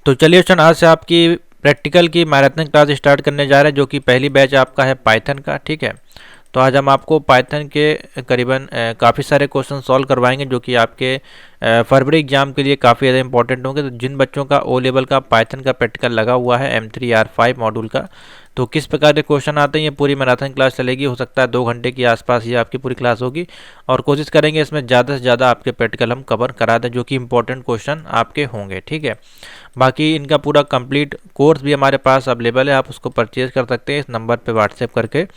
तो चलिए स्टूडेंट, आज से आपकी प्रैक्टिकल की मैराथन क्लास स्टार्ट करने जा रहे हैं, जो कि पहली बैच आपका है पाइथन का। ठीक है, तो आज हम आपको पाइथन के करीबन काफ़ी सारे क्वेश्चन सॉल्व करवाएंगे, जो कि आपके फरवरी एग्जाम के लिए काफ़ी ज़्यादा इंपॉर्टेंट होंगे। तो जिन बच्चों का ओ लेवल का पाइथन का प्रैक्टिकल लगा हुआ है M3R5 मॉड्यूल का, तो किस प्रकार के क्वेश्चन आते हैं, ये पूरी मैराथन क्लास चलेगी। हो सकता है 2 घंटे के आसपास ये आपकी पूरी क्लास होगी, और कोशिश करेंगे इसमें ज़्यादा से ज़्यादा आपके प्रैक्टिकल हम कवर करा दें, जो कि इंपॉर्टेंट क्वेश्चन आपके होंगे। ठीक है, बाकी इनका पूरा कंप्लीट कोर्स भी हमारे पास अवेलेबल है, आप उसको परचेज़ कर सकते हैं इस नंबर पे व्हाट्सएप करके।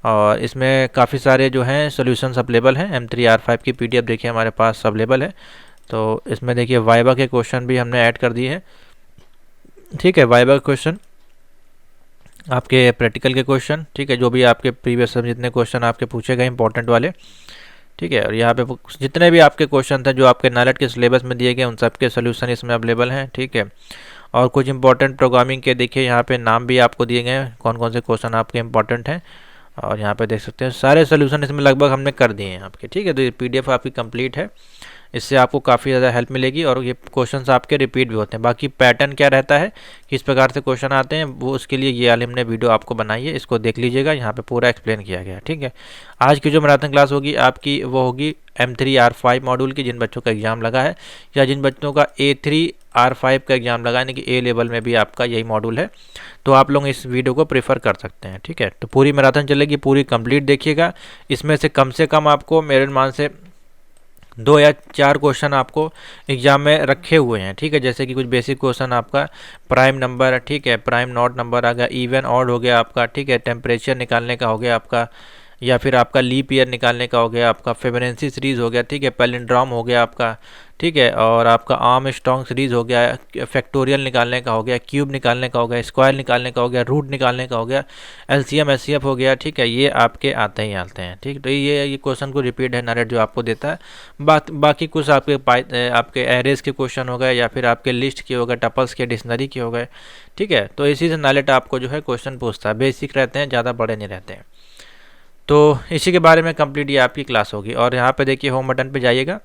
और इसमें काफ़ी सारे जो हैं सॉल्यूशंस अवेलेबल हैं। M3R5 की PDF देखिए हमारे पास अवेलेबल है। तो इसमें देखिए वाइवा के क्वेश्चन भी हमने ऐड कर दिए हैं। ठीक है, वाइवा क्वेश्चन, आपके प्रैक्टिकल के क्वेश्चन, ठीक है, जो भी आपके प्रीवियस जितने क्वेश्चन आपके पूछे गए इंपॉर्टेंट वाले। ठीक है, और यहाँ पे जितने भी आपके क्वेश्चन थे जो आपके नालेट के सिलेबस में दिए गए, उन सब के सोल्यूशन इसमें अवेलेबल हैं। ठीक है, और कुछ इंपॉर्टेंट प्रोग्रामिंग के देखिए यहाँ पे नाम भी आपको दिए गए हैं, कौन कौन से क्वेश्चन आपके इंपॉर्टेंट हैं, और यहाँ पे देख सकते हैं सारे सोल्यूशन इसमें लगभग हमने कर दिए हैं आपके। ठीक है, तो ये PDF आपकी कंप्लीट है, इससे आपको काफ़ी ज़्यादा हेल्प मिलेगी, और ये क्वेश्चंस आपके रिपीट भी होते हैं। बाकी पैटर्न क्या रहता है, किस प्रकार से क्वेश्चन आते हैं, वो उसके लिए ये वाली हमने वीडियो आपको बनाई है, इसको देख लीजिएगा, यहाँ पे पूरा एक्सप्लेन किया गया है। ठीक है, आज की जो मैराथन क्लास होगी आपकी, वो होगी M3R5 मॉड्यूल की, जिन बच्चों का एग्जाम लगा है, या जिन बच्चों का A3R5 का एग्जाम लगा, यानी कि A लेवल में भी आपका यही मॉड्यूल है, तो आप लोग इस वीडियो को प्रेफर कर सकते हैं। ठीक है, तो पूरी मैराथन चलेगी, पूरी कंप्लीट देखिएगा। इसमें से कम आपको मेरे मान से 2 या 4 क्वेश्चन आपको एग्जाम में रखे हुए हैं। ठीक है, जैसे कि कुछ बेसिक क्वेश्चन आपका प्राइम नंबर, ठीक है, प्राइम नॉट नंबर आ गया, इवन ऑड हो गया आपका, ठीक है, टेम्परेचर निकालने का हो गया आपका, या फिर आपका लीप ईयर निकालने का हो गया आपका, फिबोनाची सीरीज हो गया, ठीक है, पैलिंड्रोम हो गया आपका, ठीक है, और आपका आर्मस्ट्रांग सीरीज हो गया, फैक्टोरियल निकालने का हो गया, क्यूब निकालने का हो गया, स्क्वायर निकालने का हो गया, रूट निकालने का हो गया, LCM SCF हो गया। ठीक है, ये आपके आते ही आते हैं। ठीक, तो ये क्वेश्चन को रिपीट है नारेट जो आपको देता है। बाकी कुछ आपके एरेज के क्वेश्चन हो गए, या फिर आपके लिस्ट के हो गए, टपल्स के, डिक्शनरी के हो गए। ठीक है, तो इसी से नालेट आपको जो है क्वेश्चन पूछता है, बेसिक रहते हैं, ज़्यादा बड़े नहीं रहते हैं। तो इसी के बारे में कंप्लीट ये आपकी क्लास होगी। और यहाँ पे देखिए होम बटन पे जाइएगा,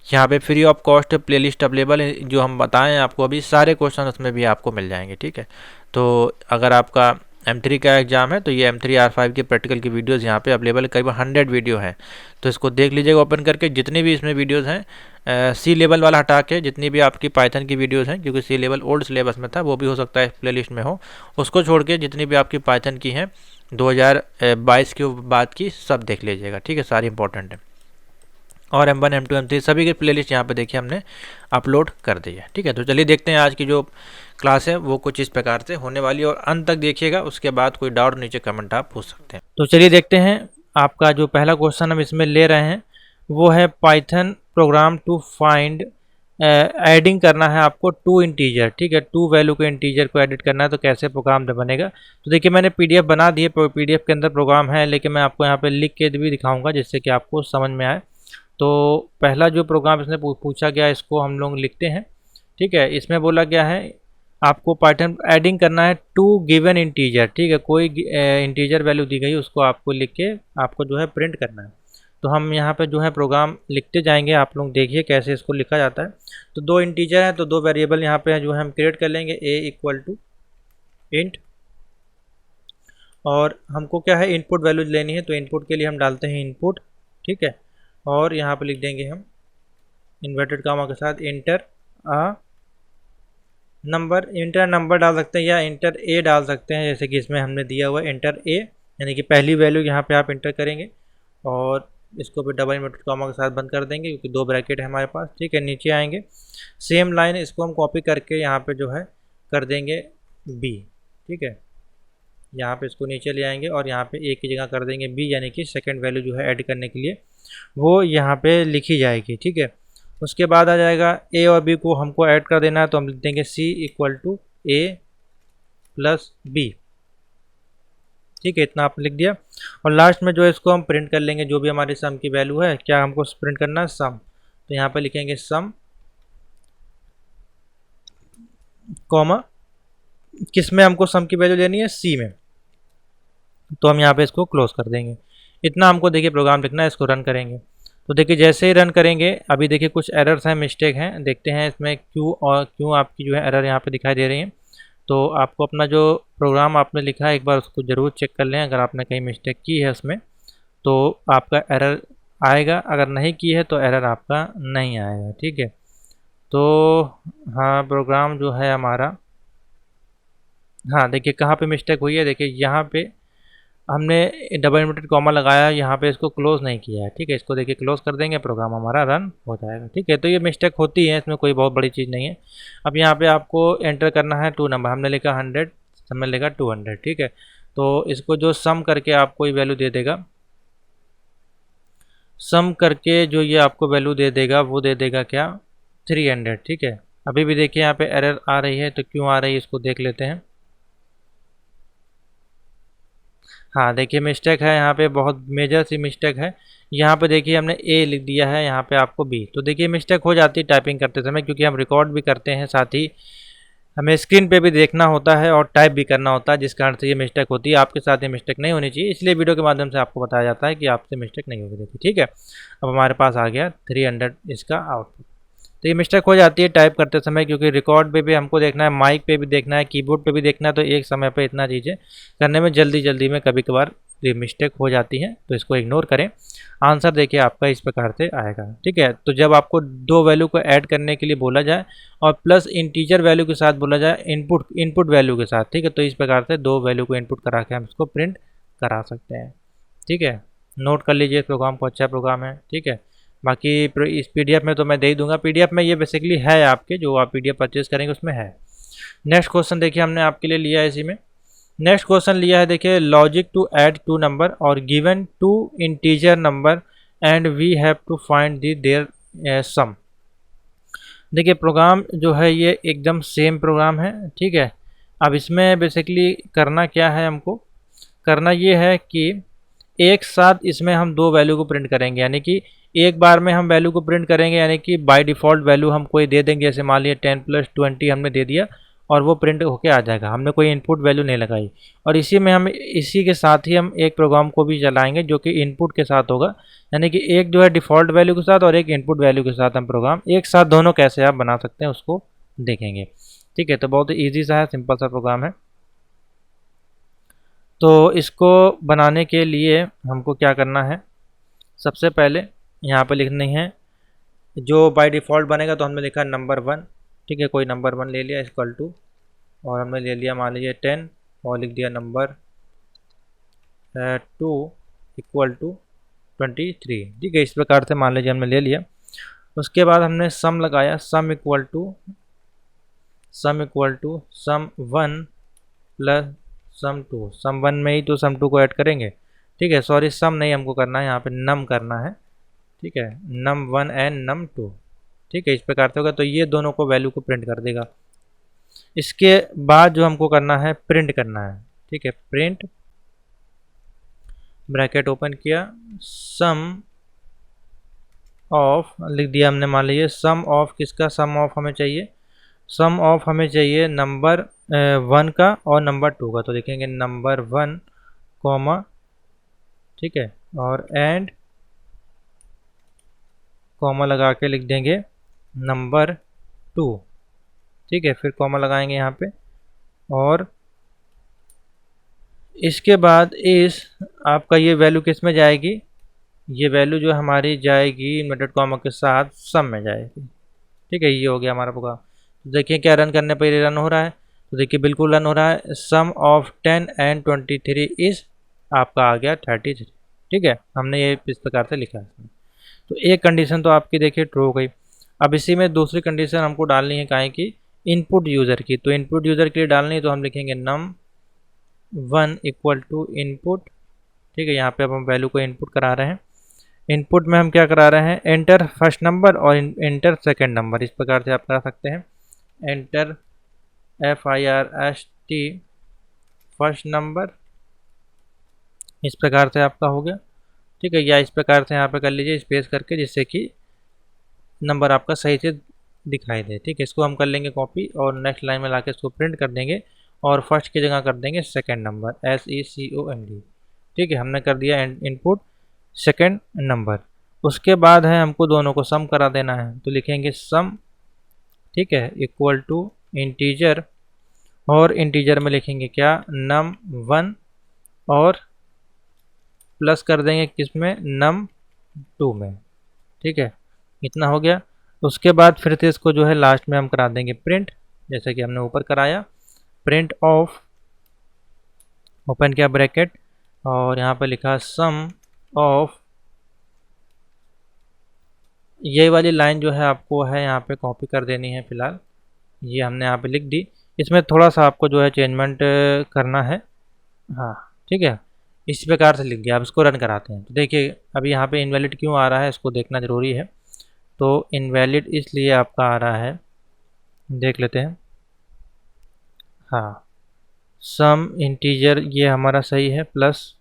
यहाँ पे free of cost playlist available है, जो हम बताएं आपको अभी सारे क्वेश्चन उसमें भी आपको मिल जाएंगे। ठीक है, तो अगर आपका M3 का एग्जाम है, तो ये M3R5 के प्रैक्टिकल की वीडियोस यहाँ पे अवेलेबल है, करीबन 100 वीडियो है, तो इसको देख लीजिएगा ओपन करके। जितनी भी इसमें वीडियोस हैं, C लेवल वाला हटा के जितनी भी आपकी पाइथन की वीडियोस हैं, क्योंकि C लेवल ओल्ड सिलेबस में था, वो भी हो सकता है प्लेलिस्ट में हो, उसको छोड़ के जितनी भी आपकी पाइथन की हैं 2022 के बाद की सब देख लीजिएगा। ठीक है, सारी इंपॉर्टेंट है, और M1 M2 M3 सभी के प्लेलिस्ट यहाँ पे देखिए हमने अपलोड कर दी है। ठीक है, तो चलिए देखते हैं आज की जो क्लास है वो कुछ इस प्रकार से होने वाली है, और अंत तक देखिएगा, उसके बाद कोई डाउट नीचे कमेंट आप पूछ सकते हैं। तो चलिए देखते हैं, आपका जो पहला क्वेश्चन हम इसमें ले रहे हैं वो है Python program to find adding करना है आपको 2 इंटीजर। ठीक है, 2 वैल्यू के इंटीजर को एडिट करना है, तो कैसे प्रोग्राम बनेगा। तो देखिए मैंने PDF बना दी है, PDF के अंदर प्रोग्राम है, लेकिन मैं आपको यहाँ पे लिख के भी दिखाऊंगा जिससे कि आपको समझ में आए। तो पहला जो प्रोग्राम इसने पूछा गया, इसको हम लोग लिखते हैं। ठीक है, इसमें बोला गया है आपको पाइथन एडिंग करना है 2 गिवन इंटीजर। ठीक है, कोई इंटीजर वैल्यू दी गई, उसको आपको लिख के आपको जो है प्रिंट करना है। तो हम यहाँ पे जो है प्रोग्राम लिखते जाएंगे, आप लोग देखिए कैसे इसको लिखा जाता है। तो 2 इंटीजर हैं, तो 2 वेरिएबल यहाँ पे जो है हम क्रिएट कर लेंगे, a इक्वल टू इंट, और हमको क्या है इनपुट वैल्यू लेनी है, तो इनपुट के लिए हम डालते हैं इनपुट। ठीक है, और यहाँ पे लिख देंगे हम इन्वर्टेड कामा के साथ inter a number. Inter number डाल सकते हैं या इंटर ए डाल सकते हैं, जैसे कि इसमें हमने दिया हुआ है इंटर ए, यानी कि पहली वैल्यू यहाँ पे आप इंटर करेंगे, और इसको भी डबल इन्वर्टेड कामा के साथ बंद कर देंगे, क्योंकि 2 ब्रैकेट है हमारे पास। ठीक है, नीचे आएंगे, सेम लाइन इसको हम कॉपी करके यहाँ पे जो है कर देंगे बी। ठीक है, यहाँ पे इसको नीचे ले आएंगे, और यहाँ पे ए की जगह कर देंगे बी, यानी कि सेकंड वैल्यू जो है ऐड करने के लिए वो यहाँ पे लिखी जाएगी। ठीक है, उसके बाद आ जाएगा ए और बी को हमको ऐड कर देना है, तो हम लिख देंगे c equal to a plus b. ठीक है, इतना आपने लिख दिया, और लास्ट में जो है इसको हम प्रिंट कर लेंगे, जो भी हमारी सम की वैल्यू है, क्या हमको प्रिंट करना है सम, तो यहाँ पे लिखेंगे सम कॉमा, किस में हमको सम की वैल्यू लेनी है, सी में, तो हम यहाँ पे इसको क्लोज कर देंगे। इतना हमको देखिए प्रोग्राम लिखना है, इसको रन करेंगे। तो देखिए जैसे ही रन करेंगे, अभी देखिए कुछ एरर्स हैं, मिस्टेक हैं, देखते हैं इसमें क्यों आपकी जो है एरर यहाँ पे दिखाई दे रही है। तो आपको अपना जो प्रोग्राम आपने लिखा है एक बार उसको ज़रूर चेक कर लें, अगर आपने कहीं मिस्टेक की है उसमें तो आपका एरर आएगा, अगर नहीं की है तो एरर आपका नहीं आएगा, ठीक है। तो हाँ, प्रोग्राम जो है हमारा, हाँ देखिए कहाँ पे मिस्टेक हुई है, देखिए यहाँ पे हमने डबल इन्वर्टेड कॉमा लगाया, यहाँ पे इसको क्लोज नहीं किया है, ठीक है। इसको देखिए क्लोज कर देंगे, प्रोग्राम हमारा रन हो जाएगा, ठीक है। तो ये मिस्टेक होती है, इसमें कोई बहुत बड़ी चीज़ नहीं है। अब यहाँ पे आपको एंटर करना है 2 नंबर, हमने लिखा 100, हमने लिखा 200, ठीक है। तो इसको जो सम करके आपको ये वैल्यू दे देगा, सम करके जो ये आपको वैल्यू दे देगा वो दे देगा क्या, 300, ठीक है। अभी भी देखिए यहाँ पे एरर आ रही है, तो क्यों आ रही है इसको देख लेते हैं। हाँ देखिए मिस्टेक है यहाँ पे, बहुत मेजर सी मिस्टेक है। यहाँ पे देखिए हमने ए लिख दिया है, यहाँ पे आपको बी। तो देखिए मिस्टेक हो जाती है टाइपिंग करते समय, क्योंकि हम रिकॉर्ड भी करते हैं, साथ ही हमें स्क्रीन पे भी देखना होता है और टाइप भी करना होता है, जिस कारण से ये मिस्टेक होती है। आपके साथ ये मिस्टेक नहीं होनी चाहिए, इसलिए वीडियो के माध्यम से आपको बताया जाता है कि आपसे मिस्टेक नहीं होगी। देखिए ठीक है, अब हमारे पास आ गया 300 इसका आउटपुट। तो ये मिस्टेक हो जाती है टाइप करते समय, क्योंकि रिकॉर्ड पे भी हमको देखना है, माइक पे भी देखना है, कीबोर्ड पे भी देखना है, तो एक समय पे इतना चीज़ें करने में जल्दी जल्दी में कभी कभार ये मिस्टेक हो जाती है, तो इसको इग्नोर करें। आंसर देखिए आपका इस प्रकार से आएगा, ठीक है। तो जब आपको दो वैल्यू को ऐड करने के लिए बोला जाए और प्लस इंटीजर वैल्यू के साथ बोला जाए, इनपुट वैल्यू के साथ, ठीक है, तो इस प्रकार से दो वैल्यू को इनपुट करा के हम इसको प्रिंट करा सकते हैं, ठीक है। नोट कर लीजिए, इस प्रोग्राम को, अच्छा प्रोग्राम है, ठीक है। बाकी इस पीडीएफ में तो मैं दे ही दूंगा, पीडीएफ में ये बेसिकली है आपके, जो आप पीडीएफ परचेज करेंगे उसमें है। नेक्स्ट क्वेश्चन देखिए हमने आपके लिए लिया है इसी में। नेक्स्ट क्वेश्चन लिया है, देखिए लॉजिक टू ऐड 2 नंबर और given 2 integer number and we have to find the their sum. देखिए प्रोग्राम जो है ये एकदम सेम प्रोग्राम है, ठीक है। अब इसमें बेसिकली करना क्या है, हमको करना ये है कि एक साथ इसमें हम दो वैल्यू को प्रिंट करेंगे, यानी कि एक बार में हम वैल्यू को प्रिंट करेंगे, यानी कि बाय डिफ़ॉल्ट वैल्यू हम कोई दे देंगे, जैसे मान लिया 10 + 20 हमने दे दिया और वो प्रिंट होके आ जाएगा, हमने कोई इनपुट वैल्यू नहीं लगाई। और इसी में हम इसी के साथ ही हम एक प्रोग्राम को भी चलाएंगे जो कि इनपुट के साथ होगा, यानी कि एक जो है डिफ़ॉल्ट वैल्यू के साथ और एक इनपुट वैल्यू के साथ हम प्रोग्राम एक साथ दोनों कैसे आप बना सकते हैं उसको देखेंगे, ठीक है। तो बहुत ईजी सा है, सिंपल सा प्रोग्राम है। तो इसको बनाने के लिए हमको क्या करना है, सबसे पहले यहाँ पे लिखनी है जो बाय डिफ़ॉल्ट बनेगा, तो हमने लिखा नंबर 1, ठीक है। कोई नंबर 1 ले लिया इक्वल टू, और हमने ले लिया मान लीजिए 10 और लिख दिया नंबर 2 इक्वल टू 23, ठीक है। इस प्रकार से मान लीजिए हमने ले लिया। उसके बाद हमने सम लगाया, sum equal to sum 1 plus sum 2, sum 1 में ही तो सम 2 को ऐड करेंगे, ठीक है। सॉरी, सम नहीं हमको करना है, यहाँ पे नम करना है, ठीक है। नम 1 एंड नम 2, ठीक है। इस प्रकार से होगा, तो ये दोनों को वैल्यू को प्रिंट कर देगा। इसके बाद जो हमको करना है, प्रिंट करना है, ठीक है। प्रिंट ब्रैकेट ओपन किया, सम ऑफ लिख दिया हमने, मान लीजिए सम ऑफ किसका, सम ऑफ हमें चाहिए, सम ऑफ हमें चाहिए नंबर 1 का और नंबर 2 का। तो देखेंगे नंबर 1 कॉमा, ठीक है, और एंड कॉमा लगा के लिख देंगे नंबर 2, ठीक है। फिर कॉमा लगाएंगे यहाँ पे, और इसके बाद इस आपका ये वैल्यू किस में जाएगी, ये वैल्यू जो हमारी जाएगी इन्वर्टेड कॉमा के साथ सम में जाएगी, ठीक है। ये हो गया हमारा प्रोग्राम। तो देखिए क्या रन करने पर ये रन हो रहा है, तो देखिए बिल्कुल रन हो रहा है। सम ऑफ 10 एंड 23 इस आपका आ गया 33, ठीक है। हमने ये इस प्रकार से लिखा है। तो एक कंडीशन तो आपकी देखिए ट्रू हो गई। अब इसी में दूसरी कंडीशन हमको डालनी है काहे की, इनपुट यूज़र की। तो इनपुट यूज़र के लिए डालनी है, तो हम लिखेंगे num 1 इक्वल टू इनपुट, ठीक है। यहाँ पे अब हम वैल्यू को इनपुट करा रहे हैं। इनपुट में हम क्या करा रहे हैं, एंटर फर्स्ट नंबर और एंटर सेकेंड नंबर, इस प्रकार से आप करा सकते हैं। एंटर FIRST फर्स्ट नंबर, इस प्रकार से आपका हो गया, ठीक है। या इस प्रकार से यहाँ पे कर लीजिए स्पेस करके, जिससे कि नंबर आपका सही से दिखाई दे, ठीक है। इसको हम कर लेंगे कॉपी और नेक्स्ट लाइन में लाके इसको प्रिंट कर देंगे और फर्स्ट की जगह कर देंगे सेकंड नंबर SECOND, ठीक है। हमने कर दिया इनपुट सेकंड नंबर। उसके बाद है हमको दोनों को सम करा देना है, तो लिखेंगे सम, ठीक है, इक्वल टू इंटीजर, और इंटीजर में लिखेंगे क्या, num1, और प्लस कर देंगे किसमें, num2 में, ठीक है, इतना हो गया। उसके बाद फिर से इसको जो है लास्ट में हम करा देंगे प्रिंट, जैसे कि हमने ऊपर कराया, प्रिंट ऑफ, ओपन किया ब्रैकेट, और यहाँ पे लिखा सम ऑफ, ये वाली लाइन जो है आपको है यहाँ पे कॉपी कर देनी है फिलहाल, ये हमने यहाँ पे लिख दी। इसमें थोड़ा सा आपको जो है चेंजमेंट करना है, हाँ ठीक है, इस प्रकार से लिख दिया। अब इसको रन कराते हैं, तो देखिए अभी यहाँ पे इनवैलिड क्यों आ रहा है, इसको देखना ज़रूरी है। तो इनवैलिड इसलिए आपका आ रहा है, देख लेते हैं, हाँ सम इंटीजर ये हमारा सही है, प्लस,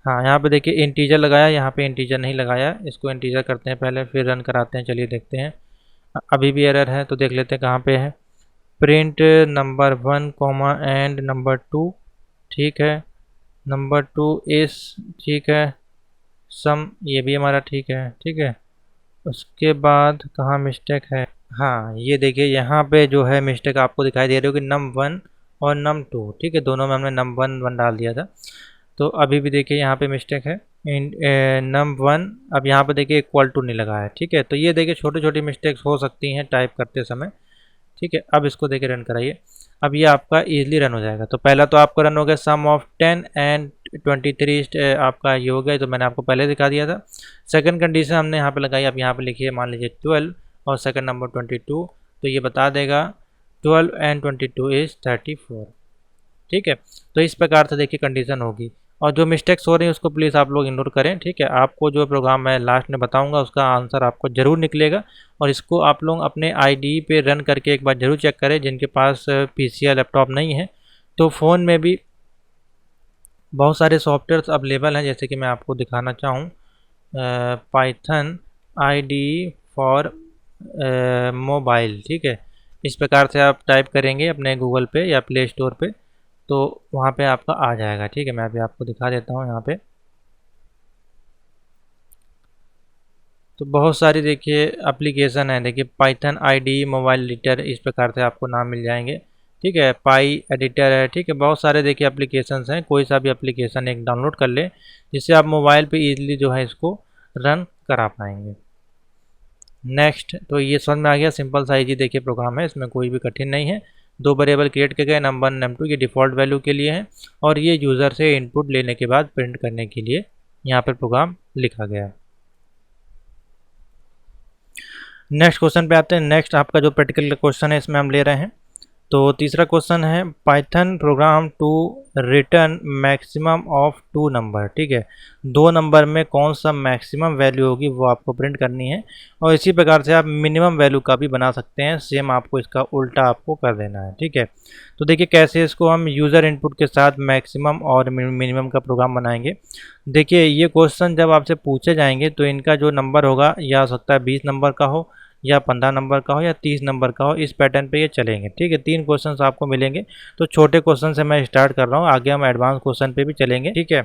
हाँ यहाँ पे देखिए इंटीजर लगाया, यहाँ पे इंटीजर नहीं लगाया, इसको इंटीजर करते हैं पहले फिर रन कराते हैं। चलिए देखते हैं, अभी भी एरर है, तो देख लेते हैं कहाँ पे है, print number 1 comma and number 2, ठीक है, नंबर 2 इस, ठीक है, सम ये भी हमारा ठीक है, ठीक है। उसके बाद कहाँ मिस्टेक है, हाँ ये देखिए यहाँ पे जो है मिस्टेक आपको दिखाई दे रही होगी, num1 और num2, ठीक है, दोनों में हमने num1 डाल दिया था, तो अभी भी देखिए यहाँ पे मिस्टेक है, num1, अब यहाँ पे देखिए इक्वल टू नहीं लगा है, ठीक है। तो ये देखिए छोटी छोटी मिस्टेक्स हो सकती हैं टाइप करते समय, ठीक है। अब इसको देखिए रन कराइए, अब ये आपका इजीली रन हो जाएगा। तो पहला तो आपका रन हो गया सम ऑफ 10 एंड 23 आपका ये हो गया, तो मैंने आपको पहले दिखा दिया था। सेकंड कंडीशन हमने यहाँ पे लगाई, अब यहाँ पे लिखिए मान लीजिए 12 और सेकंड नंबर 22, तो ये बता देगा 12 एंड 22 इज़ 34, ठीक है। तो इस प्रकार से देखिए कंडीशन होगी, और जो मिस्टेक्स हो रही हैं उसको प्लीज़ आप लोग इग्नोर करें, ठीक है। आपको जो प्रोग्राम मैं लास्ट में बताऊंगा उसका आंसर आपको ज़रूर निकलेगा, और इसको आप लोग अपने आईडी पे रन करके एक बार ज़रूर चेक करें। जिनके पास पीसी या लैपटॉप नहीं है तो फ़ोन में भी बहुत सारे सॉफ्टवेयर्स अवेलेबल हैं, जैसे कि मैं आपको दिखाना चाहूँ, पाइथन आईडी फॉर मोबाइल, ठीक है। इस प्रकार से आप टाइप करेंगे अपने गूगल पे या प्ले स्टोर पे, तो वहाँ पे आपका आ जाएगा, ठीक है। मैं अभी आपको दिखा देता हूँ यहाँ पे, तो बहुत सारी देखिए एप्लीकेशन है, देखिए पाइथन आईडी मोबाइल एडिटर, इस प्रकार से आपको नाम मिल जाएंगे, ठीक है। पाई एडिटर है, ठीक है, बहुत सारे देखिए एप्लीकेशंस हैं, कोई सा भी एप्लीकेशन एक डाउनलोड कर ले जिससे आप मोबाइल पे इजीली जो है इसको रन करा पाएंगे। नेक्स्ट, तो ये समझ में आ गया, सिंपल सा इजी देखिए प्रोग्राम है, इसमें कोई भी कठिन नहीं है। दो वेरिएबल क्रिएट किए गए, नंबर num2, ये डिफ़ॉल्ट वैल्यू के लिए है, और ये यूज़र से इनपुट लेने के बाद प्रिंट करने के लिए यहाँ पर प्रोग्राम लिखा गया है। नेक्स्ट क्वेश्चन पे आते हैं। नेक्स्ट आपका जो प्रैक्टिकल क्वेश्चन है इसमें हम ले रहे हैं, तो तीसरा क्वेश्चन है Python program to return maximum of 2 number, ठीक है। 2 नंबर में कौन सा मैक्सिमम वैल्यू होगी वो आपको प्रिंट करनी है, और इसी प्रकार से आप मिनिमम वैल्यू का भी बना सकते हैं, सेम आपको इसका उल्टा आपको कर देना है, ठीक है। तो देखिए कैसे इसको हम यूज़र इनपुट के साथ मैक्सिमम और मिनिमम का प्रोग्राम बनाएंगे। देखिए ये क्वेश्चन जब आपसे पूछे जाएंगे तो इनका जो नंबर होगा या हो सकता है 20 नंबर का हो, या 15 नंबर का हो, या 30 नंबर का हो, इस पैटर्न पे ये चलेंगे, ठीक है। 3 क्वेश्चंस आपको मिलेंगे, तो छोटे क्वेश्चन से मैं स्टार्ट कर रहा हूँ, आगे हम एडवांस क्वेश्चन पे भी चलेंगे, ठीक है।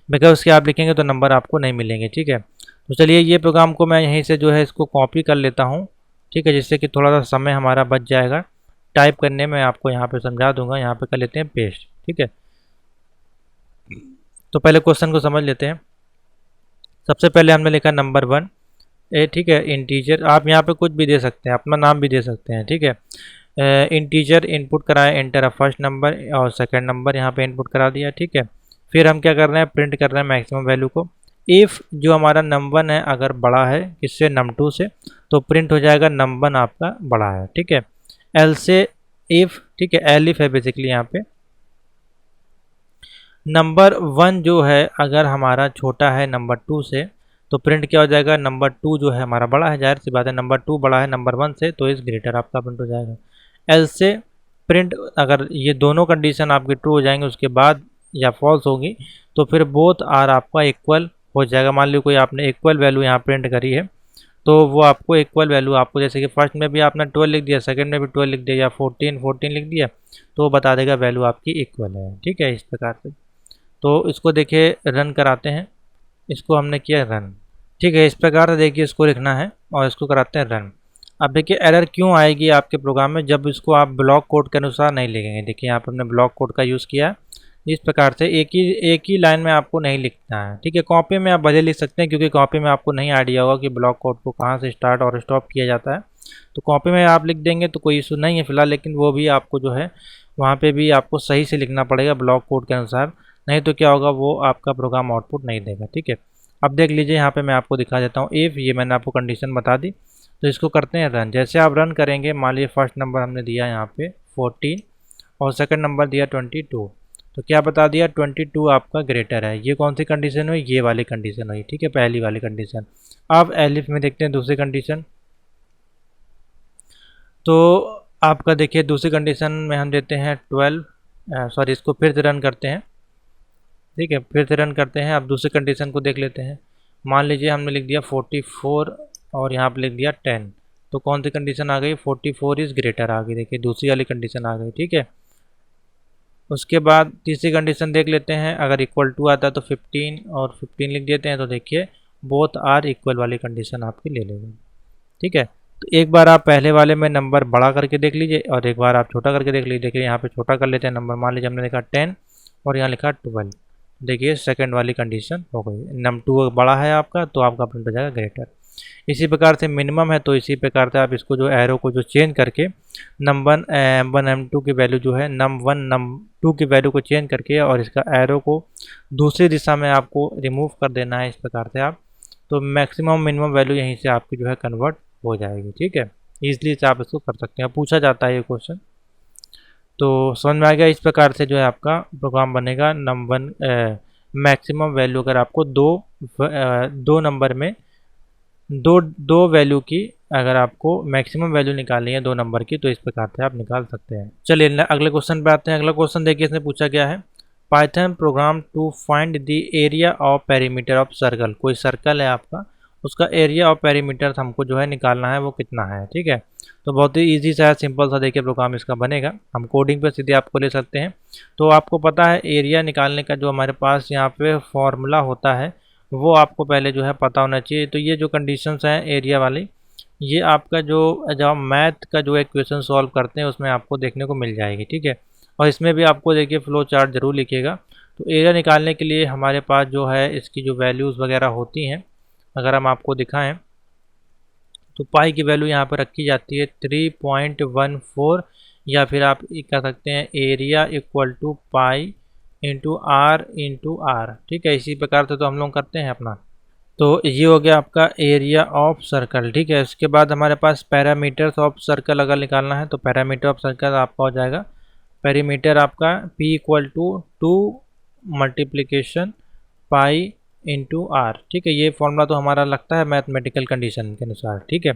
बिकॉज उसके आप लिखेंगे तो नंबर आपको नहीं मिलेंगे, ठीक है। तो चलिए ये प्रोग्राम को मैं यहीं से जो है इसको कॉपी कर लेता हूँ, ठीक है, जिससे कि थोड़ा सा समय हमारा बच जाएगा टाइप करने में, आपको यहाँ पर समझा दूँगा। यहाँ पर कर लेते हैं पेस्ट, ठीक है। तो पहले क्वेश्चन को समझ लेते हैं। सबसे पहले हमने लिखा नंबर 1 ठीक है, इंटीजर, आप यहाँ पे कुछ भी दे सकते हैं, अपना नाम भी दे सकते हैं, ठीक है। इंटीजर इनपुट कराया, एंटर अ फर्स्ट नंबर और सेकंड नंबर यहाँ पे इनपुट करा दिया, ठीक है। फिर हम क्या कर रहे हैं, प्रिंट कर रहे हैं मैक्सिमम वैल्यू को। इफ़ जो हमारा num1 है अगर बड़ा है किससे, num2 से, तो प्रिंट हो जाएगा num1 आपका बड़ा है, ठीक है। एल से इफ़, ठीक है, एलिफ है बेसिकली यहाँ पे। नंबर 1 जो है अगर हमारा छोटा है नंबर 2 से, तो प्रिंट क्या हो जाएगा, नंबर 2 जो है हमारा बड़ा है, जाहिर सी बात है नंबर 2 बड़ा है नंबर 1 से, तो इस ग्रेटर आपका प्रिंट हो जाएगा। एल से प्रिंट, अगर ये दोनों कंडीशन आपकी ट्रू हो जाएंगे उसके बाद या फॉल्स होगी, तो फिर बोथ आर आपका इक्वल हो जाएगा। मान लीजिए कोई आपने इक्वल वैल्यू यहाँ प्रिंट करी है, तो वो आपको इक्वल वैल्यू, आपको जैसे कि फर्स्ट में भी आपने 12 लिख दिया, सेकंड में भी 12 लिख दिया, या 14 लिख दिया, तो वो बता देगा वैल्यू आपकी इक्वल है, ठीक है, इस प्रकार से। तो इसको देखिए रन कराते हैं, इसको हमने किया रन, ठीक है, इस प्रकार से देखिए इसको लिखना है और इसको कराते हैं रन। अब देखिए एरर क्यों आएगी आपके प्रोग्राम में जब इसको आप ब्लॉक कोड के अनुसार नहीं लिखेंगे। देखिए यहाँ पर हमने ब्लॉक कोड का यूज़ किया है। इस प्रकार से एक ही लाइन में आपको नहीं लिखना है। ठीक है, कॉपी में आप भले लिख सकते हैं क्योंकि कॉपी में आपको नहीं आइडिया होगा कि ब्लॉक कोड को कहाँ से स्टार्ट और स्टॉप किया जाता है। तो कॉपी में आप लिख देंगे तो कोई इशू नहीं है फिलहाल, लेकिन वो भी आपको जो है वहाँ पे भी आपको सही से लिखना पड़ेगा ब्लॉक कोड के अनुसार, नहीं तो क्या होगा वो आपका प्रोग्राम आउटपुट नहीं देगा। ठीक है, अब देख लीजिए यहाँ पे मैं आपको दिखा देता हूँ। इफ़ ये मैंने आपको कंडीशन बता दी, तो इसको करते हैं रन। जैसे आप रन करेंगे, मान लीजिए फर्स्ट नंबर हमने दिया यहाँ पे 14 और सेकंड नंबर दिया 22, तो क्या बता दिया 22 आपका ग्रेटर है। ये कौन सी कंडीशन हुई, ये वाली कंडीशन हुई। ठीक है, पहली वाली कंडीशन। अब एलिफ में देखते हैं दूसरी कंडीशन। तो आपका देखिए दूसरी कंडीशन में हम देते हैं 12, सॉरी इसको फिर से रन करते हैं। ठीक है, फिर से रन करते हैं। अब दूसरी कंडीशन को देख लेते हैं। मान लीजिए हमने लिख दिया 44 और यहाँ पे लिख दिया 10, तो कौन सी कंडीशन आ गई, 44 इज़ ग्रेटर आ गई। देखिए दूसरी वाली कंडीशन आ गई। ठीक है, उसके बाद तीसरी कंडीशन देख लेते हैं। अगर इक्वल टू आता है तो 15 और 15 लिख देते हैं, तो देखिए बोथ आर इक्वल वाली कंडीशन आपकी ले लेंगे। ठीक है, तो एक बार आप पहले वाले में नंबर बड़ा करके देख लीजिए और एक बार आप छोटा करके देख लीजिए। देखिए यहाँ पे छोटा कर लेते हैं नंबर, मान लीजिए हमने लिखा 10 और यहाँ लिखा 12। देखिए सेकंड वाली कंडीशन हो गई, नम 2 बड़ा है आपका तो आपका प्रिंट हो जाएगा ग्रेटर। इसी प्रकार से मिनिमम है तो इसी प्रकार से आप इसको जो एरो को जो चेंज करके नंबर M1 M2 की वैल्यू जो है num1 num2 की वैल्यू को चेंज करके और इसका एरो को दूसरी दिशा में आपको रिमूव कर देना है। इस प्रकार से आप तो मैक्सिमम मिनिमम वैल्यू यहीं से आपकी जो है कन्वर्ट हो जाएगी। ठीक है, ईजिली से आप इसको कर सकते हैं, पूछा जाता है ये क्वेश्चन। तो समझ में आ गया। इस प्रकार से जो है आपका प्रोग्राम बनेगा। नंबर मैक्सिमम वैल्यू अगर आपको दो नंबर में दो वैल्यू की अगर आपको मैक्सिमम वैल्यू निकालनी है दो नंबर की, तो इस प्रकार से आप निकाल सकते हैं। चलिए अगले क्वेश्चन पे आते हैं। अगला क्वेश्चन देखिए इसने पूछा गया है, Python program to find the area of perimeter of circle. कोई सर्कल है आपका, उसका एरिया ऑफ पेरीमीटर हमको जो है निकालना है, वो कितना है। ठीक है, तो बहुत ही ईजी सा सिंपल सा देखिए प्रोग्राम इसका बनेगा। हम कोडिंग पे सीधे आपको ले सकते हैं। तो आपको पता है एरिया निकालने का जो हमारे पास यहाँ पे फॉर्मूला होता है वो आपको पहले जो है पता होना चाहिए। तो ये जो कंडीशंस हैं एरिया वाली, ये आपका जो जब मैथ का जो एक क्वेश्चन सॉल्व करते हैं उसमें आपको देखने को मिल जाएगी। ठीक है, और इसमें भी आपको देखिए फ्लो चार्ट जरूर लिखिएगा। तो एरिया निकालने के लिए हमारे पास जो है इसकी जो वैल्यूज़ वगैरह होती हैं, अगर हम आपको दिखाएं तो पाई की वैल्यू यहाँ पर रखी जाती है 3.14, या फिर आप कह सकते हैं area equal to pi into r. ठीक है, इसी प्रकार से तो हम लोग करते हैं अपना। तो ये हो गया आपका एरिया ऑफ सर्कल। ठीक है, इसके बाद हमारे पास पैरामीटर्स ऑफ सर्कल अगर निकालना है तो पैरामीटर ऑफ सर्कल आपका हो जाएगा, पेरीमीटर आपका P equal to 2 multiplication pi into r. ठीक है, ये फॉर्मूला तो हमारा लगता है मैथमेटिकल कंडीशन के अनुसार। ठीक है,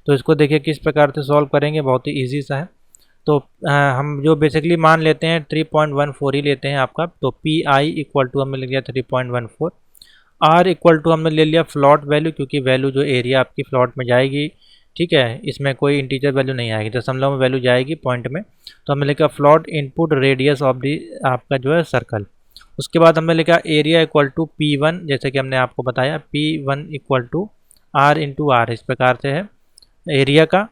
तो इसको देखिए किस प्रकार से सॉल्व करेंगे, बहुत ही ईजी सा है। तो हम जो बेसिकली मान लेते हैं 3.14 ही लेते हैं आपका। तो पी आई इक्वल टू हमने ले लिया 3.14, आर इक्वल टू हमने ले लिया फ्लॉट वैल्यू, क्योंकि वैल्यू जो एरिया आपकी फ्लॉट में जाएगी। ठीक है, इसमें कोई इंटीजर वैल्यू नहीं आएगी, दशमलव में वैल्यू जाएगी पॉइंट में। तो हमने लिखा float input radius of the आपका जो है सर्कल। उसके बाद हमने लिखा एरिया इक्वल टू P1, जैसे कि हमने आपको बताया P1 equal to r into r. इस प्रकार से है एरिया का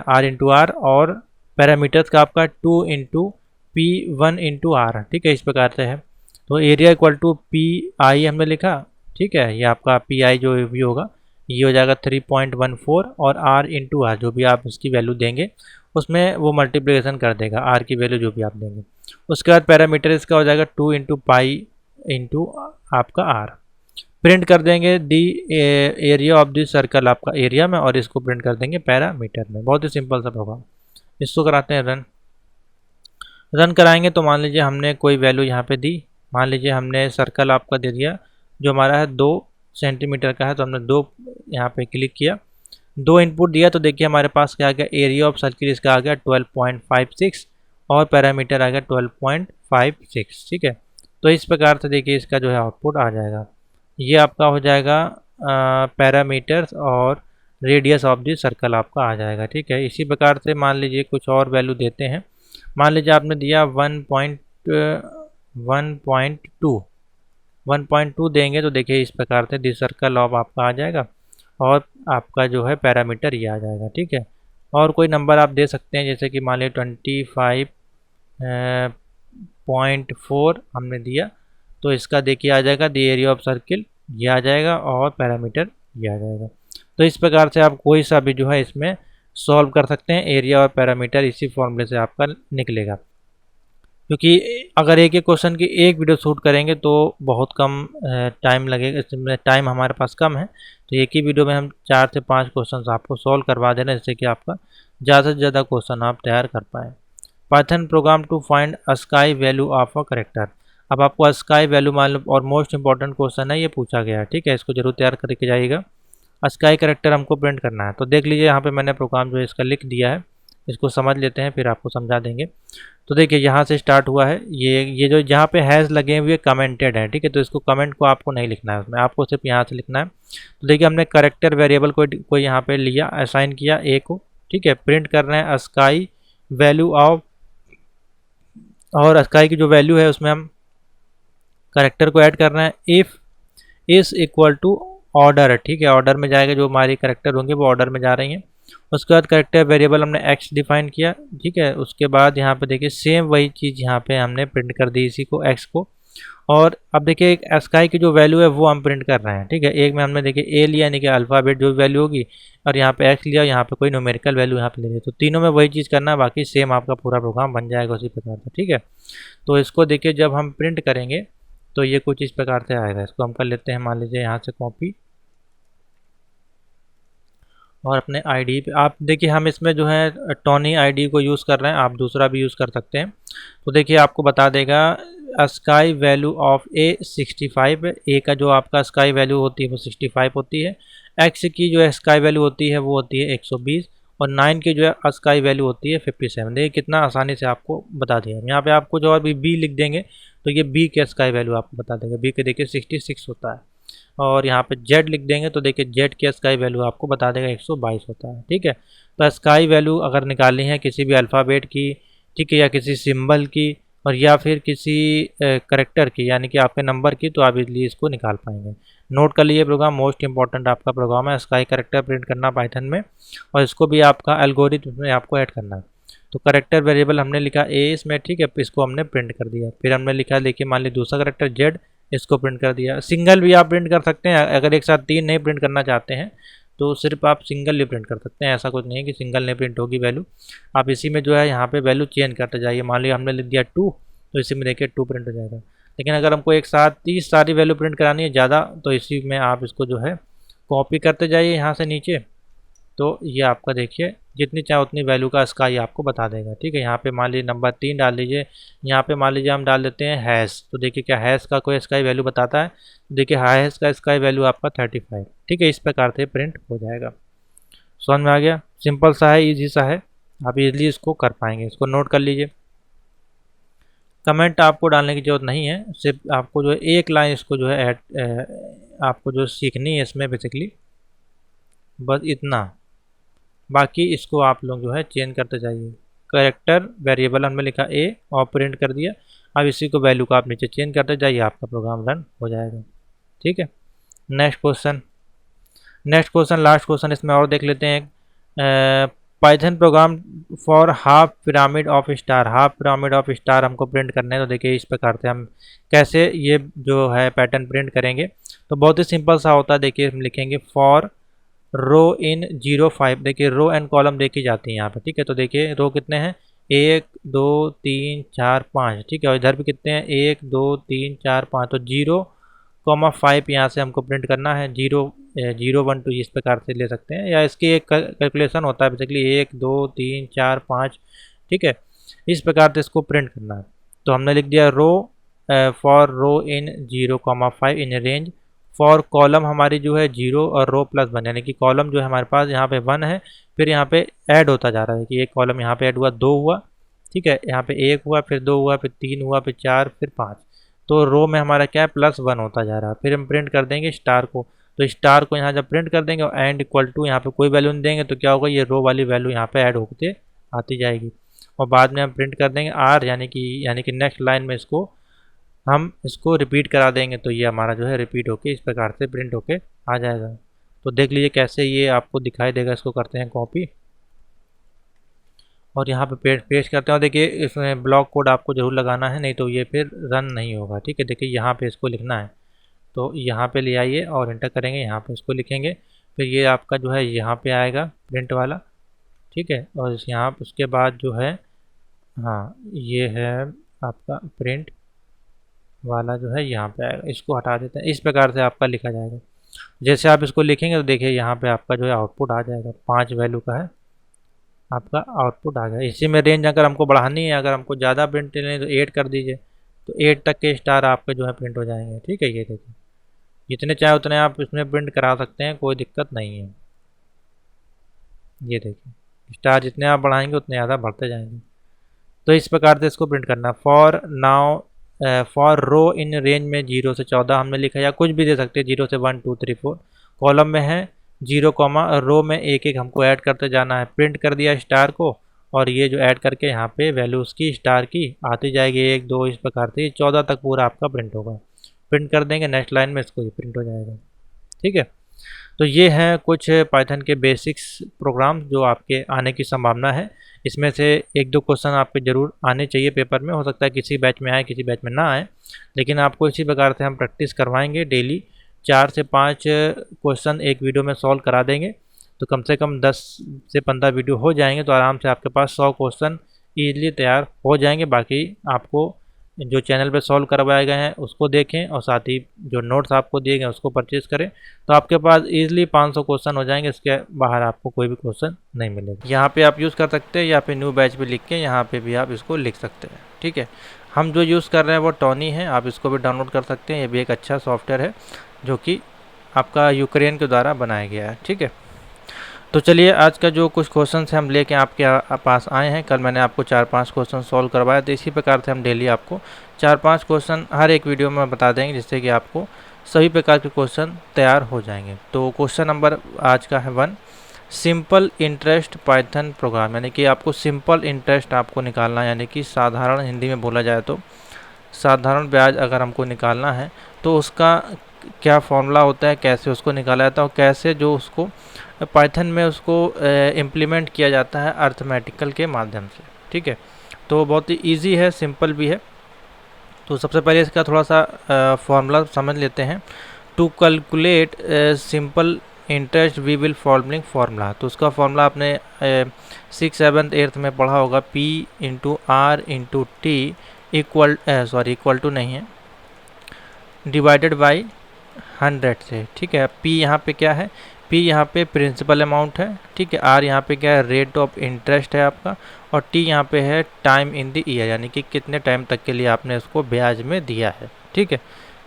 आर इंटू आर, और पैरामीटर्स का आपका 2 इंटू P1 इंटू आर। ठीक है, इस प्रकार से है। तो एरिया इक्वल टू PI हमने लिखा। ठीक है, ये आपका PI जो भी होगा ये हो जाएगा 3.14, और आर इंटू आर जो भी आप उसकी वैल्यू देंगे उसमें वो मल्टीप्लिकेशन कर देगा आर की वैल्यू जो भी आप देंगे। उसके बाद पैरामीटर इसका हो जाएगा 2 इंटू पाई इंटू आपका आर। प्रिंट कर देंगे the area of the circle आपका एरिया में, और इसको प्रिंट कर देंगे पैरामीटर में। बहुत ही सिंपल सा प्रोग्राम। इसको कराते हैं रन। रन कराएंगे तो मान लीजिए हमने कोई वैल्यू यहाँ पे दी। मान लीजिए हमने सर्कल आपका दे दिया जो हमारा है 2 सेंटीमीटर का है, तो हमने 2 यहाँ पे क्लिक किया, 2 इनपुट दिया। तो देखिए हमारे पास क्या आ गया, एरिया ऑफ सर्किल इसका आ गया 12.56 और पैरामीटर आ गया 12.56। ठीक है, तो इस प्रकार से देखिए इसका जो है आउटपुट आ जाएगा। ये आपका हो जाएगा पैरामीटर्स और रेडियस ऑफ द सर्कल आपका आ जाएगा। ठीक है, इसी प्रकार से मान लीजिए कुछ और वैल्यू देते हैं। मान लीजिए आपने दिया 1.2, 1.2 देंगे तो देखिए इस प्रकार से दिस सर्कल ऑफ आपका आ जाएगा और आपका जो है पैरामीटर ये आ जाएगा। ठीक है, और कोई नंबर आप दे सकते हैं, जैसे कि मान लीजिए 25.4 हमने दिया तो इसका देखिए आ जाएगा द एरिया ऑफ सर्किल ये आ जाएगा और पैरामीटर ये आ जाएगा। तो इस प्रकार से आप कोई सा भी जो है इसमें सॉल्व कर सकते हैं, एरिया और पैरामीटर इसी फॉर्मूले से आपका निकलेगा। क्योंकि अगर एक एक क्वेश्चन की एक वीडियो शूट करेंगे तो बहुत कम टाइम लगेगा, इसमें टाइम हमारे पास कम है, तो एक ही वीडियो में हम 4 से 5 क्वेश्चन आपको सॉल्व करवा देना, जिससे कि आपका ज़्यादा से ज़्यादा क्वेश्चन आप तैयार कर पाएँ। Python program to find ASCII value of a character. अब आपको स्काई वैल्यू मालूम और मोस्ट इंपॉर्टेंट क्वेश्चन है, ये पूछा गया है। ठीक है, इसको जरूर तैयार करके जाइएगा। स्काई करेक्टर हमको प्रिंट करना है, तो देख लीजिए यहाँ पे मैंने प्रोग्राम जो है इसका लिख दिया है, इसको समझ लेते हैं फिर आपको समझा देंगे। तो देखिए यहाँ से स्टार्ट हुआ है, ये जो जहाँ पे हैज़ लगे हुए कमेंटेड है। ठीक है, तो इसको कमेंट को आपको नहीं लिखना है उसमें, आपको सिर्फ यहाँ से लिखना है। तो देखिए हमने करेक्टर वेरिएबल को यहाँ पे लिया, असाइन किया ए को। ठीक है, प्रिंट कर रहे हैं स्काई वैल्यू ऑफ, और स्काई की जो वैल्यू है उसमें हम करेक्टर को ऐड कर रहे हैं। If is equal to order. ठीक है, ऑर्डर में जाएगा, जो हमारी करेक्टर होंगे वो ऑर्डर में जा रही हैं। उसके बाद करेक्टर वेरिएबल हमने एक्स डिफाइन किया। ठीक है, उसके बाद यहाँ पे देखिए सेम वही चीज़ यहाँ पे हमने प्रिंट कर दी इसी को, एक्स को। और अब देखिए एक स्काई की जो वैल्यू है वो हम प्रिंट कर रहे हैं। ठीक है, एक में हमने देखिए ए लिया यानी कि अल्फ़ाबेट जो वैल्यू होगी, और यहाँ पे एक्स लिया, यहाँ पे कोई न्यूमेरिकल वैल्यू यहाँ पे ले लिया, तो तीनों में वही चीज़ करना है, बाकी सेम आपका पूरा प्रोग्राम बन जाएगा उसी प्रकार से। ठीक है, तो इसको देखिए जब हम प्रिंट करेंगे तो ये कुछ इस प्रकार से आएगा। इसको हम कर लेते हैं, मान लीजिए यहाँ से कॉपी, और अपने आईडी पे आप देखिए हम इसमें जो है टोनी आईडी को यूज़ कर रहे हैं, आप दूसरा भी यूज़ कर सकते हैं। तो देखिए आपको बता देगा स्काई वैल्यू ऑफ ए 65 है, ए का जो आपका स्काई वैल्यू होती है वो 65 होती है, एक्स की जो है स्काई वैल्यू होती है वो होती है 120, और 9 की जो है स्काई वैल्यू होती है 57। देखिए कितना आसानी से आपको बता दिया। यहाँ पे आपको जो और भी बी लिख देंगे तो ये बी के स्काई वैल्यू आपको बता देगा, बी के देखिए 66 होता है। और यहाँ पे जेड लिख देंगे तो देखिए जेड की स्काई वैल्यू आपको बता देगा 122 होता है। ठीक है, तो स्काई वैल्यू अगर निकालनी है किसी भी अल्फ़ाबेट की, ठीक है, या किसी सिंबल की, और या फिर किसी करेक्टर की यानी कि आपके नंबर की, तो आप इजली इसको निकाल पाएंगे। नोट कर लीजिए, प्रोग्राम मोस्ट इंपॉर्टेंट आपका प्रोग्राम है, स्काई करेक्टर प्रिंट करना पाइथन में, और इसको भी आपका एल्गोरिथम में आपको ऐड करना है। तो करेक्टर वेरिएबल हमने लिखा ए इसमें, ठीक है, इसको हमने प्रिंट कर दिया। फिर हमने लिखा देखिए मान लीजिए दूसरा करेक्टर जेड, इसको प्रिंट कर दिया। सिंगल भी आप प्रिंट कर सकते हैं, अगर एक साथ 3 नहीं प्रिंट करना चाहते हैं तो सिर्फ आप सिंगल भी प्रिंट कर सकते हैं, ऐसा कुछ नहीं है कि सिंगल नहीं प्रिंट होगी वैल्यू। आप इसी में जो है यहाँ पे वैल्यू चेंज करते जाइए, मान लीजिए हमने लिख दिया 2 तो इसी में देखिए 2 प्रिंट हो जाएगा। लेकिन अगर हमको एक साथ 30 सारी वैल्यू प्रिंट करानी है ज़्यादा, तो इसी में आप इसको जो है कॉपी करते जाइए यहाँ से नीचे, तो ये आपका देखिए जितनी चाहे उतनी वैल्यू का स्काई आपको बता देगा। ठीक है, यहाँ पे मान लीजिए नंबर 3 डाल लीजिए, यहाँ पे मान लीजिए हम डाल देते हैं हैश, तो देखिए क्या हैश का कोई स्काई वैल्यू बताता है, देखिए हैश का स्काई वैल्यू आपका 35। ठीक है, इस प्रकार से प्रिंट हो जाएगा। समझ में आ गया, सिंपल सा है, ईजी सा है, आप इजली इसको कर पाएंगे। इसको नोट कर लीजिए। कमेंट आपको डालने की ज़रूरत नहीं है, सिर्फ आपको जो है एक लाइन इसको जो है आपको जो सीखनी है इसमें बेसिकली बस इतना, बाकी इसको आप लोग जो है चेंज करते जाइए। करेक्टर वेरिएबल हमने लिखा ए और प्रिंट कर दिया, अब इसी को वैल्यू को आप नीचे चेंज करते जाइए, आपका प्रोग्राम रन हो जाएगा। ठीक है, नेक्स्ट क्वेश्चन लास्ट क्वेश्चन इसमें और देख लेते हैं। Python programme for half pyramid of star. Half pyramid of star हमको प्रिंट करने हैं, तो देखिए इस प्रकार से हम कैसे ये जो है पैटर्न प्रिंट करेंगे। तो बहुत ही सिंपल सा होता है, देखिए हम लिखेंगे फॉर रो इन 05। देखिए रो एंड कॉलम देखी जाती है यहाँ पे। ठीक है, तो देखिए रो कितने हैं 1 2 3 4 5। ठीक है, और इधर भी कितने हैं 1 2 3 4 5, तो 0,5 यहाँ से हमको प्रिंट करना है। 0 0 1 2 इस प्रकार से ले सकते हैं, या इसकी एक कैलकुलेशन होता है बेसिकली 1 2 3 4 5। ठीक है, इस प्रकार से इसको प्रिंट करना है। तो हमने लिख दिया row for row in 0,5 in range. For column हमारी जो है 0 और रो +1, यानी कि कॉलम जो है हमारे पास यहाँ पे 1 है, फिर यहाँ पे ऐड होता जा रहा है कि एक कॉलम यहाँ पे ऐड हुआ 2 हुआ। ठीक है, यहाँ पे 1 हुआ, फिर 2 हुआ, फिर 3 हुआ, फिर 4, फिर 5। तो रो में हमारा क्या है +1 होता जा रहा है। फिर हम प्रिंट कर देंगे स्टार को, तो स्टार को यहाँ जब प्रिंट कर देंगे और एंड इक्वल टू यहाँ पे कोई वैल्यू नहीं देंगे तो क्या होगा, ये रो वाली वैल्यू यहाँ पे ऐड होते आती जाएगी। और बाद में हम प्रिंट कर देंगे आर, यानी कि नेक्स्ट लाइन में इसको हम इसको रिपीट करा देंगे तो ये हमारा जो है रिपीट होके इस प्रकार से प्रिंट होके आ जाएगा। तो देख लीजिए कैसे ये आपको दिखाई देगा। इसको करते हैं कॉपी और यहाँ पे पेस्ट करते हैं। और देखिए इसमें ब्लॉक कोड आपको ज़रूर लगाना है, नहीं तो ये फिर रन नहीं होगा। ठीक है, देखिए यहाँ पे इसको लिखना है, तो यहाँ पे ले आइए और एंटर करेंगे, यहाँ पे इसको लिखेंगे, फिर ये आपका जो है यहाँ पे आएगा प्रिंट वाला। ठीक है, और यहाँ उसके बाद जो है, हाँ ये है आपका प्रिंट वाला जो है यहाँ पे आएगा। इसको हटा देते हैं, इस प्रकार से आपका लिखा जाएगा। जैसे आप इसको लिखेंगे तो देखिए यहाँ पे आपका जो है आउटपुट आ जाएगा, 5 वैल्यू का है आपका आउटपुट आ गया। इसी में रेंज अगर हमको बढ़ानी है, अगर हमको ज़्यादा प्रिंट लें तो 8 कर दीजिए, तो 8 तक के स्टार आपके जो है प्रिंट हो जाएंगे। ठीक है, ये देखिए जितने चाहे उतने आप इसमें प्रिंट करा सकते हैं, कोई दिक्कत नहीं है। ये देखिए स्टार जितने आप बढ़ाएंगे उतने ज़्यादा बढ़ते जाएंगे। तो इस प्रकार से इसको प्रिंट करना। For now for row in range में 0 से 14 हमने लिखा, या कुछ भी दे सकते हैं, 0 से 1 2 3 4। कॉलम में है 0 कॉमा, रो में एक एक हमको ऐड करते जाना है। प्रिंट कर दिया स्टार को, और ये जो ऐड करके यहाँ पे वैल्यू उसकी स्टार की आती जाएगी 1 2, इस प्रकार से 14 तक पूरा आपका प्रिंट होगा। प्रिंट कर देंगे नेक्स्ट लाइन में, इसको ये प्रिंट हो जाएगा। ठीक है, तो ये हैं कुछ पाइथन के बेसिक्स प्रोग्राम जो आपके आने की संभावना है। इसमें से 1-2 क्वेश्चन आपके ज़रूर आने चाहिए पेपर में, हो सकता है किसी बैच में आए किसी बैच में ना आए, लेकिन आपको इसी प्रकार से हम प्रैक्टिस करवाएंगे। डेली 4 से 5 क्वेश्चन एक वीडियो में सॉल्व करा देंगे, तो कम से कम 10 से 15 वीडियो हो जाएंगे, तो आराम से आपके पास 100 क्वेश्चन ईजिली तैयार हो जाएंगे। बाकी आपको जो चैनल पे सॉल्व करवाए गए हैं उसको देखें, और साथ ही जो नोट्स आपको दिए गए उसको परचेज़ करें, तो आपके पास इजीली 500 क्वेश्चन हो जाएंगे। इसके बाहर आपको कोई भी क्वेश्चन नहीं मिलेगा। यहाँ पे आप यूज़ कर सकते हैं, या फिर न्यू बैच भी लिख के यहाँ पे भी आप इसको लिख सकते हैं। ठीक है, हम जो यूज़ कर रहे हैं वो टॉनी है, आप इसको भी डाउनलोड कर सकते हैं। ये भी एक अच्छा सॉफ्टवेयर है जो कि आपका यूक्रेन के द्वारा बनाया गया है। ठीक है, तो चलिए आज का जो कुछ क्वेश्चन है हम लेके आपके पास आए हैं। कल मैंने आपको 4-5 क्वेश्चन सॉल्व करवाया, तो इसी प्रकार से हम डेली आपको 4-5 क्वेश्चन हर एक वीडियो में बता देंगे, जिससे कि आपको सभी प्रकार के क्वेश्चन तैयार हो जाएंगे। तो क्वेश्चन नंबर आज का है 1, सिंपल इंटरेस्ट पाइथन प्रोग्राम, यानी कि आपको सिंपल इंटरेस्ट आपको निकालना है, यानी कि साधारण हिंदी में बोला जाए तो साधारण ब्याज अगर हमको निकालना है तो उसका क्या फॉर्मूला होता है, कैसे उसको निकाला जाता है, और कैसे जो उसको पाइथन में उसको इम्प्लीमेंट किया जाता है अर्थमेटिकल के माध्यम से। ठीक है, तो बहुत ही ईजी है, सिंपल भी है। तो सबसे पहले इसका थोड़ा सा फॉर्मूला समझ लेते हैं। To calculate simple interest we will फॉर्मलिंग फार्मूला, तो उसका फॉर्मूला आपने 6th 7th 8th में पढ़ा होगा, P into r into t equal to नहीं है, डिवाइडेड बाई 100 से। ठीक है, P यहाँ पे क्या है, P यहाँ पे प्रिंसिपल अमाउंट है। ठीक है, R यहाँ पे क्या है, रेट ऑफ इंटरेस्ट है आपका, और T यहाँ पे है टाइम इन द ईयर, यानी कि कितने टाइम तक के लिए आपने इसको ब्याज में दिया है। ठीक है,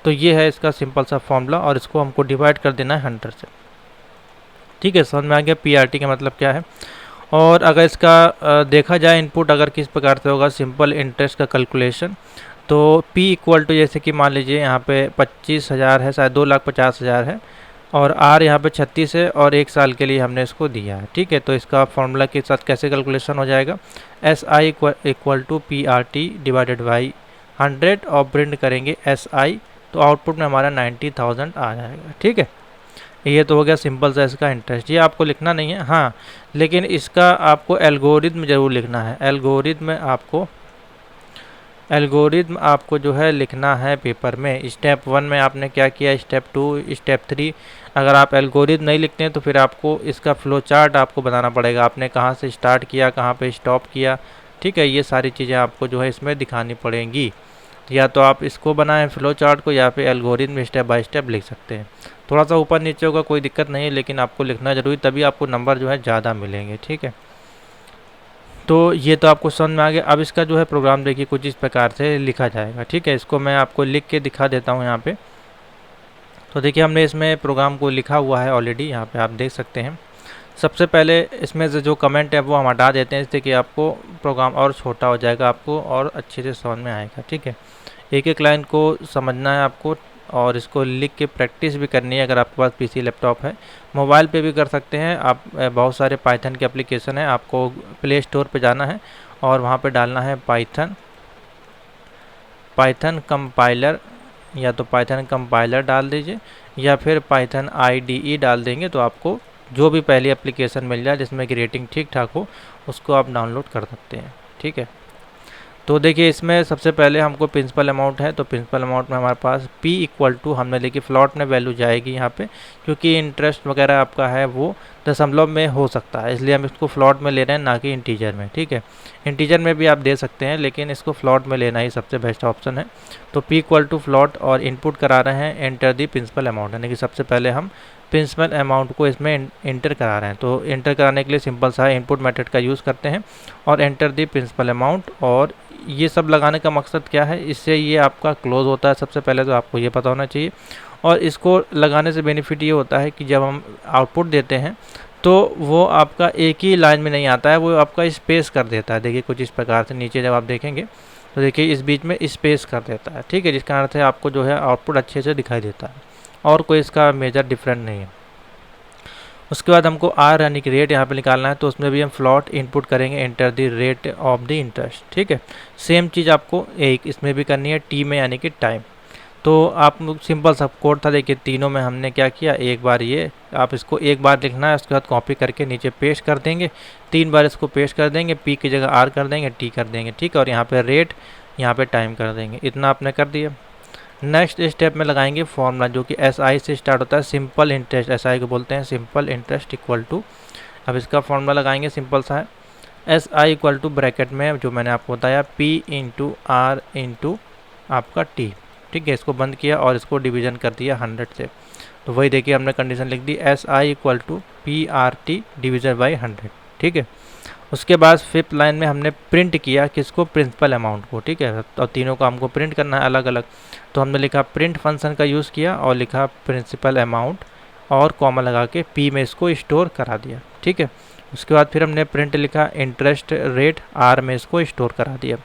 तो ये है इसका सिंपल सा फॉर्मूला, और इसको हमको डिवाइड कर देना है 100 से। ठीक है, समझ में आ गया PRT का मतलब क्या है। और अगर इसका देखा जाए इनपुट अगर किस प्रकार से होगा सिंपल इंटरेस्ट का कैलकुलेशन, तो P इक्वल टू जैसे कि मान लीजिए यहाँ पे 25,000 है, शायद 2,50,000 है, और R यहाँ पे 36 है, और 1 साल के लिए हमने इसको दिया है। ठीक है, तो इसका फॉर्मूला के साथ कैसे कैलकुलेशन हो जाएगा, SI equal to PRT divided by 100, और प्रिंट करेंगे SI, तो आउटपुट में हमारा 90,000 आ जाएगा। ठीक है, ये तो हो गया सिंपल सा इसका इंटरेस्ट। ये आपको लिखना नहीं है, हाँ, लेकिन इसका आपको एल्गोरिथम ज़रूर लिखना है। एल्गोरिथम आपको जो है लिखना है पेपर में। स्टेप 1 में आपने क्या किया, स्टेप 2, स्टेप 3। अगर आप एल्गोरिथम नहीं लिखते हैं तो फिर आपको इसका फ्लो चार्ट आपको बताना पड़ेगा, आपने कहाँ से स्टार्ट किया, कहाँ पे स्टॉप किया। ठीक है, ये सारी चीज़ें आपको जो है इसमें दिखानी पड़ेंगी। या तो आप इसको बनाएं फ्लो चार्ट को, या फिर एल्गोरिथम स्टेप बाय स्टेप लिख सकते हैं। थोड़ा सा ऊपर नीचे होगा कोई दिक्कत नहीं है, लेकिन आपको लिखना जरूरी, तभी आपको नंबर जो है ज़्यादा मिलेंगे। ठीक है, तो ये तो आपको समझ में आ गया। अब इसका जो है प्रोग्राम देखिए कुछ इस प्रकार से लिखा जाएगा। ठीक है, इसको मैं आपको लिख के दिखा देता हूँ यहाँ पे। तो देखिए हमने इसमें प्रोग्राम को लिखा हुआ है ऑलरेडी, यहाँ पे आप देख सकते हैं। सबसे पहले इसमें से जो कमेंट है वो हम हटा देते हैं, जिससे कि आपको प्रोग्राम और छोटा हो जाएगा, आपको और अच्छे से समझ में आएगा। ठीक है, एक एक लाइन को समझना है आपको, और इसको लिख के प्रैक्टिस भी करनी है। अगर आपके पास PC लैपटॉप है, मोबाइल पे भी कर सकते हैं आप। बहुत सारे पाइथन के एप्लीकेशन है, आपको प्ले स्टोर पे जाना है और वहाँ पे डालना है पाइथन पाइथन कंपाइलर, या तो पाइथन कंपाइलर डाल दीजिए या फिर पाइथन IDE डाल देंगे तो आपको जो भी पहली एप्लीकेशन मिल जाए जिसमें कि रेटिंग ठीक ठाक हो उसको आप डाउनलोड कर सकते हैं। ठीक है, तो देखिए इसमें सबसे पहले हमको प्रिंसिपल अमाउंट है, तो प्रिंसिपल अमाउंट में हमारे पास P इक्वल टू हमने लिखी, फ्लॉट में वैल्यू जाएगी यहाँ पे, क्योंकि इंटरेस्ट वगैरह आपका है वो दशमलव में हो सकता है, इसलिए हम इसको फ्लॉट में ले रहे हैं ना कि इंटीजर में। ठीक है, इंटीजर में भी आप दे सकते हैं लेकिन इसको फ्लॉट में लेना ही सबसे बेस्ट ऑप्शन है। तो P इक्वल टू फ्लॉट और इनपुट करा रहे हैं एंटर दी प्रिंसिपल अमाउंट, यानी कि सबसे पहले हम प्रिंसिपल अमाउंट को इसमें इंटर करा रहे हैं। तो इंटर कराने के लिए सिंपल सा इनपुट मेथड का यूज़ करते हैं और एंटर दी प्रिंसिपल अमाउंट। और ये सब लगाने का मकसद क्या है, इससे ये आपका क्लोज होता है सबसे पहले, तो आपको ये पता होना चाहिए। और इसको लगाने से बेनिफिट ये होता है कि जब हम आउटपुट देते हैं तो वो आपका एक ही लाइन में नहीं आता है, वो आपका स्पेस कर देता है। देखिए कुछ इस प्रकार से नीचे जब आप देखेंगे तो देखिए इस बीच में स्पेस कर देता है। ठीक है, जिसका अर्थ है आपको जो है आउटपुट अच्छे से दिखाई देता है और कोई इसका मेजर डिफरेंट नहीं है। उसके बाद हमको आर यानी कि रेट यहाँ पे निकालना है, तो उसमें भी हम फ्लॉट इनपुट करेंगे enter the rate of the interest. ठीक है, सेम चीज़ आपको एक इसमें भी करनी है टी में यानी कि टाइम। तो आप सिंपल सा कोड था, देखिए तीनों में हमने क्या किया, एक बार ये आप इसको एक बार लिखना है, उसके बाद कॉपी करके नीचे पेस्ट कर देंगे, 3 बार इसको पेस्ट कर देंगे, पी की जगह आर कर देंगे, टी कर देंगे। ठीक है, और यहाँ पे रेट, यहाँ पे टाइम कर देंगे, इतना आपने कर दिया। नेक्स्ट स्टेप में लगाएंगे फॉर्मूला जो कि SI से स्टार्ट होता है, सिंपल इंटरेस्ट, SI को बोलते हैं सिंपल इंटरेस्ट इक्वल टू। अब इसका फॉर्मूला लगाएंगे, सिंपल सा है, SI इक्वल टू ब्रैकेट में जो मैंने आपको बताया P इंटू आर इंटू आपका T। ठीक है, इसको बंद किया और इसको डिवीजन कर दिया 100 से, तो वही देखिए हमने कंडीशन लिख दी, SI equal to PRT division by 100। ठीक है, उसके बाद फिफ्थ लाइन में हमने प्रिंट किया किसको, प्रिंसिपल अमाउंट को। ठीक है, और तीनों को हमको प्रिंट करना है अलग अलग, तो हमने लिखा प्रिंट फंक्शन का यूज़ किया और लिखा प्रिंसिपल अमाउंट और कॉमा लगा के P में इसको स्टोर करा दिया। ठीक है, उसके बाद फिर हमने प्रिंट लिखा इंटरेस्ट रेट R में इसको स्टोर करा दिया।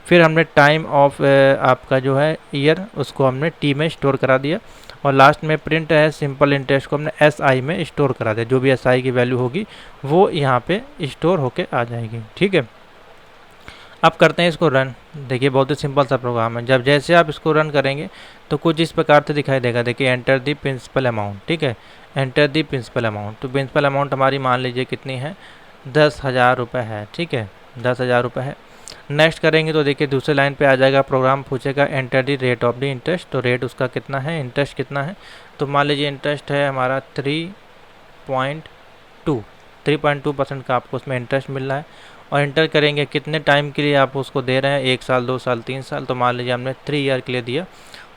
फिर हमने टाइम ऑफ आपका जो है ईयर उसको हमने T में स्टोर करा दिया। और लास्ट में प्रिंट है सिंपल इंटरेस्ट को हमने SI में स्टोर करा दिया, जो भी SI की वैल्यू होगी वो यहाँ पे स्टोर होके आ जाएगी। ठीक है, अब करते हैं इसको रन। देखिए बहुत ही सिंपल सा प्रोग्राम है, जब जैसे आप इसको रन करेंगे तो कुछ इस प्रकार से दिखाई देगा। देखिए एंटर दी प्रिंसिपल अमाउंट। ठीक है, एंटर दी प्रिंसिपल अमाउंट, तो प्रिंसिपल अमाउंट हमारी मान लीजिए कितनी है, 10,000 रुपये है। ठीक है, 10,000 रुपये है। नेक्स्ट करेंगे तो देखिए दूसरे लाइन पे आ जाएगा, प्रोग्राम पूछेगा enter the rate of the interest, तो रेट उसका कितना है, इंटरेस्ट कितना है, तो मान लीजिए इंटरेस्ट है हमारा 3.2% का आपको उसमें इंटरेस्ट मिल रहा है। और इंटर करेंगे कितने टाइम के लिए आप उसको दे रहे हैं, 1 साल 2 साल 3 साल, तो मान लीजिए हमने 3 ईयर के लिए दिया।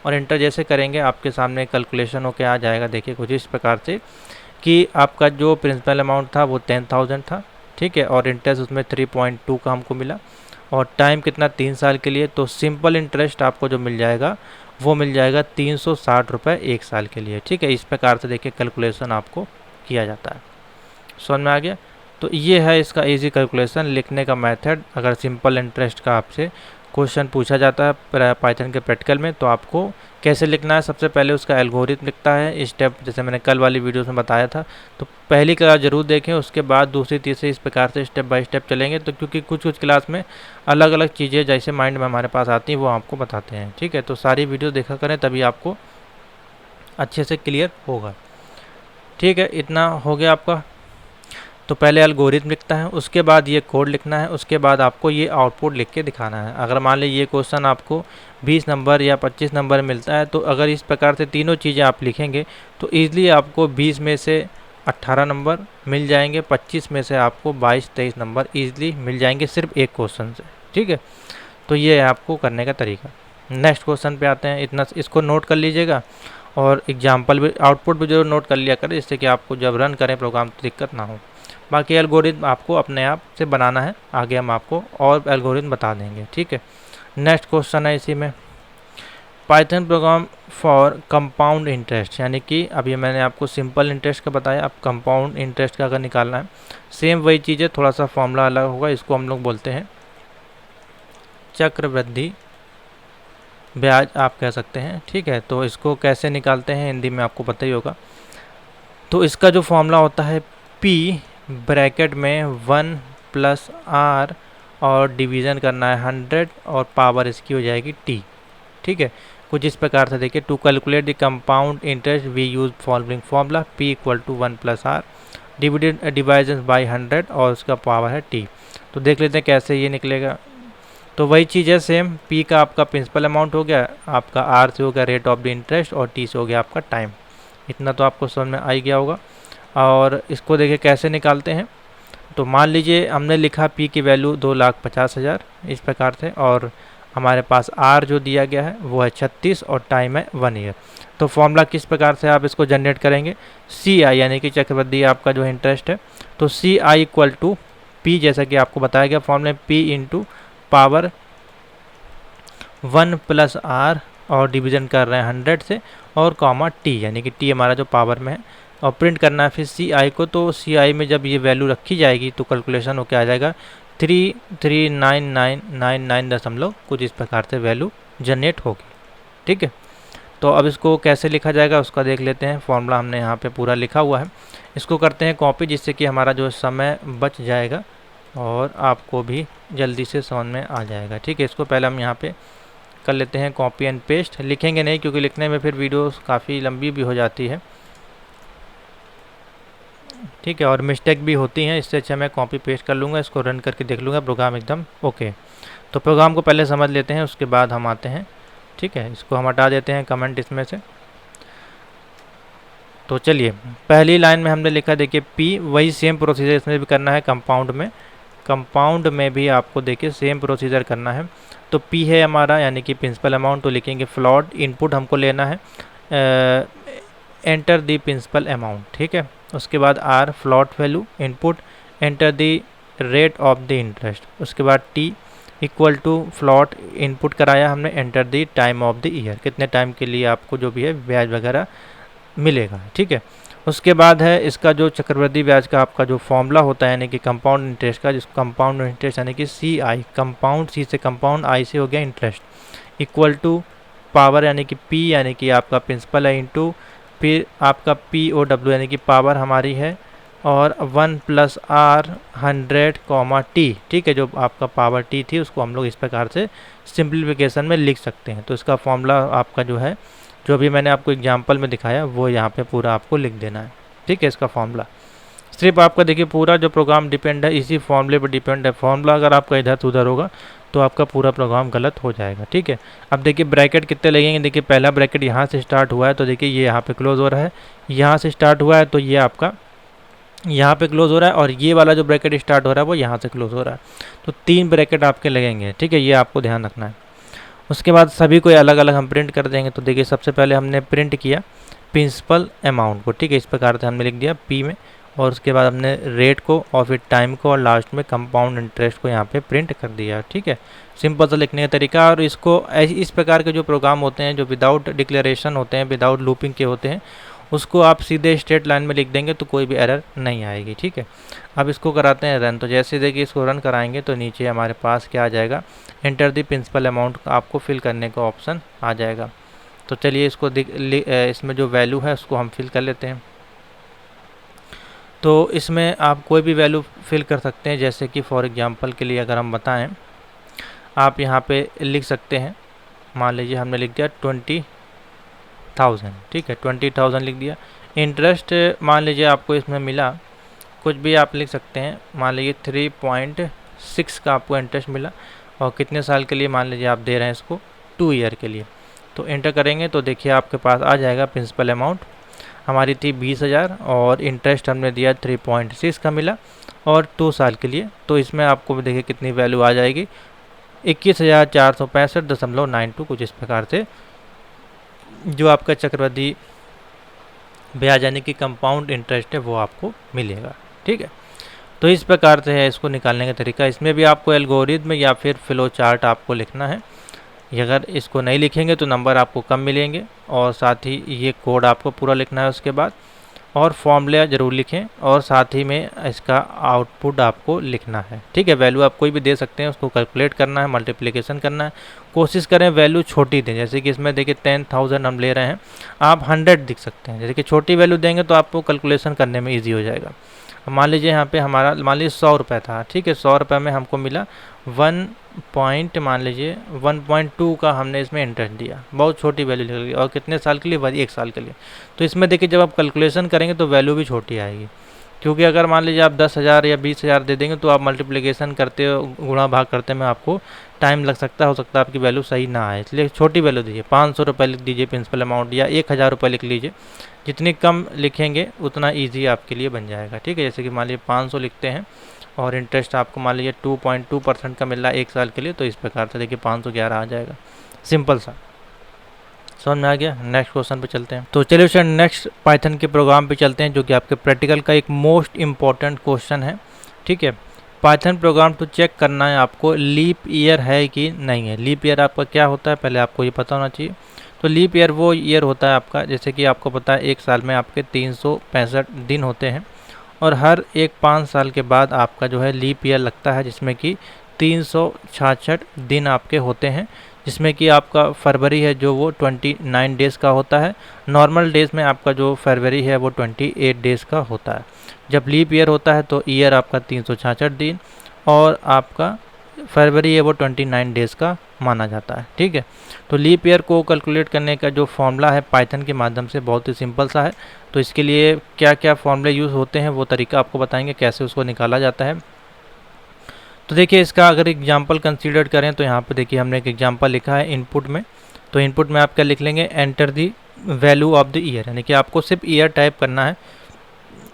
और इंटर जैसे करेंगे आपके सामने कैलकुलेशन होके आ जाएगा। देखिए कुछ इस प्रकार से कि आपका जो प्रिंसिपल अमाउंट था वो 10,000 था। ठीक है, और इंटरेस्ट उसमें 3.2 का हमको मिला और टाइम कितना, 3 साल के लिए, तो सिंपल इंटरेस्ट आपको जो मिल जाएगा वो मिल जाएगा 360 रुपये 1 साल के लिए। ठीक है, इस प्रकार से देखिए कैलकुलेशन आपको किया जाता है। समझ में आ गया? तो ये है इसका इजी कैलकुलेशन लिखने का मेथड। अगर सिंपल इंटरेस्ट का आपसे क्वेश्चन पूछा जाता है पाइथन के प्रैक्टिकल में तो आपको कैसे लिखना है, सबसे पहले उसका एल्गोरिथम लिखता है स्टेप, जैसे मैंने कल वाली वीडियोस में बताया था। तो पहली क्लास जरूर देखें, उसके बाद दूसरी तीसरी इस प्रकार से स्टेप बाय स्टेप चलेंगे। तो क्योंकि कुछ कुछ क्लास में अलग अलग चीज़ें जैसे माइंड में हमारे पास आती हैं वो आपको बताते हैं। ठीक है, तो सारी वीडियो देखा करें तभी आपको अच्छे से क्लियर होगा। ठीक है, इतना हो गया आपका। तो पहले एल्गोरिथम लिखता है, उसके बाद ये कोड लिखना है, उसके बाद आपको ये आउटपुट लिख के दिखाना है। अगर मान लीजिए ये क्वेश्चन आपको 20 नंबर या 25 नंबर मिलता है, तो अगर इस प्रकार से तीनों चीज़ें आप लिखेंगे तो ईज़िली आपको 20 में से 18 नंबर मिल जाएंगे, 25 में से आपको 22-23 नंबर ईज़िली मिल जाएंगे सिर्फ एक क्वेश्चन से। ठीक है, तो ये है आपको करने का तरीका। नेक्स्ट क्वेश्चन पे आते हैं, इतना इसको नोट कर लीजिएगा और एग्जाम्पल भी आउटपुट भी जरूर नोट कर लिया करें, जिससे कि आपको जब रन करें प्रोग्राम तो दिक्कत ना हो। बाकी एल्गोरिथम आपको अपने आप से बनाना है, आगे हम आपको और एल्गोरिथम बता देंगे। ठीक है, नेक्स्ट क्वेश्चन है इसी में, Python programme for compound interest, यानी कि अभी मैंने आपको सिंपल इंटरेस्ट का बताया, अब कंपाउंड इंटरेस्ट का अगर निकालना है सेम वही चीज़ है, थोड़ा सा फॉर्मूला अलग होगा। इसको हम लोग बोलते हैं चक्रवृद्धि ब्याज आप कह सकते हैं। ठीक है, तो इसको कैसे निकालते हैं हिंदी में आपको पता ही होगा। तो इसका जो फॉर्मूला होता है P ब्रैकेट में 1 + R और डिवीज़न करना है 100 और पावर इसकी हो जाएगी T। ठीक है। कुछ इस प्रकार से देखिए, to calculate the compound interest we use following formula P equal to 1+R division by 100 और उसका पावर है T। तो देख लेते हैं कैसे ये निकलेगा। तो वही चीज़ है सेम, P का आपका प्रिंसिपल अमाउंट हो गया, आपका R से हो गया रेट ऑफ द इंटरेस्ट और T से हो गया आपका टाइम। इतना तो आपको समझ में आ ही गया होगा। और इसको देखिए कैसे निकालते हैं। तो मान लीजिए हमने लिखा P की वैल्यू 2,50,000 इस प्रकार से, और हमारे पास R जो दिया गया है वो है 36 और टाइम है 1 ईयर। तो फॉर्मूला किस प्रकार से आप इसको जनरेट करेंगे, CI यानी कि चक्रवृद्धि आपका जो इंटरेस्ट है, तो CI इक्वल टू P, जैसा कि आपको बताया गया फॉर्मूले P इंटू पावर 1+R और डिवीज़न कर रहे हैं 100 से, और कॉमा T यानी कि T हमारा जो पावर में है, और प्रिंट करना है फिर CI को। तो CI में जब ये वैल्यू रखी जाएगी तो कैलकुलेशन होकर आ जाएगा 339999 दशमलव कुछ इस प्रकार से वैल्यू जनरेट होगी। ठीक है। तो अब इसको कैसे लिखा जाएगा उसका देख लेते हैं। फॉर्मूला हमने यहाँ पे पूरा लिखा हुआ है, इसको करते हैं कॉपी, जिससे कि हमारा जो समय बच जाएगा और आपको भी जल्दी से समझ में आ जाएगा। ठीक है। इसको पहले हम यहाँ पे कर लेते हैं कॉपी एंड पेस्ट। लिखेंगे नहीं क्योंकि लिखने में फिर वीडियो काफ़ी लंबी भी हो जाती है। ठीक है, और मिस्टेक भी होती हैं, इससे अच्छा मैं कॉपी पेस्ट कर लूँगा, इसको रन करके देख लूँगा, प्रोग्राम एकदम ओके। तो प्रोग्राम को पहले समझ लेते हैं, उसके बाद हम आते हैं। ठीक है, इसको हम हटा देते हैं कमेंट इसमें से। तो चलिए, पहली लाइन में हमने लिखा देखिए P, वही सेम प्रोसीजर इसमें भी करना है। कंपाउंड में भी आपको देखिए सेम प्रोसीजर करना है। तो P है हमारा यानी कि प्रिंसिपल अमाउंट, तो लिखेंगे फ्लॉट, इनपुट हमको लेना है एंटर दी प्रिंसिपल अमाउंट। ठीक है, उसके बाद R float value input enter the rate of the interest. उसके बाद T equal to float input कराया हमने enter the time of the year, कितने टाइम के लिए आपको जो भी है ब्याज वगैरह मिलेगा। ठीक है, उसके बाद है इसका जो चक्रवृद्धि ब्याज का आपका जो फॉर्मूला होता है यानी कि कंपाउंड इंटरेस्ट का, जिसको कंपाउंड इंटरेस्ट यानी कि CI, कंपाउंड C से कंपाउंड, I से हो गया इंटरेस्ट, इक्वल टू पावर यानी कि P यानी कि आपका प्रिंसिपल है इंटू फिर आपका POW यानी कि पावर हमारी है, और 1+R 100, T। ठीक है, जो आपका पावर T थी उसको हम लोग इस प्रकार से सिंप्लीफिकेशन में लिख सकते हैं। तो इसका फॉर्मूला आपका जो है, जो भी मैंने आपको एग्जांपल में दिखाया, वो यहाँ पे पूरा आपको लिख देना है। ठीक है, इसका फॉर्मूला सिर्फ आपका देखिए पूरा जो प्रोग्राम डिपेंड है इसी फॉर्मूले पर डिपेंड है। फॉर्मूला अगर आपका इधर से उधर होगा तो आपका पूरा प्रोग्राम गलत हो जाएगा। ठीक है, अब देखिए ब्रैकेट कितने लगेंगे। देखिए पहला ब्रैकेट यहाँ से स्टार्ट हुआ है तो देखिए ये यहाँ पे क्लोज हो रहा है, यहाँ से स्टार्ट हुआ है तो ये आपका यहाँ पे क्लोज हो रहा है, और ये वाला जो ब्रैकेट स्टार्ट हो रहा है वो यहाँ से क्लोज हो रहा है। तो 3 ब्रैकेट आपके लगेंगे। ठीक है, ये आपको ध्यान रखना है। उसके बाद सभी को अलग अलग हम प्रिंट कर देंगे। तो देखिए सबसे पहले हमने प्रिंट किया प्रिंसिपल अमाउंट को। ठीक है, इस प्रकार से हमने लिख दिया P में, और उसके बाद हमने रेट को और फिर टाइम को और लास्ट में कंपाउंड इंटरेस्ट को यहाँ पे प्रिंट कर दिया। ठीक है, सिंपल सा लिखने का तरीका। और इसको इस प्रकार के जो प्रोग्राम होते हैं जो विदाउट डिक्लेरेशन होते हैं, विदाउट लूपिंग के होते हैं, उसको आप सीधे स्ट्रेट लाइन में लिख देंगे तो कोई भी एरर नहीं आएगी। ठीक है, अब इसको कराते हैं रन। तो जैसे देखिए इसको रन कराएंगे तो नीचे हमारे पास क्या आ जाएगा, एंटर दी प्रिंसिपल अमाउंट आपको फिल करने का ऑप्शन आ जाएगा। तो चलिए इसको इसमें जो वैल्यू है उसको हम फिल कर लेते हैं। तो इसमें आप कोई भी वैल्यू फिल कर सकते हैं, जैसे कि फॉर एग्जांपल के लिए अगर हम बताएं, आप यहाँ पे लिख सकते हैं, मान लीजिए हमने लिख दिया 20,000। ठीक है, 20,000 लिख दिया। इंटरेस्ट मान लीजिए आपको इसमें मिला, कुछ भी आप लिख सकते हैं, मान लीजिए 3.6 का आपको इंटरेस्ट मिला, और कितने साल के लिए मान लीजिए आप दे रहे हैं इसको 2 ईयर के लिए। तो एंटर करेंगे तो देखिए आपके पास आ जाएगा प्रिंसिपल अमाउंट हमारी थी 20,000, और इंटरेस्ट हमने दिया 3.6 का मिला, और 2 साल के लिए। तो इसमें आपको देखिए कितनी वैल्यू आ जाएगी, 21,465.92 कुछ इस प्रकार से जो आपका चक्रवृद्धि ब्याज यानी कि कंपाउंड इंटरेस्ट है वो आपको मिलेगा। ठीक है, तो इस प्रकार से है इसको निकालने का तरीका। इसमें भी आपको एल्गोरिथम या फिर फ्लो चार्ट आपको लिखना है। अगर इसको नहीं लिखेंगे तो नंबर आपको कम मिलेंगे, और साथ ही ये कोड आपको पूरा लिखना है उसके बाद, और फॉर्मूला ज़रूर लिखें, और साथ ही में इसका आउटपुट आपको लिखना है। ठीक है, वैल्यू आप कोई भी दे सकते हैं, उसको कैलकुलेट करना है, मल्टीप्लिकेशन करना है। कोशिश करें वैल्यू छोटी दें, जैसे कि इसमें देखिए 10,000 हम ले रहे हैं, आप 100 दिख सकते हैं। जैसे कि छोटी वैल्यू देंगे तो आपको कैलकुलेशन करने में ईजी हो जाएगा। मान लीजिए यहाँ पे हमारा मान लीजिए 100 रुपये था। ठीक है, 100 रुपये में हमको मिला पॉइंट मान लीजिए 1.2 का हमने इसमें इंटरेस्ट दिया, बहुत छोटी वैल्यू निकल गई। और कितने साल के लिए? भाई 1 साल के लिए। तो इसमें देखिए जब आप कैलकुलेशन करेंगे तो वैल्यू भी छोटी आएगी, क्योंकि अगर मान लीजिए आप 10,000 या 20,000 दे देंगे तो आप मल्टीप्लिकेशन करते गुणा भाग करते में आपको टाइम लग सकता है, हो सकता है आपकी वैल्यू सही ना आए। इसलिए छोटी वैल्यू दीजिए, 500 रुपये लिख दीजिए प्रिंसिपल अमाउंट, या 1,000 रुपये लिख लीजिए। जितनी कम लिखेंगे उतना ईजी आपके लिए बन जाएगा, ठीक है। जैसे कि मान लीजिए 500 लिखते हैं और इंटरेस्ट आपको मान लीजिए 2.2% का मिल रहा है 1 साल के लिए, तो इस प्रकार से देखिए 511 आ जाएगा। सिंपल सा, समझ में आ गया। नेक्स्ट क्वेश्चन पे चलते हैं। तो चलिए सर नेक्स्ट पाइथन के प्रोग्राम पे चलते हैं, जो कि आपके प्रैक्टिकल का एक मोस्ट इम्पॉर्टेंट क्वेश्चन है, ठीक है। पाइथन प्रोग्राम तो चेक करना है आपको लीप ईयर है कि नहीं है। लीप ईयर आपका क्या होता है पहले आपको ये पता होना चाहिए। तो लीप ईयर वो ईयर होता है आपका, जैसे कि आपको पता है 1 साल में आपके 365 दिन होते हैं, और हर एक 5 साल के बाद आपका जो है लीप ईयर लगता है, जिसमें कि 366 दिन आपके होते हैं, जिसमें कि आपका फरवरी है जो वो 29 डेज़ का होता है। नॉर्मल डेज़ में आपका जो फरवरी है वो 28 डेज़ का होता है। जब लीप ईयर होता है तो ईयर आपका 366 दिन और आपका फरवरी है वो 29 डेज़ का माना जाता है, ठीक है। तो लीप ईयर को कैलकुलेट करने का जो फॉर्मूला है पाइथन के माध्यम से बहुत ही सिंपल सा है। तो इसके लिए क्या क्या फॉर्मूले यूज़ होते हैं वो तरीका आपको बताएंगे कैसे उसको निकाला जाता है। तो देखिए इसका अगर एग्जांपल कंसीडर करें तो यहाँ पे देखिए हमने एक एग्जांपल लिखा है इनपुट में। तो इनपुट में आप क्या लिख लेंगे, enter the value of the year, यानी कि आपको सिर्फ ईयर टाइप करना है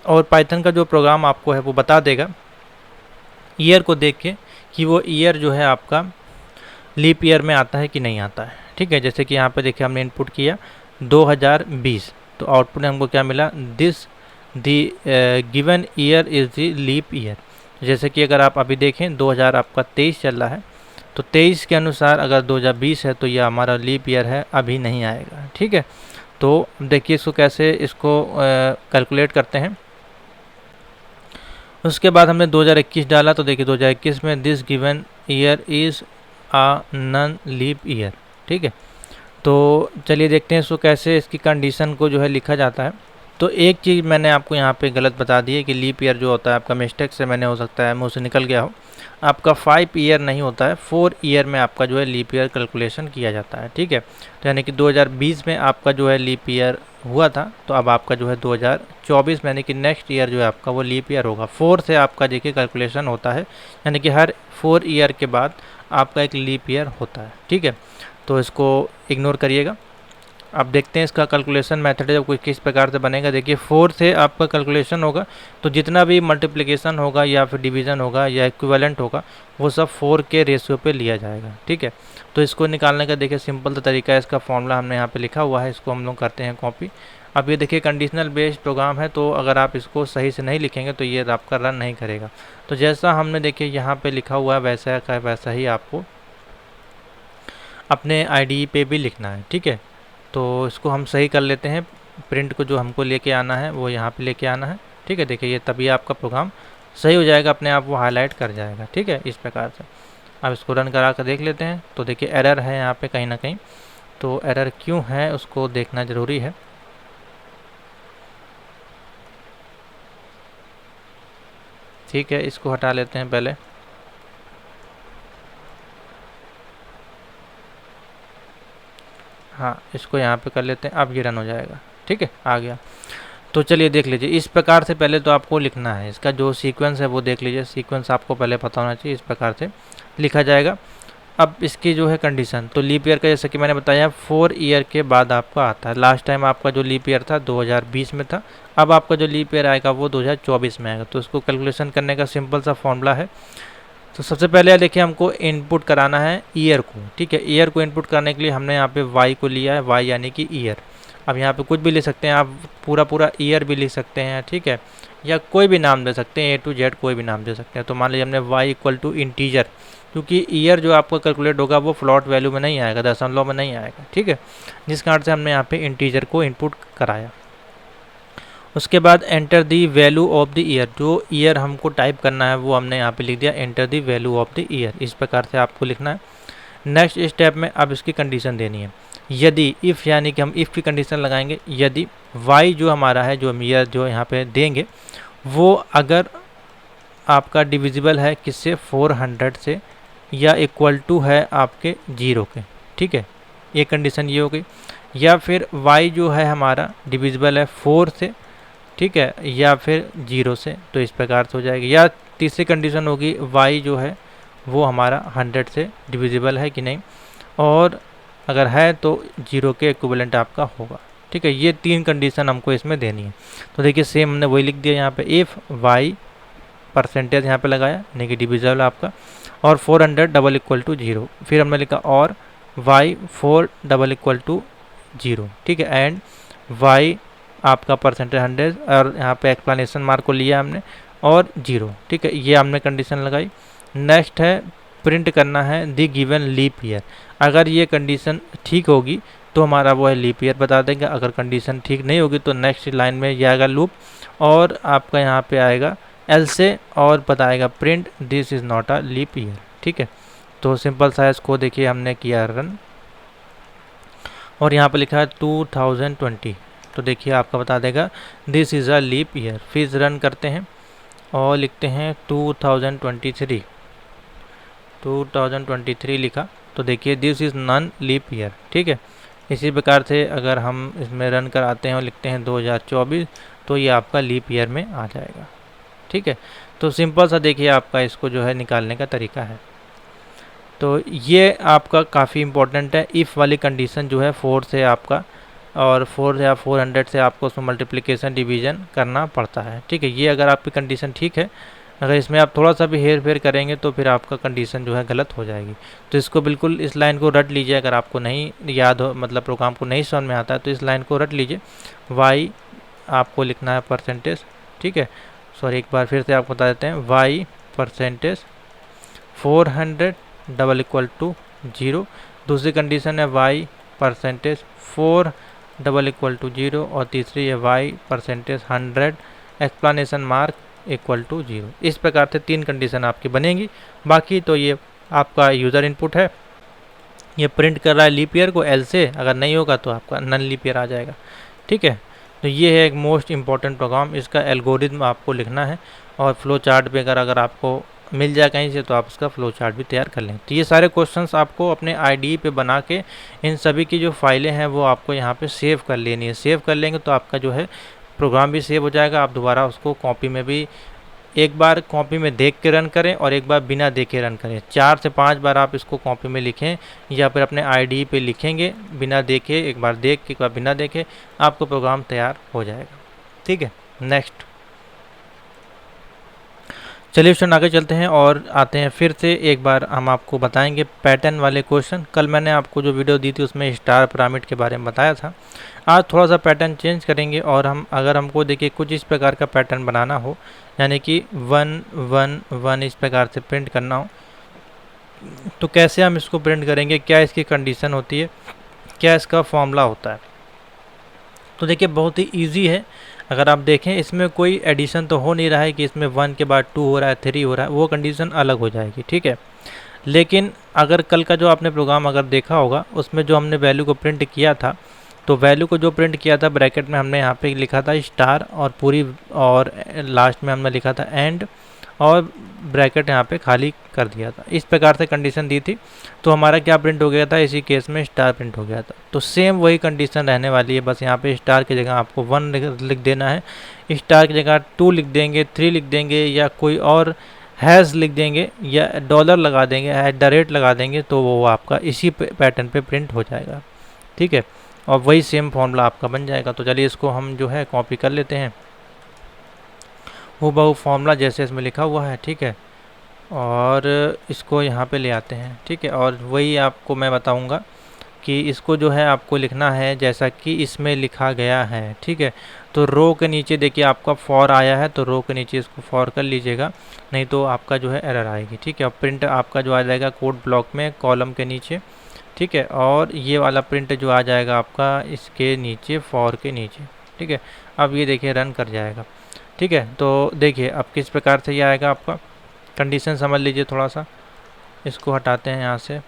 और पाइथन का जो प्रोग्राम आपको है वो बता देगा ईयर को देख के कि वो ईयर जो है आपका लीप ईयर में आता है कि नहीं आता है, ठीक है। जैसे कि यहाँ पे देखिए हमने इनपुट किया 2020, तो आउटपुट हमको क्या मिला, this the given year is the leap year. जैसे कि अगर आप अभी देखें 2023 चल रहा है, तो 23 के अनुसार अगर 2020 है तो यह हमारा लीप ईयर है, अभी नहीं आएगा, ठीक है। तो देखिए इसको कैसे इसको कैलकुलेट करते हैं। उसके बाद हमने 2021 डाला, तो देखिए 2021 में this given year is a non leap year, ठीक है। तो चलिए देखते हैं इसको कैसे इसकी कंडीशन को जो है लिखा जाता है। तो एक चीज़ मैंने आपको यहाँ पे गलत बता दी है कि लीप ईयर जो होता है आपका मिस्टेक से मैंने हो सकता है मुँह से निकल गया हो, आपका 5 ईयर नहीं होता है, 4 ईयर में आपका जो है लीप ईयर कैलकुलेशन किया जाता है, ठीक है। तो यानी कि 2020 में आपका जो है लीप ईयर हुआ था, तो अब आपका जो है 2024 में यानी कि नेक्स्ट ईयर जो है आपका वो लीप ईयर होगा। 4 से आपका देखिए कैलकुलेशन होता है, यानी कि हर 4 ईयर के बाद आपका एक लीप ईयर होता है, ठीक है। तो इसको इग्नोर करिएगा। अब देखते हैं इसका कैलकुलेशन मेथड है किस प्रकार से बनेगा। देखिए 4 से आपका कैलकुलेशन होगा, तो जितना भी मल्टीप्लिकेशन होगा या फिर डिवीज़न होगा या इक्विवेलेंट होगा वो सब 4 के रेशियो पे लिया जाएगा, ठीक है। तो इसको निकालने का देखिए सिंपल सा तरीका है, इसका फॉर्मूला हमने यहाँ पे लिखा हुआ है, इसको हम लोग करते हैं कॉपी। अब ये देखिए कंडीशनल बेस्ड प्रोग्राम है, तो अगर आप इसको सही से नहीं लिखेंगे तो ये आपका रन नहीं करेगा। तो जैसा हमने देखिए यहाँ पर लिखा हुआ है वैसा का वैसा ही आपको अपने IDE पे भी लिखना है, ठीक है। तो इसको हम सही कर लेते हैं, प्रिंट को जो हमको लेके आना है वो यहाँ पे लेके आना है, ठीक है। देखिए ये तभी आपका प्रोग्राम सही हो जाएगा, अपने आप वो हाईलाइट कर जाएगा, ठीक है, इस प्रकार से। अब इसको रन करा कर देख लेते हैं। तो देखिए एरर है यहाँ पे कहीं ना कहीं, तो एरर क्यों है उसको देखना ज़रूरी है। ठीक है, इसको हटा लेते हैं पहले। हाँ, इसको यहाँ पे कर लेते हैं, अब ये रन हो जाएगा, ठीक है, आ गया। तो चलिए देख लीजिए इस प्रकार से पहले तो आपको लिखना है, इसका जो सीक्वेंस है वो देख लीजिए, सीक्वेंस आपको पहले पता होना चाहिए, इस प्रकार से लिखा जाएगा। अब इसकी जो है कंडीशन, तो लीप ईयर का जैसे कि मैंने बताया 4 ईयर के बाद आपका आता है। लास्ट टाइम आपका जो लीप ईयर था 2020 में था, अब आपका जो लीप ईयर आएगा वो 2024 में आएगा। तो इसको कैलकुलेशन करने का सिंपल सा फॉर्मूला है। तो सबसे पहले देखिए हमको इनपुट कराना है ईयर को, ठीक है। ईयर को इनपुट करने के लिए हमने यहाँ पे वाई को लिया है, वाई यानी कि ईयर। अब यहाँ पे कुछ भी लिख सकते हैं आप, पूरा ईयर भी लिख सकते हैं, ठीक है, या कोई भी नाम दे सकते हैं, A to Z कोई भी नाम दे सकते हैं। तो मान लीजिए हमने y इक्वल टू इंटीजर, क्योंकि ईयर जो आपका कैलकुलेट होगा वो फ्लॉट वैल्यू में नहीं आएगा, दशमलव में नहीं आएगा, ठीक है, जिस कारण से हमने यहाँ पे इंटीजर को इनपुट कराया। उसके बाद enter the value of the year, जो ईयर हमको टाइप करना है वो हमने यहाँ पे लिख दिया, enter the value of the year, इस प्रकार से आपको लिखना है। नेक्स्ट स्टेप में अब इसकी कंडीशन देनी है, यदि इफ़ यानी कि हम इफ़ की कंडीशन लगाएंगे, यदि y जो हमारा है, जो हम ईयर जो यहाँ पे देंगे, वो अगर आपका डिविजिबल है किससे, 400 से, या इक्वल टू है आपके 0 के, ठीक है, ये कंडीशन ये हो गई। या फिर y जो है हमारा डिविजिबल है 4 से, ठीक है, या फिर 0 से, तो इस प्रकार से हो जाएगी। या तीसरी कंडीशन होगी y जो है वो हमारा 100 से डिविजिबल है कि नहीं, और अगर है तो 0 के इक्विवेलेंट आपका होगा, ठीक है। ये 3 कंडीशन हमको इसमें देनी है। तो देखिए सेम हमने वही लिख दिया यहाँ पे, इफ़ y परसेंटेज यहाँ पे लगाया यानी डिविजिबल आपका, और 400 डबल इक्वल टू 0, फिर हमने लिखा और y 4 डबल इक्वल टू 0, ठीक है, एंड y आपका परसेंटेज 100, और यहाँ पे एक्सप्लेनेशन मार्क को लिया हमने, और 0, ठीक है, ये हमने कंडीशन लगाई। नेक्स्ट है प्रिंट करना है दी गिवन लीप ईयर। अगर ये कंडीशन ठीक होगी तो हमारा वो है लीप ईयर बता देंगे, अगर कंडीशन ठीक नहीं होगी तो नेक्स्ट लाइन में ये आएगा लूप, और आपका यहाँ पे आएगा एल से, और बताएगा print this is not a leap year, ठीक है। तो सिंपल सा इसको देखिए हमने किया रन, और यहाँ पे लिखा है 2020, तो देखिए आपका बता देगा this is a leap year. फिर रन करते हैं और लिखते हैं 2023 लिखा, तो देखिए this is non leap year, ठीक है। इसी प्रकार से अगर हम इसमें रन कराते हैं और लिखते हैं 2024, तो ये आपका लीप ईयर में आ जाएगा, ठीक है। तो सिंपल सा देखिए आपका इसको जो है निकालने का तरीका है। तो ये आपका काफ़ी इम्पोर्टेंट है। इफ़ वाली कंडीशन जो है 4 से आपका, और 4 या 400 से आपको उसमें मल्टीप्लिकेशन डिवीज़न करना पड़ता है, ठीक है। ये अगर आपकी कंडीशन ठीक है, अगर इसमें आप थोड़ा सा भी हेर फेर करेंगे तो फिर आपका कंडीशन जो है गलत हो जाएगी। तो इसको बिल्कुल इस लाइन को रट लीजिए, अगर आपको नहीं याद हो, मतलब प्रोग्राम को नहीं समझ में आता है तो इस लाइन को रट लीजिए। y आपको लिखना है परसेंटेज, ठीक है, सॉरी एक बार फिर से आपको बता देते हैं, y percentage 400 double equal to 0। दूसरी कंडीशन है y percentage 4 double equal to 0, और तीसरी है y percentage 100 explanation mark equal to 0। इस प्रकार से 3 कंडीशन आपकी बनेंगी। बाकी तो ये आपका यूज़र इनपुट है, ये प्रिंट कर रहा है लीप ईयर को एल से, अगर नहीं होगा तो आपका नन लीप ईयर आ जाएगा, ठीक है। तो ये है एक मोस्ट इम्पॉर्टेंट प्रोग्राम, इसका एल्गोरिथम आपको लिखना है, और फ्लो चार्ट पे अगर आपको मिल जाए कहीं से तो आप उसका फ्लो चार्ट भी तैयार कर लें। तो ये सारे क्वेश्चंस आपको अपने आईडी पे बना के इन सभी की जो फाइलें हैं वो आपको यहाँ पे सेव कर लेनी है। सेव कर लेंगे तो आपका जो है प्रोग्राम भी सेव हो जाएगा। आप दोबारा उसको कॉपी में भी, एक बार कॉपी में देख के रन करें और एक बार बिना देखे रन करें। 4 से 5 बार आप इसको कॉपी में लिखें या फिर अपने आईडी पे लिखेंगे बिना देखे, एक बार देख के एक बार बिना देखे, आपको प्रोग्राम तैयार हो जाएगा, ठीक है। नेक्स्ट चलिए स्टूडेंट आगे चलते हैं और आते हैं फिर से एक बार हम आपको बताएंगे पैटर्न वाले क्वेश्चन। कल मैंने आपको जो वीडियो दी थी उसमें स्टार पिरामिड के बारे में बताया था। आज थोड़ा सा पैटर्न चेंज करेंगे, और हम अगर हमको देखिए कुछ इस प्रकार का पैटर्न बनाना हो, यानी कि 1 1 1 इस प्रकार से प्रिंट करना हो, तो कैसे हम इसको प्रिंट करेंगे, क्या इसकी कंडीशन होती है, क्या इसका फॉर्मूला होता है। तो देखिए बहुत ही ईजी है। अगर आप देखें इसमें कोई एडिशन तो हो नहीं रहा है कि इसमें 1 के बाद 2 हो रहा है, 3 हो रहा है, वो कंडीशन अलग हो जाएगी, ठीक है। लेकिन अगर कल का जो आपने प्रोग्राम अगर देखा होगा उसमें जो हमने वैल्यू को प्रिंट किया था, तो वैल्यू को जो प्रिंट किया था ब्रैकेट में हमने यहाँ पे लिखा था स्टार, और पूरी, और लास्ट में हमने लिखा था एंड, और ब्रैकेट यहाँ पे खाली कर दिया था। इस प्रकार से कंडीशन दी थी, तो हमारा क्या प्रिंट हो गया था, इसी केस में स्टार प्रिंट हो गया था। तो सेम वही कंडीशन रहने वाली है, बस यहाँ पे स्टार की जगह आपको 1 लिख देना है, स्टार की जगह 2 लिख देंगे, 3 लिख देंगे, या कोई और हैज़ लिख देंगे, या डॉलर लगा देंगे, @ लगा देंगे, तो वो आपका इसी पैटर्न पे प्रिंट हो जाएगा, ठीक है। और वही सेम फॉर्मूला आपका बन जाएगा। तो चलिए इसको हम जो है कॉपी कर लेते हैं, वो बहु फॉर्मूला जैसे इसमें लिखा हुआ है, ठीक है, और इसको यहाँ पे ले आते हैं, ठीक है। और वही आपको मैं बताऊँगा कि इसको जो है आपको लिखना है जैसा कि इसमें लिखा गया है, ठीक है। तो रो के नीचे देखिए आपका फॉर आया है, तो रो के नीचे इसको फॉर कर लीजिएगा, नहीं तो आपका जो है एरर आएगी, ठीक है। और प्रिंट आपका जो आ जाएगा कोड ब्लॉक में कॉलम के नीचे, ठीक है। और ये वाला प्रिंट जो आ जाएगा आपका इसके नीचे, फॉर के नीचे, ठीक है। अब ये देखिए रन कर जाएगा, ठीक है। तो देखिए अब किस प्रकार से ये आएगा, आपका कंडीशन समझ लीजिए थोड़ा सा। इसको हटाते हैं यहाँ से,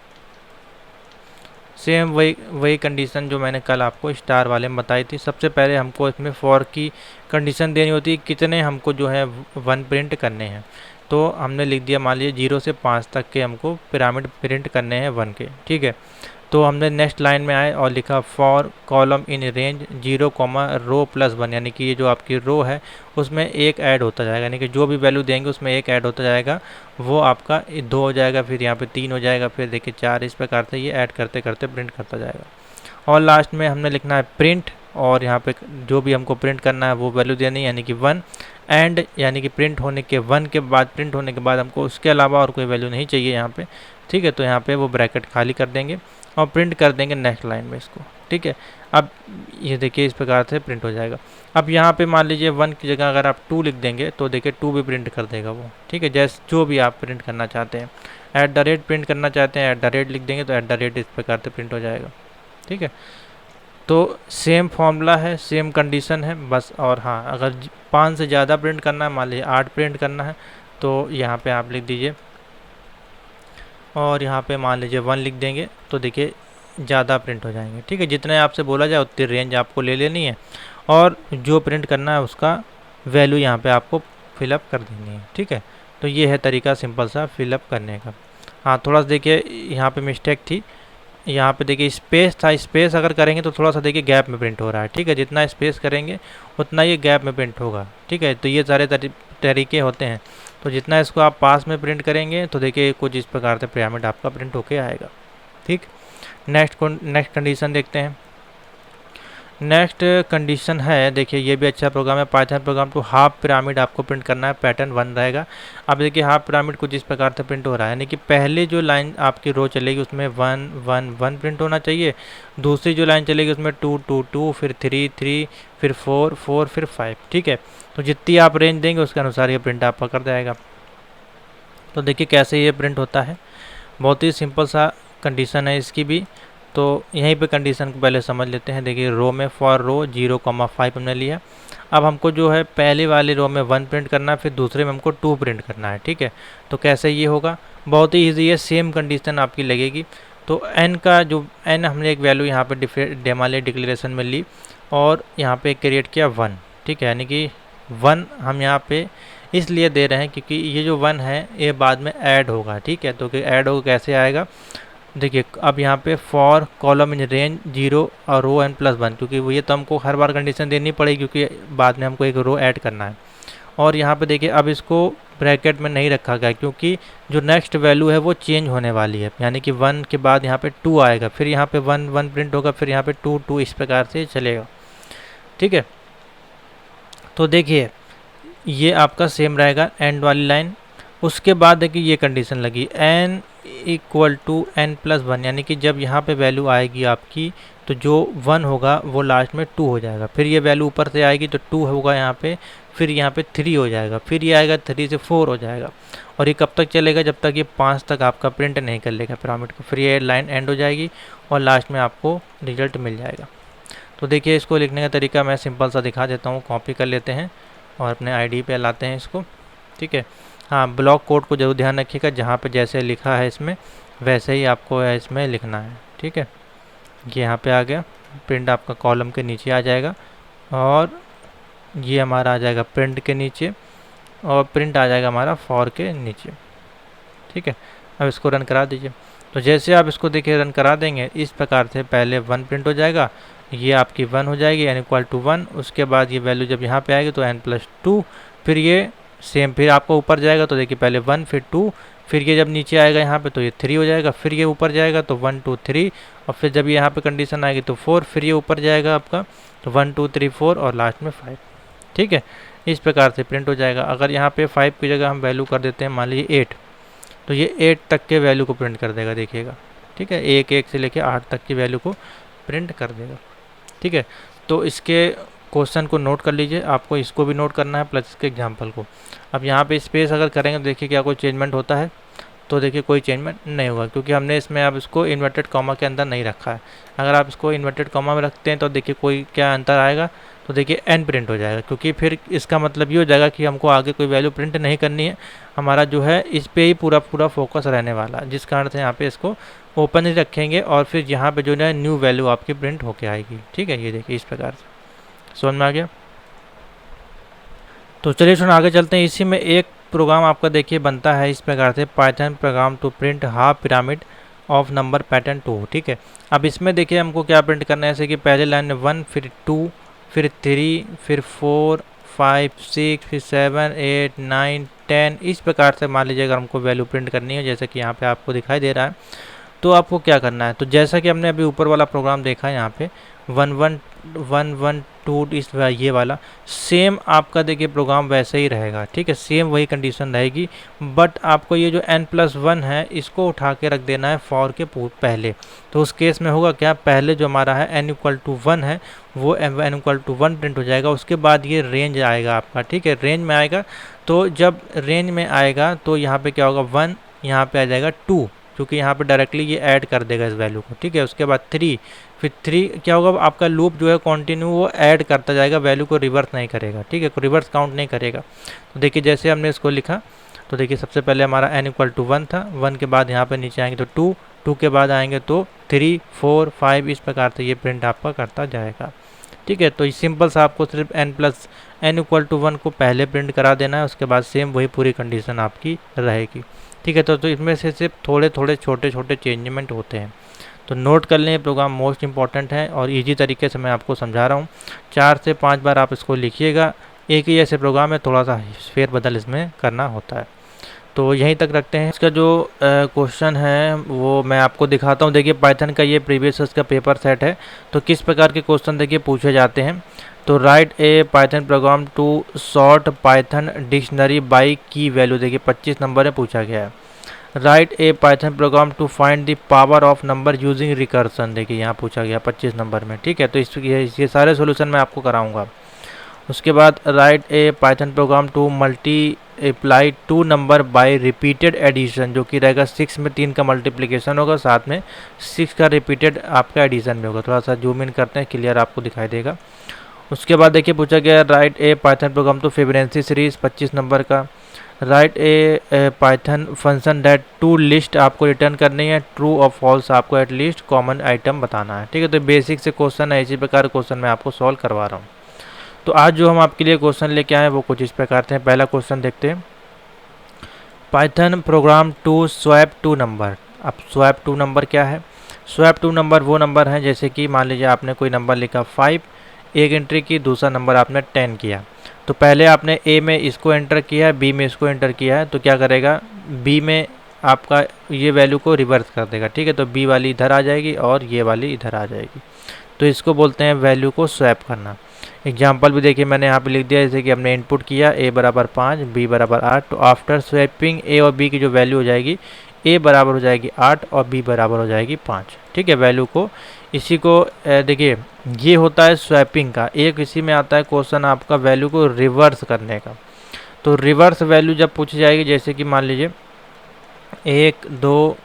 सेम वही कंडीशन जो मैंने कल आपको स्टार वाले में बताई थी। सबसे पहले हमको इसमें फॉर की कंडीशन देनी होती है, कितने हमको जो है 1 प्रिंट करने हैं, तो हमने लिख दिया मान लीजिए 0 से 5 तक के हमको पिरामिड प्रिंट करने हैं 1 के, ठीक है। तो हमने नेक्स्ट लाइन में आए और लिखा for column in range 0 comma row plus 1, यानी कि ये जो आपकी रो है उसमें एक ऐड होता जाएगा, यानी कि जो भी वैल्यू देंगे उसमें एक ऐड होता जाएगा, वो आपका 2 हो जाएगा, फिर यहाँ पे 3 हो जाएगा, फिर देखिए 4, इस प्रकार से ये ऐड करते करते प्रिंट करता जाएगा। और लास्ट में हमने लिखना है प्रिंट, और यहाँ पे जो भी हमको प्रिंट करना है वो वैल्यू देनी है, यानी कि 1 एंड, यानी कि प्रिंट होने के 1 के बाद, प्रिंट होने के बाद हमको उसके अलावा और कोई वैल्यू नहीं चाहिए यहाँ पे, ठीक है। तो यहाँ पे वो ब्रैकेट खाली कर देंगे और प्रिंट कर देंगे नेक्स्ट लाइन में इसको, ठीक है। अब ये देखिए इस प्रकार से प्रिंट हो जाएगा। अब यहाँ पे मान लीजिए 1 की जगह अगर आप 2 लिख देंगे तो देखिए 2 भी प्रिंट कर देगा वो, ठीक है। जैसे जो भी आप प्रिंट करना चाहते हैं, प्रिंट करना चाहते हैं लिख देंगे तो इस प्रकार से प्रिंट हो जाएगा, ठीक है। तो सेम फॉर्मूला है, सेम कंडीशन है बस। और हाँ, अगर 5 से ज़्यादा प्रिंट करना है, मान लीजिए 8 प्रिंट करना है, तो यहाँ पे आप लिख दीजिए और यहाँ पे मान लीजिए 1 लिख देंगे तो देखिए ज़्यादा प्रिंट हो जाएंगे, ठीक है। जितने आपसे बोला जाए उतनी रेंज आपको ले लेनी है और जो प्रिंट करना है उसका वैल्यू यहाँ पे आपको फिलअप कर देनी है, ठीक है। तो ये है तरीका सिंपल सा फिलअप करने का। हाँ, थोड़ा सा देखिए यहाँ पे मिस्टेक थी, यहाँ पे देखिए स्पेस था, स्पेस अगर करेंगे तो थोड़ा सा देखिए गैप में प्रिंट हो रहा है, ठीक है। जितना स्पेस करेंगे उतना ये गैप में प्रिंट होगा, ठीक है। तो ये सारे तरीके होते हैं। तो जितना इसको आप पास में प्रिंट करेंगे तो देखिए कुछ इस प्रकार से पिरामिड आपका प्रिंट होके आएगा, ठीक। नेक्स्ट कंडीशन देखते हैं। नेक्स्ट कंडीशन है, देखिए ये भी अच्छा प्रोग्राम है, Python program to half pyramid आपको प्रिंट करना है, पैटर्न 1 रहेगा। अब देखिए हाफ पिरामिड कुछ इस प्रकार से प्रिंट हो रहा है, यानी कि पहले जो लाइन आपकी रो चलेगी उसमें 1 1 1 प्रिंट होना चाहिए, दूसरी जो लाइन चलेगी उसमें 2 2 2, फिर 3 3, फिर 4 4, फिर 5, ठीक है। तो जितनी आप रेंज देंगे उसके अनुसार ये प्रिंट आपका कर जाएगा। तो देखिए कैसे ये प्रिंट होता है, बहुत ही सिंपल सा कंडीशन है इसकी भी। तो यहीं पे कंडीशन को पहले समझ लेते हैं। देखिए रो में फॉर रो 0,5 हमने लिया। अब हमको जो है पहले वाली रो में 1 प्रिंट करना है, फिर दूसरे में हमको 2 प्रिंट करना है, ठीक है। तो कैसे ये होगा, बहुत ही ईजी है, सेम कंडीशन आपकी लगेगी। तो n का जो n हमने एक वैल्यू यहाँ पे मान लिया डिक्लेरेशन में ली और यहाँ पे क्रिएट किया 1, ठीक है। यानी कि 1 हम यहाँ पे इसलिए दे रहे हैं क्योंकि ये जो 1 है ये बाद में ऐड होगा, ठीक है। तो ऐड होगा कैसे आएगा, देखिए अब यहाँ पे फॉर कॉलम इन रेंज 0 और रो n प्लस 1, क्योंकि वो ये तो हमको हर बार कंडीशन देनी पड़ेगी क्योंकि बाद में हमको एक रो ऐड करना है। और यहाँ पे देखिए अब इसको ब्रैकेट में नहीं रखा गया क्योंकि जो नेक्स्ट वैल्यू है वो चेंज होने वाली है, यानी कि 1 के बाद यहाँ पे 2 आएगा, फिर यहाँ पे 1 1 प्रिंट होगा, फिर यहाँ पे 2 2, इस प्रकार से चलेगा, ठीक है। तो देखिए ये आपका सेम रहेगा एंड वाली लाइन। उसके बाद देखिए ये कंडीशन लगी n equal to n plus 1, यानी कि जब यहाँ पे वैल्यू आएगी आपकी तो जो 1 होगा वो लास्ट में 2 हो जाएगा, फिर ये वैल्यू ऊपर से आएगी तो 2 होगा यहाँ पे, फिर यहाँ पे 3 हो जाएगा, फिर ये आएगा 3 से 4 हो जाएगा। और ये कब तक चलेगा, जब तक ये 5 तक आपका प्रिंट नहीं कर लेगा पिरामिड को, फिर ये लाइन एंड हो जाएगी और लास्ट में आपको रिजल्ट मिल जाएगा। तो देखिए इसको लिखने का तरीका मैं सिंपल सा दिखा देता हूँ, कॉपी कर लेते हैं और अपने आईडी पे लाते हैं इसको, ठीक है। हाँ, ब्लॉक कोड को जरूर ध्यान रखिएगा, जहाँ पे जैसे लिखा है इसमें वैसे ही आपको इसमें लिखना है, ठीक है। ये यहाँ पे आ गया, प्रिंट आपका कॉलम के नीचे आ जाएगा और ये हमारा आ जाएगा प्रिंट के नीचे और प्रिंट आ जाएगा हमारा फॉर के नीचे, ठीक है। अब इसको रन करा दीजिए। तो जैसे आप इसको देखिए रन करा देंगे इस प्रकार से पहले 1 प्रिंट हो जाएगा, ये आपकी 1 हो जाएगी n इक्वल टू 1। उसके बाद ये वैल्यू जब यहाँ पे आएगी तो n प्लस 2, फिर ये सेम फिर आपको ऊपर जाएगा तो देखिए पहले 1 फिर 2, फिर ये जब नीचे आएगा यहाँ पे तो ये 3 हो जाएगा, फिर ये ऊपर जाएगा तो 1 2 3, और फिर जब यहाँ पे कंडीशन आएगी तो 4, फिर ये ऊपर जाएगा आपका तो 1 2 3 4 और लास्ट में 5, ठीक है। इस प्रकार से प्रिंट हो जाएगा। अगर यहाँ पे 5 की जगह हम वैल्यू कर देते हैं मान लीजिए 8, तो ये 8 तक के वैल्यू को प्रिंट कर देगा, देखिएगा, ठीक है। 1 1 से लेके 8 तक की वैल्यू को प्रिंट कर देगा, ठीक है। तो इसके क्वेश्चन को नोट कर लीजिए, आपको इसको भी नोट करना है प्लस इसके एग्जांपल को। अब यहाँ पे स्पेस अगर करेंगे तो देखिए क्या कोई चेंजमेंट होता है, तो देखिए कोई चेंजमेंट नहीं होगा क्योंकि हमने इसमें अब इसको इन्वर्टेड कॉमा के अंदर नहीं रखा है। अगर आप इसको इन्वर्टेड कॉमा में रखते हैं तो देखिए कोई क्या अंतर आएगा, तो देखिए n प्रिंट हो जाएगा, क्योंकि फिर इसका मतलब ये हो जाएगा कि हमको आगे कोई वैल्यू प्रिंट नहीं करनी है, हमारा जो है इस पे ही पूरा फोकस रहने वाला है, जिस कारण से यहाँ पे इसको ओपन ही रखेंगे और फिर यहाँ पे जो है न्यू वैल्यू आपकी प्रिंट होके आएगी, ठीक है। ये देखिए इस प्रकार से समझ में आ गया। तो चलिए सुन आगे चलते हैं। इसी में एक प्रोग्राम आपका देखिए बनता है इस प्रकार से, Python program to print half pyramid of number pattern 2, ठीक है। अब इसमें देखिए हमको क्या प्रिंट करना है, जैसे कि पहले लाइन में 1, फिर 2, फिर 3, फिर 4, 5, 6, फिर 7, 8, 9, 10, इस प्रकार से मान लीजिए अगर हमको वैल्यू प्रिंट करनी है, जैसे कि यहाँ पे आपको दिखाई दे रहा है, तो आपको क्या करना है, तो जैसा कि हमने अभी ऊपर वाला प्रोग्राम देखा है यहाँ पे 1 1 1 1 2 इस ये वाला सेम आपका देखिए प्रोग्राम वैसे ही रहेगा, ठीक है, सेम वही कंडीशन रहेगी। बट आपको ये जो n+1 है इसको उठा के रख देना है फॉर के पहले। तो उस केस में होगा क्या, पहले जो हमारा है n=1 है वो n=1 प्रिंट हो जाएगा, उसके बाद ये रेंज आएगा आपका, ठीक है, रेंज में आएगा। तो जब रेंज में आएगा तो यहाँ पे क्या होगा 1, यहाँ पे आ जाएगा 2, क्योंकि यहाँ पे डायरेक्टली ये ऐड कर देगा इस वैल्यू को, ठीक है। उसके बाद 3, फिर 3 क्या होगा, आपका लूप जो है कंटिन्यू वो ऐड करता जाएगा, वैल्यू को रिवर्स नहीं करेगा, ठीक है, रिवर्स काउंट नहीं करेगा। तो देखिए जैसे हमने इसको लिखा, तो देखिए सबसे पहले हमारा n=1 था, 1 के बाद यहाँ पे नीचे आएंगे तो 2, 2 के बाद आएंगे तो 3, 4, 5, इस प्रकार से ये प्रिंट आपका करता जाएगा, ठीक है। तो सिंपल सा आपको सिर्फ n+n=1 को पहले प्रिंट करा देना है, उसके बाद सेम वही पूरी कंडीशन आपकी रहेगी, ठीक है। तो इसमें से सिर्फ थोड़े थोड़े छोटे छोटे चेंजमेंट होते हैं, तो नोट कर लें, प्रोग्राम मोस्ट इंपॉर्टेंट है और इजी तरीके से मैं आपको समझा रहा हूँ। 4 से 5 बार आप इसको लिखिएगा, एक ही ऐसे प्रोग्राम है, थोड़ा सा फेरबदल इसमें करना होता है। तो यहीं तक रखते हैं। इसका जो क्वेश्चन है वो मैं आपको दिखाता हूँ। देखिए पाइथन का ये प्रीवियस इसका पेपर सेट है, तो किस प्रकार के क्वेश्चन देखिए पूछे जाते हैं। तो write a Python program to sort Python dictionary by key value, देखिए 25 नंबर में पूछा गया है। Write a Python program to find the power of number using recursion, देखिए यहाँ पूछा गया 25 नंबर में, ठीक है। तो ये सारे सोल्यूशन मैं आपको कराऊंगा। उसके बाद write a Python program to multiply 2 number by repeated addition, जो कि रहेगा 6 में 3 का मल्टीप्लिकेशन होगा, साथ में 6 का रिपीटेड आपका एडिशन में होगा। थोड़ा सा जूम इन करते हैं, क्लियर आपको दिखाई देगा। उसके बाद देखिए पूछा गया write a Python program to Fibonacci series, 25 number का। Write a Python function that to list आपको रिटर्न करनी है, ट्रू और फॉल्स आपको एटलीस्ट कॉमन आइटम बताना है, ठीक है। तो बेसिक से क्वेश्चन है, इसी प्रकार क्वेश्चन मैं आपको सॉल्व करवा रहा हूँ। तो आज जो हम आपके लिए क्वेश्चन लेके आए हैं वो कुछ इस प्रकार से हैं। पहला क्वेश्चन देखते हैं, Python program to swap 2 number. अब स्वैप 2 नंबर क्या है, स्वैप 2 नंबर वो नंबर है, जैसे कि मान लीजिए आपने कोई नंबर लिखा 5, एक एंट्री की, दूसरा नंबर आपने 10 किया। तो पहले आपने ए में इसको एंटर किया है, बी में इसको एंटर किया है, तो क्या करेगा, बी में आपका ये वैल्यू को रिवर्स कर देगा, ठीक है। तो बी वाली इधर आ जाएगी और ये वाली इधर आ जाएगी, तो इसको बोलते हैं वैल्यू को स्वैप करना। एग्जाम्पल भी देखिए मैंने यहाँ पे लिख दिया, जैसे कि हमने इनपुट किया a बराबर 5, b बराबर 8, तो आफ्टर स्वैपिंग a और b की जो वैल्यू हो जाएगी, a बराबर हो जाएगी 8 और b बराबर हो जाएगी 5, ठीक है। वैल्यू को इसी को देखिए ये होता है स्वैपिंग का। एक इसी में आता है क्वेश्चन आपका वैल्यू को रिवर्स करने का। तो रिवर्स वैल्यू जब पूछी जाएगी, जैसे कि मान लीजिए 1 2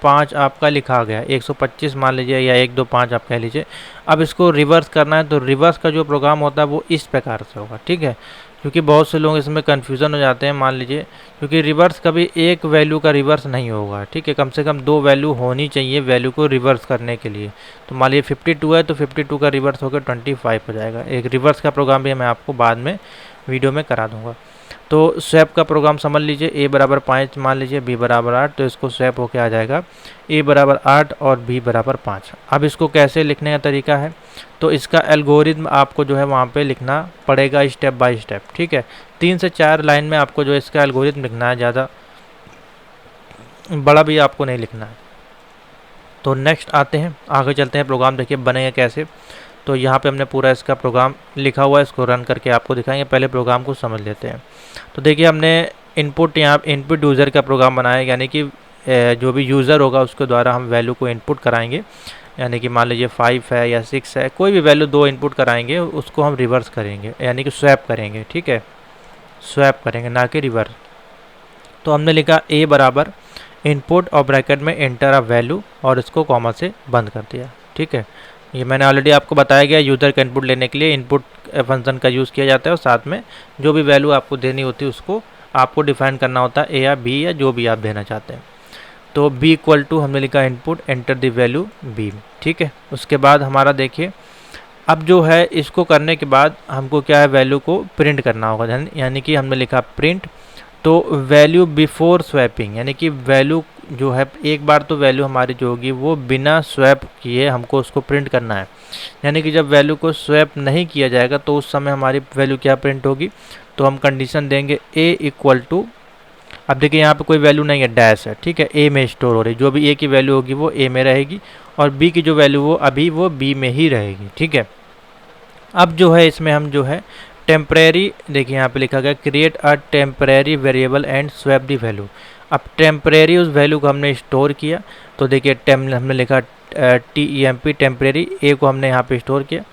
5 आपका लिखा गया, 125 मान लीजिए, या 1 2 5 आप कह लीजिए। अब इसको रिवर्स करना है, तो रिवर्स का जो प्रोग्राम होता है वो इस प्रकार से होगा, ठीक है। क्योंकि बहुत से लोग इसमें कन्फ्यूज़न हो जाते हैं, मान लीजिए, क्योंकि रिवर्स कभी एक वैल्यू का रिवर्स नहीं होगा, ठीक है। कम से कम 2 वैल्यू होनी चाहिए वैल्यू को रिवर्स करने के लिए। तो मान लीजिए 52 है, तो 52 का रिवर्स होकर 25 हो जाएगा। एक रिवर्स का प्रोग्राम भी मैं आपको बाद में वीडियो में करा दूँगा। तो स्वैप का प्रोग्राम समझ लीजिए, a बराबर 5 मान लीजिए, b बराबर 8, तो इसको स्वैप होके आ जाएगा a बराबर 8 और b बराबर 5। अब इसको कैसे लिखने का तरीका है, तो इसका एल्गोरिथम आपको जो है वहाँ पे लिखना पड़ेगा स्टेप बाय स्टेप, ठीक है। 3 से 4 लाइन में आपको जो इसका एल्गोरिथम लिखना है, ज़्यादा बड़ा भी आपको नहीं लिखना है। तो नेक्स्ट आते हैं, आगे चलते हैं, प्रोग्राम देखिए बनेगा कैसे। तो यहाँ पे हमने पूरा इसका प्रोग्राम लिखा हुआ है, इसको रन करके आपको दिखाएंगे। पहले प्रोग्राम को समझ लेते हैं। तो देखिए हमने इनपुट यहाँ इनपुट यूज़र का प्रोग्राम बनाया, यानी कि जो भी यूज़र होगा उसके द्वारा हम वैल्यू को इनपुट कराएंगे। यानी कि मान लीजिए 5 है या 6 है, कोई भी वैल्यू 2 इनपुट कराएंगे, उसको हम रिवर्स करेंगे, यानी कि स्वैप करेंगे, ठीक है। स्वैप करेंगे, ना कि रिवर्स। तो हमने लिखा a बराबर इनपुट और ब्रैकेट में एंटर अ वैल्यू और इसको कॉमा से बंद कर दिया, ठीक है। ये मैंने ऑलरेडी आपको बताया गया, यूज़र का इनपुट लेने के लिए इनपुट फंक्शन का यूज़ किया जाता है, और साथ में जो भी वैल्यू आपको देनी होती है उसको आपको डिफाइन करना होता है, a या b या जो भी आप देना चाहते हैं। तो b इक्वल टू हमने लिखा input enter the value b, ठीक है। उसके बाद हमारा देखिए अब जो है इसको करने के बाद हमको क्या है, वैल्यू को प्रिंट करना होगा, यानी कि हमने लिखा प्रिंट। तो वैल्यू बिफोर स्वैपिंग, यानी कि वैल्यू जो है एक बार तो वैल्यू हमारी जो होगी वो बिना स्वैप किए हमको उसको प्रिंट करना है। यानी कि जब वैल्यू को स्वैप नहीं किया जाएगा तो उस समय हमारी वैल्यू क्या प्रिंट होगी, तो हम कंडीशन देंगे ए इक्वल टू, अब देखिए यहाँ पे कोई वैल्यू नहीं है, डैश है, ठीक है, ए में स्टोर हो रही, जो भी ए की वैल्यू होगी वो ए में रहेगी और बी की जो वैल्यू वो अभी वो बी में ही रहेगी, ठीक है। अब जो है इसमें हम जो है टेम्परेरी, देखिए यहाँ पे लिखा गया create a temporary variable and swap the value. अब टेम्परेरी उस वैल्यू को हमने स्टोर किया, तो देखिए हमने लिखा TEMP टेम्परेरी, ए को हमने यहाँ पे स्टोर किया।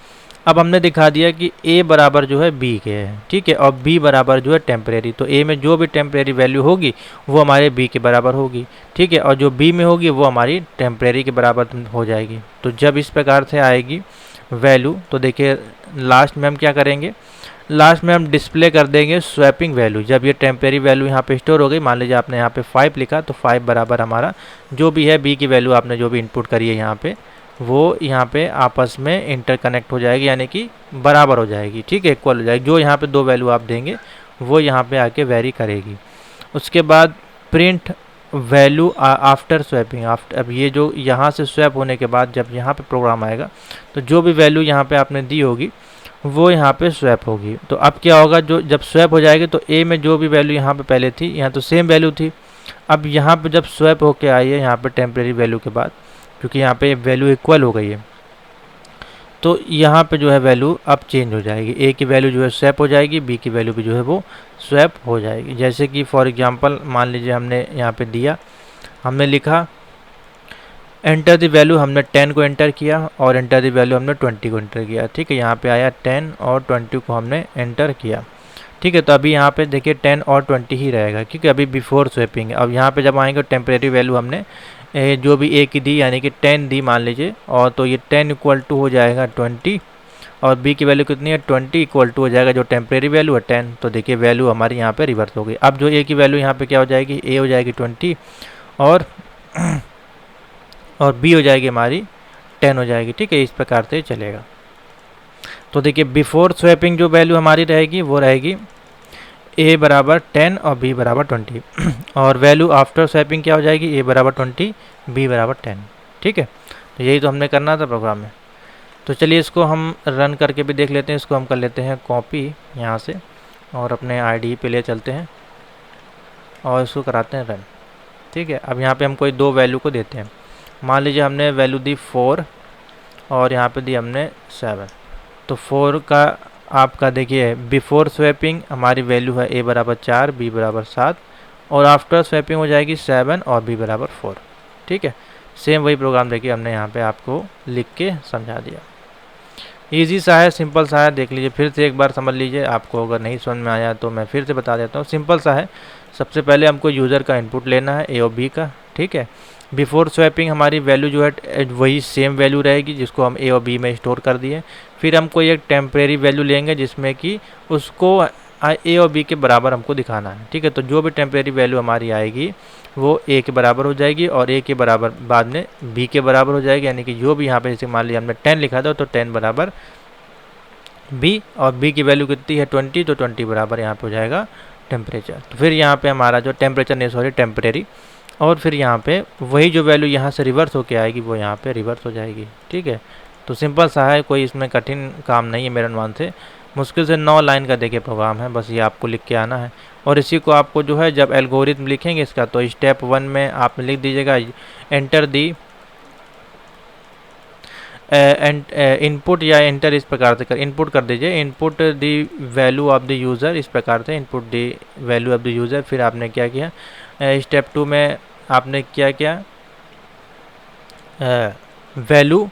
अब हमने दिखा दिया कि ए बराबर जो है बी के है, ठीक है, और बी बराबर जो है टेम्परेरी, तो ए में जो भी टेम्परेरी वैल्यू होगी वो हमारे बी के बराबर होगी, ठीक है, और जो बी में होगी वो हमारी टेम्परेरी के बराबर हो जाएगी। तो जब इस प्रकार से आएगी वैल्यू, तो देखिए लास्ट में हम क्या करेंगे, लास्ट में हम डिस्प्ले कर देंगे स्वैपिंग वैल्यू। जब ये टेम्परेरी वैल्यू यहाँ पे स्टोर हो गई, मान लीजिए आपने यहाँ पे 5 लिखा, तो 5 बराबर हमारा जो भी है बी की वैल्यू आपने जो भी इनपुट करी है यहाँ पे, वो यहाँ पे आपस में इंटरकनेक्ट हो जाएगी, यानी कि बराबर हो जाएगी, ठीक है, इक्वल हो जाएगी। जो यहाँ पे दो वैल्यू आप देंगे वो यहाँ पे आके वेरी करेगी। उसके बाद print value after swapping, after, अब ये जो यहाँ से स्वैप होने के बाद जब यहाँ पे प्रोग्राम आएगा तो जो भी वैल्यू यहाँ पे आपने दी होगी वो यहाँ पे स्वैप होगी। तो अब क्या होगा, जो जब स्वैप हो जाएगी तो ए में जो भी वैल्यू यहाँ पे पहले थी, यहाँ तो सेम वैल्यू थी, अब यहाँ पे जब स्वैप होके आई है यहाँ पे टेम्परेरी वैल्यू के बाद, क्योंकि यहाँ पे वैल्यू इक्वल हो गई है, तो यहाँ पे जो है वैल्यू अब चेंज हो जाएगी, ए की वैल्यू जो है स्वैप हो जाएगी, बी की वैल्यू भी जो है वो स्वैप हो जाएगी। जैसे कि फॉर एग्जांपल मान लीजिए हमने यहाँ पे दिया, हमने लिखा एंटर द वैल्यू, हमने 10 को एंटर किया और एंटर द वैल्यू हमने 20 को एंटर किया, ठीक है, यहाँ पे आया 10 और 20 को हमने एंटर किया, ठीक है। तो अभी यहाँ पे देखिए 10 और 20 ही रहेगा क्योंकि अभी बिफोर स्वैपिंग है। अब यहाँ पे जब आएंगे टेम्परेरी वैल्यू हमने जो भी ए की दी यानी कि 10 दी मान लीजिए, और तो ये 10 इक्वल टू हो जाएगा 20 और बी की वैल्यू कितनी है 20 इक्वल टू हो जाएगा जो टेम्परेरी वैल्यू है 10, तो देखिए वैल्यू हमारी यहाँ पे रिवर्स हो गई। अब जो ए की वैल्यू यहाँ पे क्या हो जाएगी, ए हो जाएगी 20 और बी हो जाएगी हमारी 10 हो जाएगी, ठीक है, इस प्रकार से चलेगा। तो देखिए बिफोर स्वैपिंग जो वैल्यू हमारी रहेगी वो रहेगी ए बराबर 10 और बी बराबर 20 और वैल्यू आफ्टर स्वैपिंग क्या हो जाएगी, ए बराबर 20 बी बराबर 10, ठीक है। तो यही तो हमने करना था प्रोग्राम में। तो चलिए इसको हम रन करके भी देख लेते हैं। इसको हम कर लेते हैं कॉपी यहाँ से और अपने IDE पे ले चलते हैं और इसको कराते हैं रन, ठीक है। अब यहाँ पे हम कोई दो वैल्यू को देते हैं, मान लीजिए हमने वैल्यू दी 4 और यहाँ पे दी हमने 7, तो 4 का आपका देखिए बिफोर स्वैपिंग हमारी वैल्यू है ए बराबर 4 बी बराबर 7 और आफ्टर स्वैपिंग हो जाएगी 7 और बी बराबर 4, ठीक है। सेम वही प्रोग्राम देखिए हमने यहाँ पे आपको लिख के समझा दिया। इजी सा है, सिंपल सा है, देख लीजिए फिर से एक बार समझ लीजिए। आपको अगर नहीं समझ में आया तो मैं फिर से बता देता हूँ। सिंपल सा है, सबसे पहले हमको यूज़र का इनपुट लेना है ए और बी का, ठीक है। बिफोर स्वैपिंग हमारी वैल्यू जो है वही सेम वैल्यू रहेगी जिसको हम ए और बी में स्टोर कर दिए। फिर हम कोई एक टेम्परेरी वैल्यू लेंगे जिसमें कि उसको ए और बी के बराबर हमको दिखाना है, ठीक है। तो जो भी टेम्परेरी वैल्यू हमारी आएगी वो ए के बराबर हो जाएगी और ए के बराबर बाद में बी के बराबर हो जाएगी, यानी कि जो भी यहाँ पे जैसे मान लिया हमने 10 लिखा था तो 10 बराबर बी और बी की वैल्यू कितनी है 20, तो 20 बराबर यहाँ पे हो जाएगा टेम्परेचर। तो फिर यहाँ पे हमारा जो टेम्परेचर नहीं सॉरी टेम्परेरी, और फिर यहाँ पे वही जो वैल्यू यहाँ से रिवर्स होके आएगी वो यहाँ पे रिवर्स हो जाएगी, ठीक है। तो सिंपल सा है, कोई इसमें कठिन काम नहीं है मेरे अनुमान से। मुश्किल से 9 लाइन का देखिए प्रोग्राम है, बस ये आपको लिख के आना है। और इसी को आपको जो है जब एल्गोरिथम लिखेंगे इसका तो स्टेप 1 में आप लिख दीजिएगा एंटर दी इनपुट या एंटर, इस प्रकार से इनपुट कर दीजिए input the value of the user, इस प्रकार से input the value of the user. फिर आपने क्या किया स्टेप 2 में आपने क्या किया value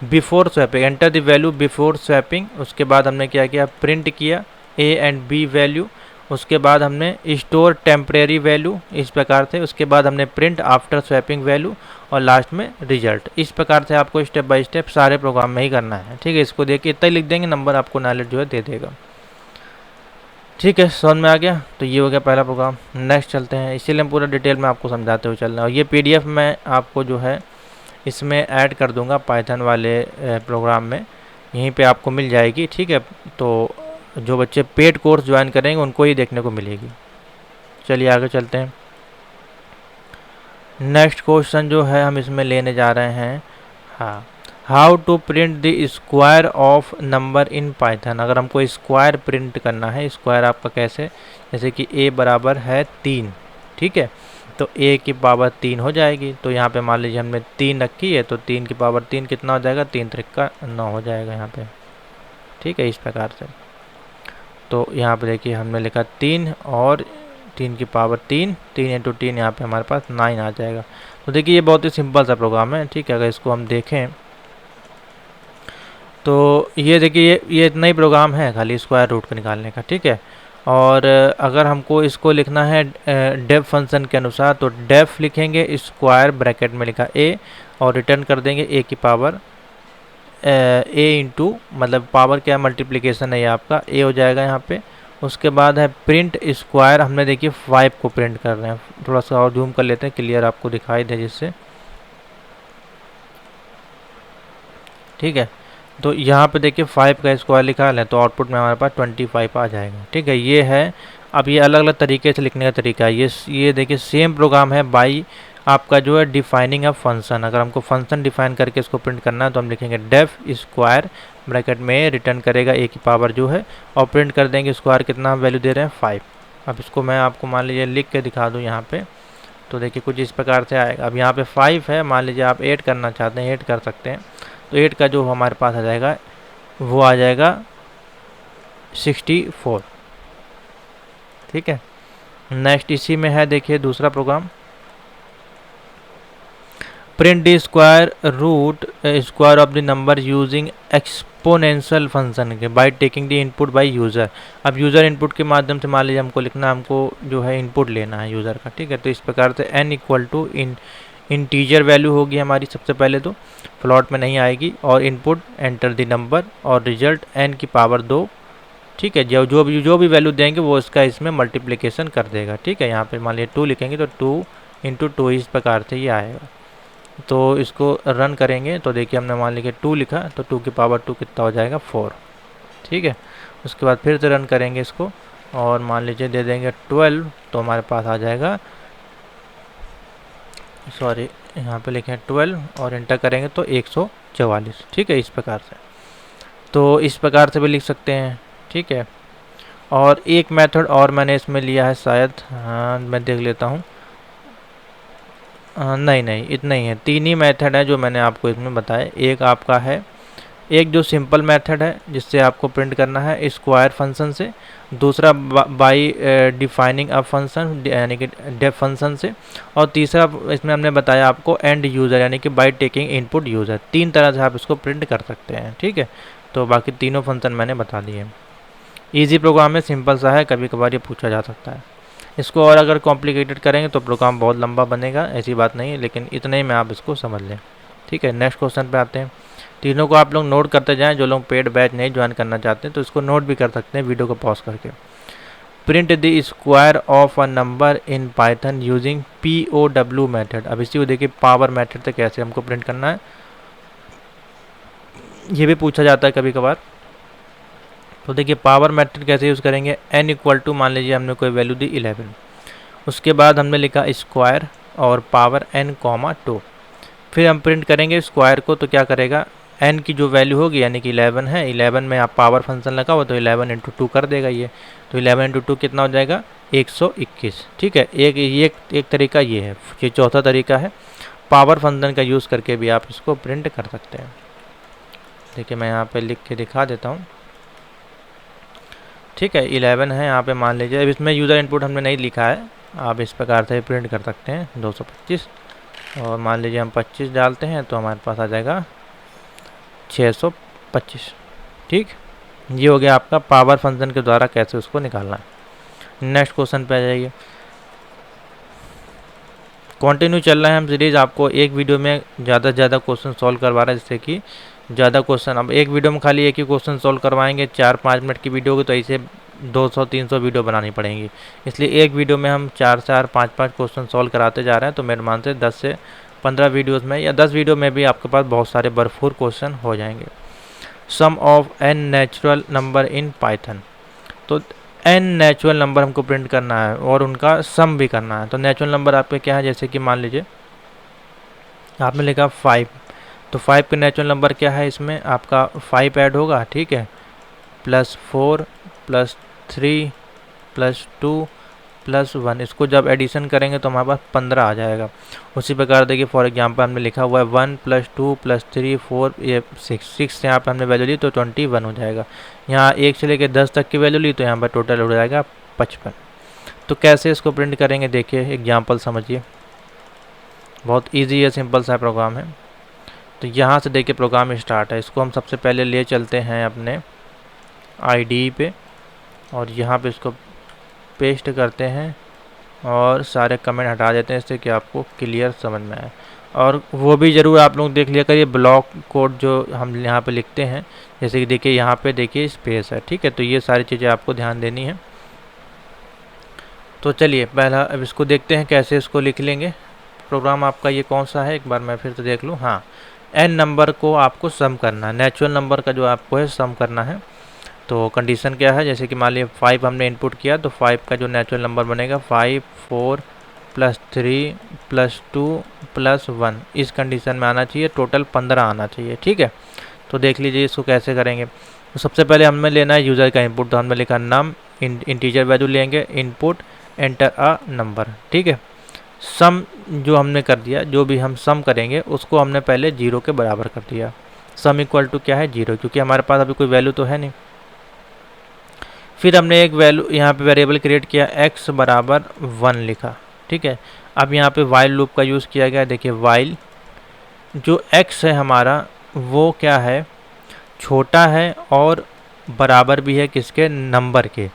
before swapping, enter the value before swapping. उसके बाद हमने क्या किया प्रिंट किया ए एंड बी वैल्यू। उसके बाद हमने स्टोर टेम्परेरी वैल्यू इस प्रकार से। उसके बाद हमने प्रिंट आफ्टर स्वैपिंग वैल्यू और लास्ट में रिजल्ट। इस प्रकार से आपको स्टेप बाय स्टेप सारे प्रोग्राम में ही करना है, ठीक है। इसको देख के इतना ही लिख देंगे, नंबर आपको नॉलेज जो है दे देगा, ठीक है। समझ में आ गया। तो ये हो गया पहला प्रोग्राम। नेक्स्ट चलते हैं, इसीलिए हम पूरा डिटेल में आपको समझाते हुए चलना है। और ये PDF में आपको जो है इसमें ऐड कर दूंगा पाइथन वाले प्रोग्राम में, यहीं पे आपको मिल जाएगी, ठीक है। तो जो बच्चे पेड कोर्स ज्वाइन करेंगे उनको ही देखने को मिलेगी। चलिए आगे चलते हैं। नेक्स्ट क्वेश्चन जो है हम इसमें लेने जा रहे हैं, हाँ, how to print the square of number in Python. अगर हमको स्क्वायर प्रिंट करना है, स्क्वायर आपका कैसे, जैसे कि a बराबर है 3, ठीक है, तो a की पावर 3 हो जाएगी। तो यहाँ पे मान लीजिए हमने 3 रखी है, तो 3 की पावर 3 कितना हो जाएगा, 3 त्रिका 9 हो जाएगा यहाँ पे, ठीक है, इस प्रकार से। तो यहाँ पे देखिए हमने लिखा 3 और 3 की पावर 3, 3 इंटू 3 यहाँ पे हमारे पास 9 आ जाएगा। तो देखिए ये बहुत ही सिंपल सा प्रोग्राम है, ठीक है। अगर इसको हम देखें तो ये देखिए ये इतना ही प्रोग्राम है खाली स्क्वायर रूट को निकालने का, ठीक है। और अगर हमको इसको लिखना है डेफ फंक्शन के अनुसार, तो डेफ लिखेंगे स्क्वायर ब्रैकेट में लिखा a और रिटर्न कर देंगे a की पावर a इंटू, मतलब पावर क्या मल्टीप्लिकेशन है, ये आपका a हो जाएगा यहाँ पे। उसके बाद है प्रिंट स्क्वायर, हमने देखिए 5 को प्रिंट कर रहे हैं, थोड़ा सा और जूम कर लेते हैं क्लियर आपको दिखाई दे जिससे, ठीक है। तो यहाँ पे देखिए 5 का स्क्वायर लिखा है, तो आउटपुट में हमारे पास 25 आ जाएगा, ठीक है। ये है, अब ये अलग अलग तरीके से लिखने का तरीका है। ये देखिए सेम प्रोग्राम है बाई आपका जो है डिफाइनिंग अ फंक्शन। अगर हमको फंक्शन डिफाइन करके इसको प्रिंट करना है तो हम लिखेंगे डेफ स्क्वायर ब्रैकेट में रिटर्न करेगा a की पावर जो है, और प्रिंट कर देंगे स्क्वायर कितना हम वैल्यू दे रहे हैं 5। अब इसको मैं आपको मान लीजिए लिख के दिखा दूँ यहाँ पे, तो देखिए कुछ इस प्रकार से आएगा। अब यहाँ पे 5 है, मान लीजिए आप 8 करना चाहते हैं 8 कर सकते हैं, तो 8 का जो हमारे पास आ जाएगा वो आ जाएगा 64, ठीक है। नेक्स्ट इसी में है देखिए दूसरा program, print the square root square of the number using exponential function के by taking the input by user. अब यूज़र इनपुट के माध्यम से मान लीजिए हमको लिखना, हमको जो है इनपुट लेना है यूज़र का, ठीक है। तो इस प्रकार से n equal to integer value होगी हमारी, सबसे पहले तो फ्लॉट में नहीं आएगी, और इनपुट एंटर द नंबर और रिजल्ट n की पावर 2, ठीक है। जो भी वैल्यू देंगे वो इसका इसमें मल्टीप्लिकेशन कर देगा, ठीक है। यहाँ पे मान लीजिए 2 लिखेंगे तो 2 इंटू 2 इस प्रकार से ये आएगा। तो इसको रन करेंगे तो देखिए हमने मान लीजिए 2 लिखा, तो 2 की पावर 2 कितना हो जाएगा 4, ठीक है। उसके बाद फिर से रन करेंगे इसको, और मान लीजिए दे देंगे 12, तो हमारे पास आ जाएगा, सॉरी यहाँ पे लिखें 12 और एंटर करेंगे तो 144, ठीक है, इस प्रकार से। तो इस प्रकार से भी लिख सकते हैं, ठीक है। और एक मेथड और मैंने इसमें लिया है शायद, हाँ मैं देख लेता हूँ, नहीं इतना ही है, 3 ही मेथड है जो मैंने आपको इसमें बताया। एक आपका है, एक जो सिंपल मेथड है जिससे आपको प्रिंट करना है स्क्वायर फंक्शन से, दूसरा बाई डिफाइनिंग अ फंक्शन यानी कि डेफ फंक्शन से, और तीसरा इसमें हमने बताया आपको एंड यूज़र यानी कि बाई टेकिंग इनपुट यूज़र। 3 तरह से आप इसको प्रिंट कर सकते हैं, ठीक है। तो बाकी तीनों फंक्शन मैंने बता दिए। ईजी प्रोग्राम है, सिंपल सा है, कभी कभार ये पूछा जा सकता है। इसको और अगर कॉम्प्लिकेटेड करेंगे तो प्रोग्राम बहुत लंबा बनेगा, ऐसी बात नहीं है, लेकिन इतने ही में आप इसको समझ लें, ठीक है। नेक्स्ट क्वेश्चन पे आते हैं। तीनों को आप लोग नोट करते जाएं, जो लोग पेड बैच नहीं ज्वाइन करना चाहते हैं तो इसको नोट भी कर सकते हैं वीडियो को पॉज करके। Print the square of a number in Python using POW method. अब इसी को देखिए पावर मेथड से कैसे हमको प्रिंट करना है, ये भी पूछा जाता है कभी कभार। तो देखिए पावर मेथड कैसे यूज़ करेंगे, n इक्वल टू मान लीजिए हमने कोई वैल्यू दी 11, उसके बाद हमने लिखा स्क्वायर और पावर n, 2, फिर हम प्रिंट करेंगे स्क्वायर को। तो क्या करेगा, n की जो वैल्यू होगी यानी कि 11 है, 11 में आप पावर फंक्शन लगा हुआ तो 11 इंटू 2 कर देगा ये, तो 11 इंटू 2 कितना हो जाएगा 121, ठीक है। एक तरीका ये है। ये चौथा तरीका है, पावर फंक्शन का यूज़ करके भी आप इसको प्रिंट कर सकते हैं। देखिए मैं यहाँ पे लिख के दिखा देता हूँ, ठीक है। 11 है यहाँ पे मान लीजिए, अब इसमें यूज़र इनपुट हमने नहीं लिखा है, आप इस प्रकार से प्रिंट कर सकते हैं 225, और मान लीजिए हम 25 डालते हैं तो हमारे पास आ जाएगा 625, ठीक। ये हो गया आपका पावर फंक्शन के द्वारा कैसे उसको निकालना है। नेक्स्ट क्वेश्चन पे आ जाइए। कंटिन्यू चल रहा है हम सीरीज़, आपको एक वीडियो में ज़्यादा से ज़्यादा क्वेश्चन सॉल्व करवा रहा है, जिससे कि ज़्यादा क्वेश्चन, अब एक वीडियो में खाली एक ही क्वेश्चन सॉल्व करवाएंगे, 4-5 मिनट की वीडियो होगी तो ऐसे 200-300 वीडियो बनानी पड़ेंगी, इसलिए एक वीडियो में हम 4-4, 5-5 क्वेश्चन सॉल्व कराते जा रहे हैं। तो मेरे मान से 10 से 15 वीडियोस में या 10 वीडियो में भी आपके पास बहुत सारे भरपूर क्वेश्चन हो जाएंगे। Sum of n natural number in Python. तो n नेचुरल नंबर हमको प्रिंट करना है और उनका सम भी करना है। तो नेचुरल नंबर आपके क्या है, जैसे कि मान लीजिए आपने लिखा 5, तो 5 का नेचुरल नंबर क्या है, इसमें आपका 5 ऐड होगा, ठीक है, +4 +3 +2 +1, इसको जब एडिशन करेंगे तो हमारे पास 15 आ जाएगा। उसी प्रकार देखिए फॉर एग्जांपल हमने लिखा हुआ है 1 +2 +3 4 ये 6 यहाँ पर हमने वैल्यू ली तो 21 हो जाएगा। यहाँ 1 से लेकर 10 तक की वैल्यू ली तो यहाँ पर टोटल हो जाएगा 55। तो कैसे इसको प्रिंट करेंगे, देखिए एग्जाम्पल समझिए, बहुत ईजी है, सिंपल सा प्रोग्राम है। तो यहाँ से देखिए प्रोग्राम स्टार्ट है, इसको हम सबसे पहले ले चलते हैं अपने IDE पे और यहाँ पे इसको पेस्ट करते हैं और सारे कमेंट हटा देते हैं, इससे कि आपको क्लियर समझ में आए। और वो भी ज़रूर आप लोग देख लिया करिए ब्लॉक कोड जो हम यहाँ पे लिखते हैं, जैसे कि देखिए यहाँ पे देखिए स्पेस है, ठीक है, तो ये सारी चीज़ें आपको ध्यान देनी है। तो चलिए पहला अब इसको देखते हैं कैसे इसको लिख लेंगे। प्रोग्राम आपका ये कौन सा है, एक बार मैं फिर से देख लूँ। हाँ, n नंबर को आपको सम करना है, नेचुरल नंबर का जो आपको है सम करना है। तो कंडीशन क्या है, जैसे कि मान लीजिए 5 हमने इनपुट किया तो 5 का जो नेचुरल नंबर बनेगा 5 4 +3 +2 +1, इस कंडीशन में आना चाहिए, टोटल 15 आना चाहिए, ठीक है। तो देख लीजिए इसको कैसे करेंगे। तो सबसे पहले हमें लेना है यूज़र का इनपुट, तो हमने लिखा नम इंटीजर वैल्यू लेंगे, इनपुट एंटर अ नंबर, ठीक है। सम जो हमने कर दिया, जो भी हम सम करेंगे उसको हमने पहले 0 के बराबर कर दिया। सम इक्वल टू क्या है 0, क्योंकि हमारे पास अभी कोई वैल्यू तो है नहीं। फिर हमने एक वैल्यू यहाँ पे वेरिएबल क्रिएट किया, x बराबर 1 लिखा, ठीक है। अब यहाँ पे वाइल लूप का यूज़ किया गया, देखिए वाइल जो x है हमारा वो क्या है, छोटा है और बराबर भी है किसके, नंबर के।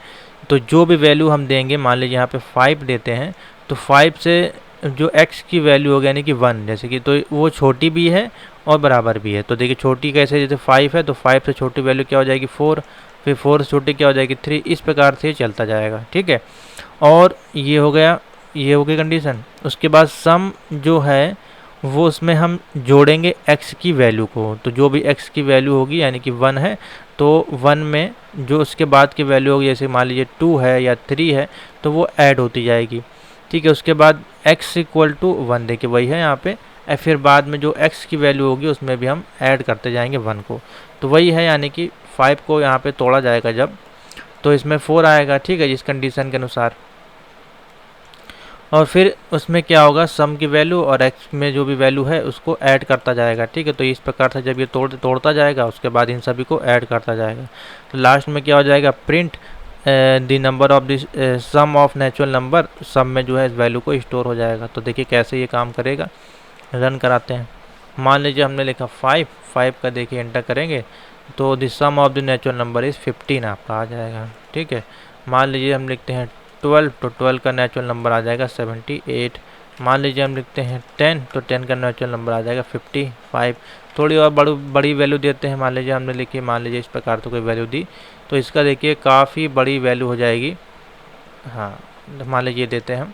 तो जो भी वैल्यू हम देंगे, मान लीजिए यहाँ पे 5 देते हैं तो 5 से जो x की वैल्यू होगी यानी कि 1, जैसे कि तो वो छोटी भी है और बराबर भी है। तो देखिए छोटी कैसे, जैसे 5 है तो 5 से छोटी वैल्यू क्या हो जाएगी 4, फिर 4 से छोटी क्या हो जाएगी 3, इस प्रकार से चलता जाएगा, ठीक है। और ये हो गया, ये हो गई कंडीशन। उसके बाद सम जो है वो उसमें हम जोड़ेंगे x की वैल्यू को, तो जो भी x की वैल्यू होगी यानी कि 1 है तो 1 में जो उसके बाद की वैल्यू होगी, जैसे मान लीजिए 2 है या 3 है तो वो ऐड होती जाएगी, ठीक है। उसके बाद x इक्वल टू 1, देखिए वही है यहाँ पे, फिर बाद में जो x की वैल्यू होगी उसमें भी हम ऐड करते जाएंगे 1 को, तो वही है, यानी कि 5 को यहाँ पे तोड़ा जाएगा जब, तो इसमें 4 आएगा, ठीक है, इस कंडीशन के अनुसार। और फिर उसमें क्या होगा, सम की वैल्यू और x में जो भी वैल्यू है उसको ऐड करता जाएगा, ठीक है। तो इस प्रकार से जब ये तोड़ता जाएगा उसके बाद इन सभी को ऐड करता जाएगा, तो लास्ट में क्या हो जाएगा, print the number of this sum of natural number, sum में जो है इस वैल्यू को स्टोर हो जाएगा। तो देखिए कैसे ये काम करेगा, रन कराते हैं। मान लीजिए हमने लिखा 5 का, देखिए एंटर करेंगे तो the sum of the natural number is 15 आपका आ जाएगा, ठीक है। मान लीजिए हम लिखते हैं 12, तो 12 का नेचुरल नंबर आ जाएगा 78। मान लीजिए हम लिखते हैं 10, तो 10 का नेचुरल नंबर आ जाएगा 55। थोड़ी और बड़ी वैल्यू देते हैं, मान लीजिए हमने लिखी, मान लीजिए इस प्रकार तो कोई वैल्यू दी तो इसका देखिए काफ़ी बड़ी वैल्यू हो जाएगी। हाँ, मान लीजिए देते हैं हम,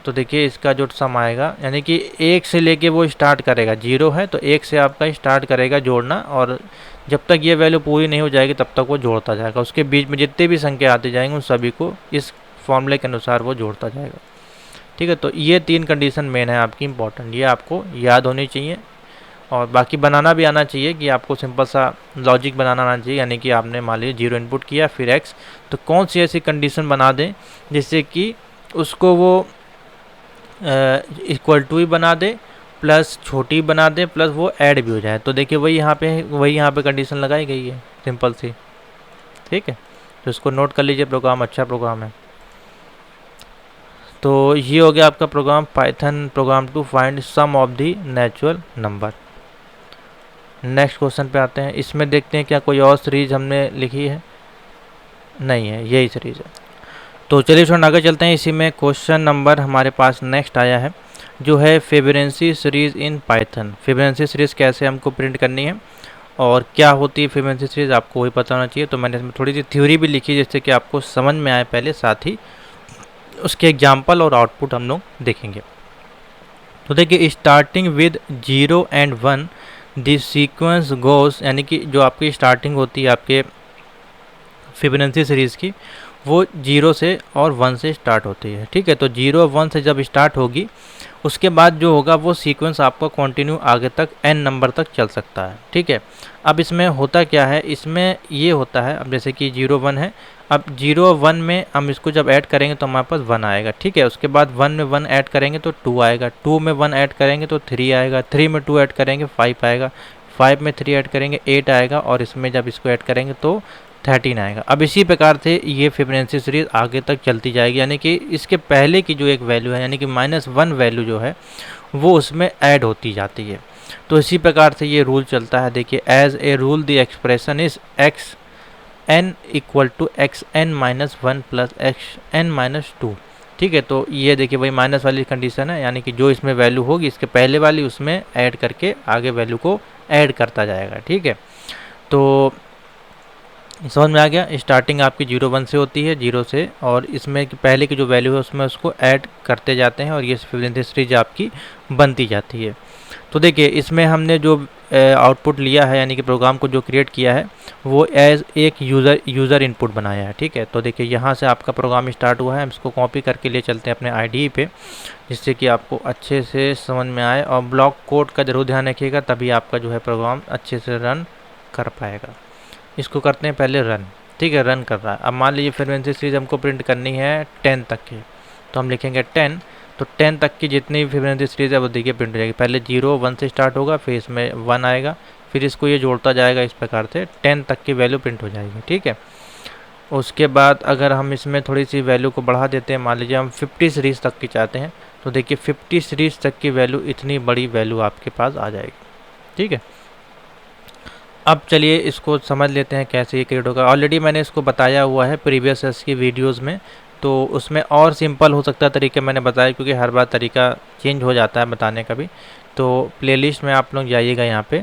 तो देखिए इसका जो सम आएगा यानी कि 1 से लेके वो स्टार्ट करेगा, 0 है तो 1 से आपका स्टार्ट करेगा जोड़ना, और जब तक ये वैल्यू पूरी नहीं हो जाएगी तब तक वो जोड़ता जाएगा। उसके बीच में जितने भी संख्या आती जाएंगे उन सभी को इस फॉर्मूले के अनुसार वो जोड़ता जाएगा, ठीक है। तो ये 3 कंडीशन मेन है आपकी इंपॉर्टेंट, ये आपको याद होनी चाहिए और बाकी बनाना भी आना चाहिए कि आपको सिंपल सा लॉजिक बनाना आना चाहिए, यानी कि आपने मान लीजिए 0 इनपुट किया फिर x, तो कौन सी ऐसी कंडीशन बना दें जिससे कि उसको वो इक्वल टू ही बना दे प्लस छोटी बना दे प्लस वो ऐड भी हो जाए। तो देखिए वही यहाँ पे कंडीशन लगाई गई है सिंपल सी, ठीक है। तो इसको नोट कर लीजिए, प्रोग्राम अच्छा प्रोग्राम है। तो ये हो गया आपका program, Python program to find sum of the natural number. Next question पे आते हैं, इसमें देखते हैं क्या कोई और सीरीज हमने लिखी है, नहीं है, यही सीरीज है। तो चलिए थोड़ा आगे चलते हैं। इसी में क्वेश्चन नंबर हमारे पास नेक्स्ट आया है जो है Fibonacci series in Python. Fibonacci series कैसे हमको प्रिंट करनी है और क्या होती है फिबोनाची सीरीज़, आपको वही पता होना चाहिए। तो मैंने इसमें थोड़ी सी थ्योरी भी लिखी जिससे कि आपको समझ में आए पहले, साथ ही उसके एग्जाम्पल और आउटपुट हम लोग देखेंगे। तो देखिए starting with 0 and 1 this sequence goes, यानी कि जो आपकी स्टार्टिंग होती है आपके फिबोनाची सीरीज़ की वो 0 से और 1 से स्टार्ट होती है, ठीक है। तो 0 1 से जब स्टार्ट होगी उसके बाद जो होगा वो सीक्वेंस आपका कंटिन्यू आगे तक n नंबर तक चल सकता है, ठीक है। अब इसमें होता क्या है, इसमें ये होता है, अब जैसे कि 0 1 है, अब 0 1 में हम इसको जब ऐड करेंगे तो हमारे पास 1 आएगा, ठीक है। उसके बाद 1 में 1 ऐड करेंगे तो 2 आएगा, 2 में 1 ऐड करेंगे तो 3 आएगा, 3 में 2 ऐड करेंगे 5 आएगा, 5 में 3 ऐड करेंगे 8 आएगा, और इसमें जब इसको ऐड करेंगे तो 13 आएगा। अब इसी प्रकार से ये फिबोनाची सीरीज आगे तक चलती जाएगी, यानी कि इसके पहले की जो एक वैल्यू है यानी कि -1 वैल्यू जो है वो उसमें ऐड होती जाती है। तो इसी प्रकार से ये रूल चलता है। देखिए, as a rule the expression is x n equal to x n minus 1 plus x n minus 2, ठीक है। तो ये देखिए वही माइनस वाली कंडीशन है, यानी कि जो इसमें वैल्यू होगी इसके पहले वाली उसमें ऐड करके आगे वैल्यू को ऐड करता जाएगा, ठीक है। तो समझ में आ गया, स्टार्टिंग आपकी 0 1 से होती है, 0 से, और इसमें पहले की जो वैल्यू है उसमें उसको ऐड करते जाते हैं और ये फिबोनाची सीरीज आपकी बनती जाती है। तो देखिए इसमें हमने जो आउटपुट लिया है यानी कि प्रोग्राम को जो क्रिएट किया है वो एज एक यूज़र इनपुट बनाया है, ठीक है। तो देखिए यहाँ से आपका प्रोग्राम स्टार्ट हुआ है, हम इसको कॉपी करके ले चलते हैं अपने IDE पे, जिससे कि आपको अच्छे से समझ में आए, और ब्लॉक कोड का जरूर ध्यान रखिएगा, तभी आपका जो है प्रोग्राम अच्छे से रन कर पाएगा। इसको करते हैं पहले रन, ठीक है, रन कर रहा है। अब मान लीजिए फिबोनाची सीरीज हमको प्रिंट करनी है 10 तक की, तो हम लिखेंगे 10, तो 10 तक की जितनी भी फिबोनाची सीरीज है वो देखिए प्रिंट हो जाएगी। पहले 0 1 से स्टार्ट होगा, फिर इसमें 1 आएगा, फिर इसको ये जोड़ता जाएगा, इस प्रकार से 10 तक की वैल्यू प्रिंट हो जाएगी, ठीक है। उसके बाद अगर हम इसमें थोड़ी सी वैल्यू को बढ़ा देते हैं, मान लीजिए हम 50 सीरीज तक की चाहते हैं, तो देखिए 50 सीरीज तक की वैल्यू, इतनी बड़ी वैल्यू आपके पास आ जाएगी, ठीक है। अब चलिए इसको समझ लेते हैं कैसे ये क्रिएट होगा। ऑलरेडी मैंने इसको बताया हुआ है प्रीवियस की वीडियोस में, तो उसमें और सिंपल हो सकता है तरीके मैंने बताया, क्योंकि हर बार तरीका चेंज हो जाता है बताने का भी। तो प्लेलिस्ट में आप लोग जाइएगा यहाँ पे,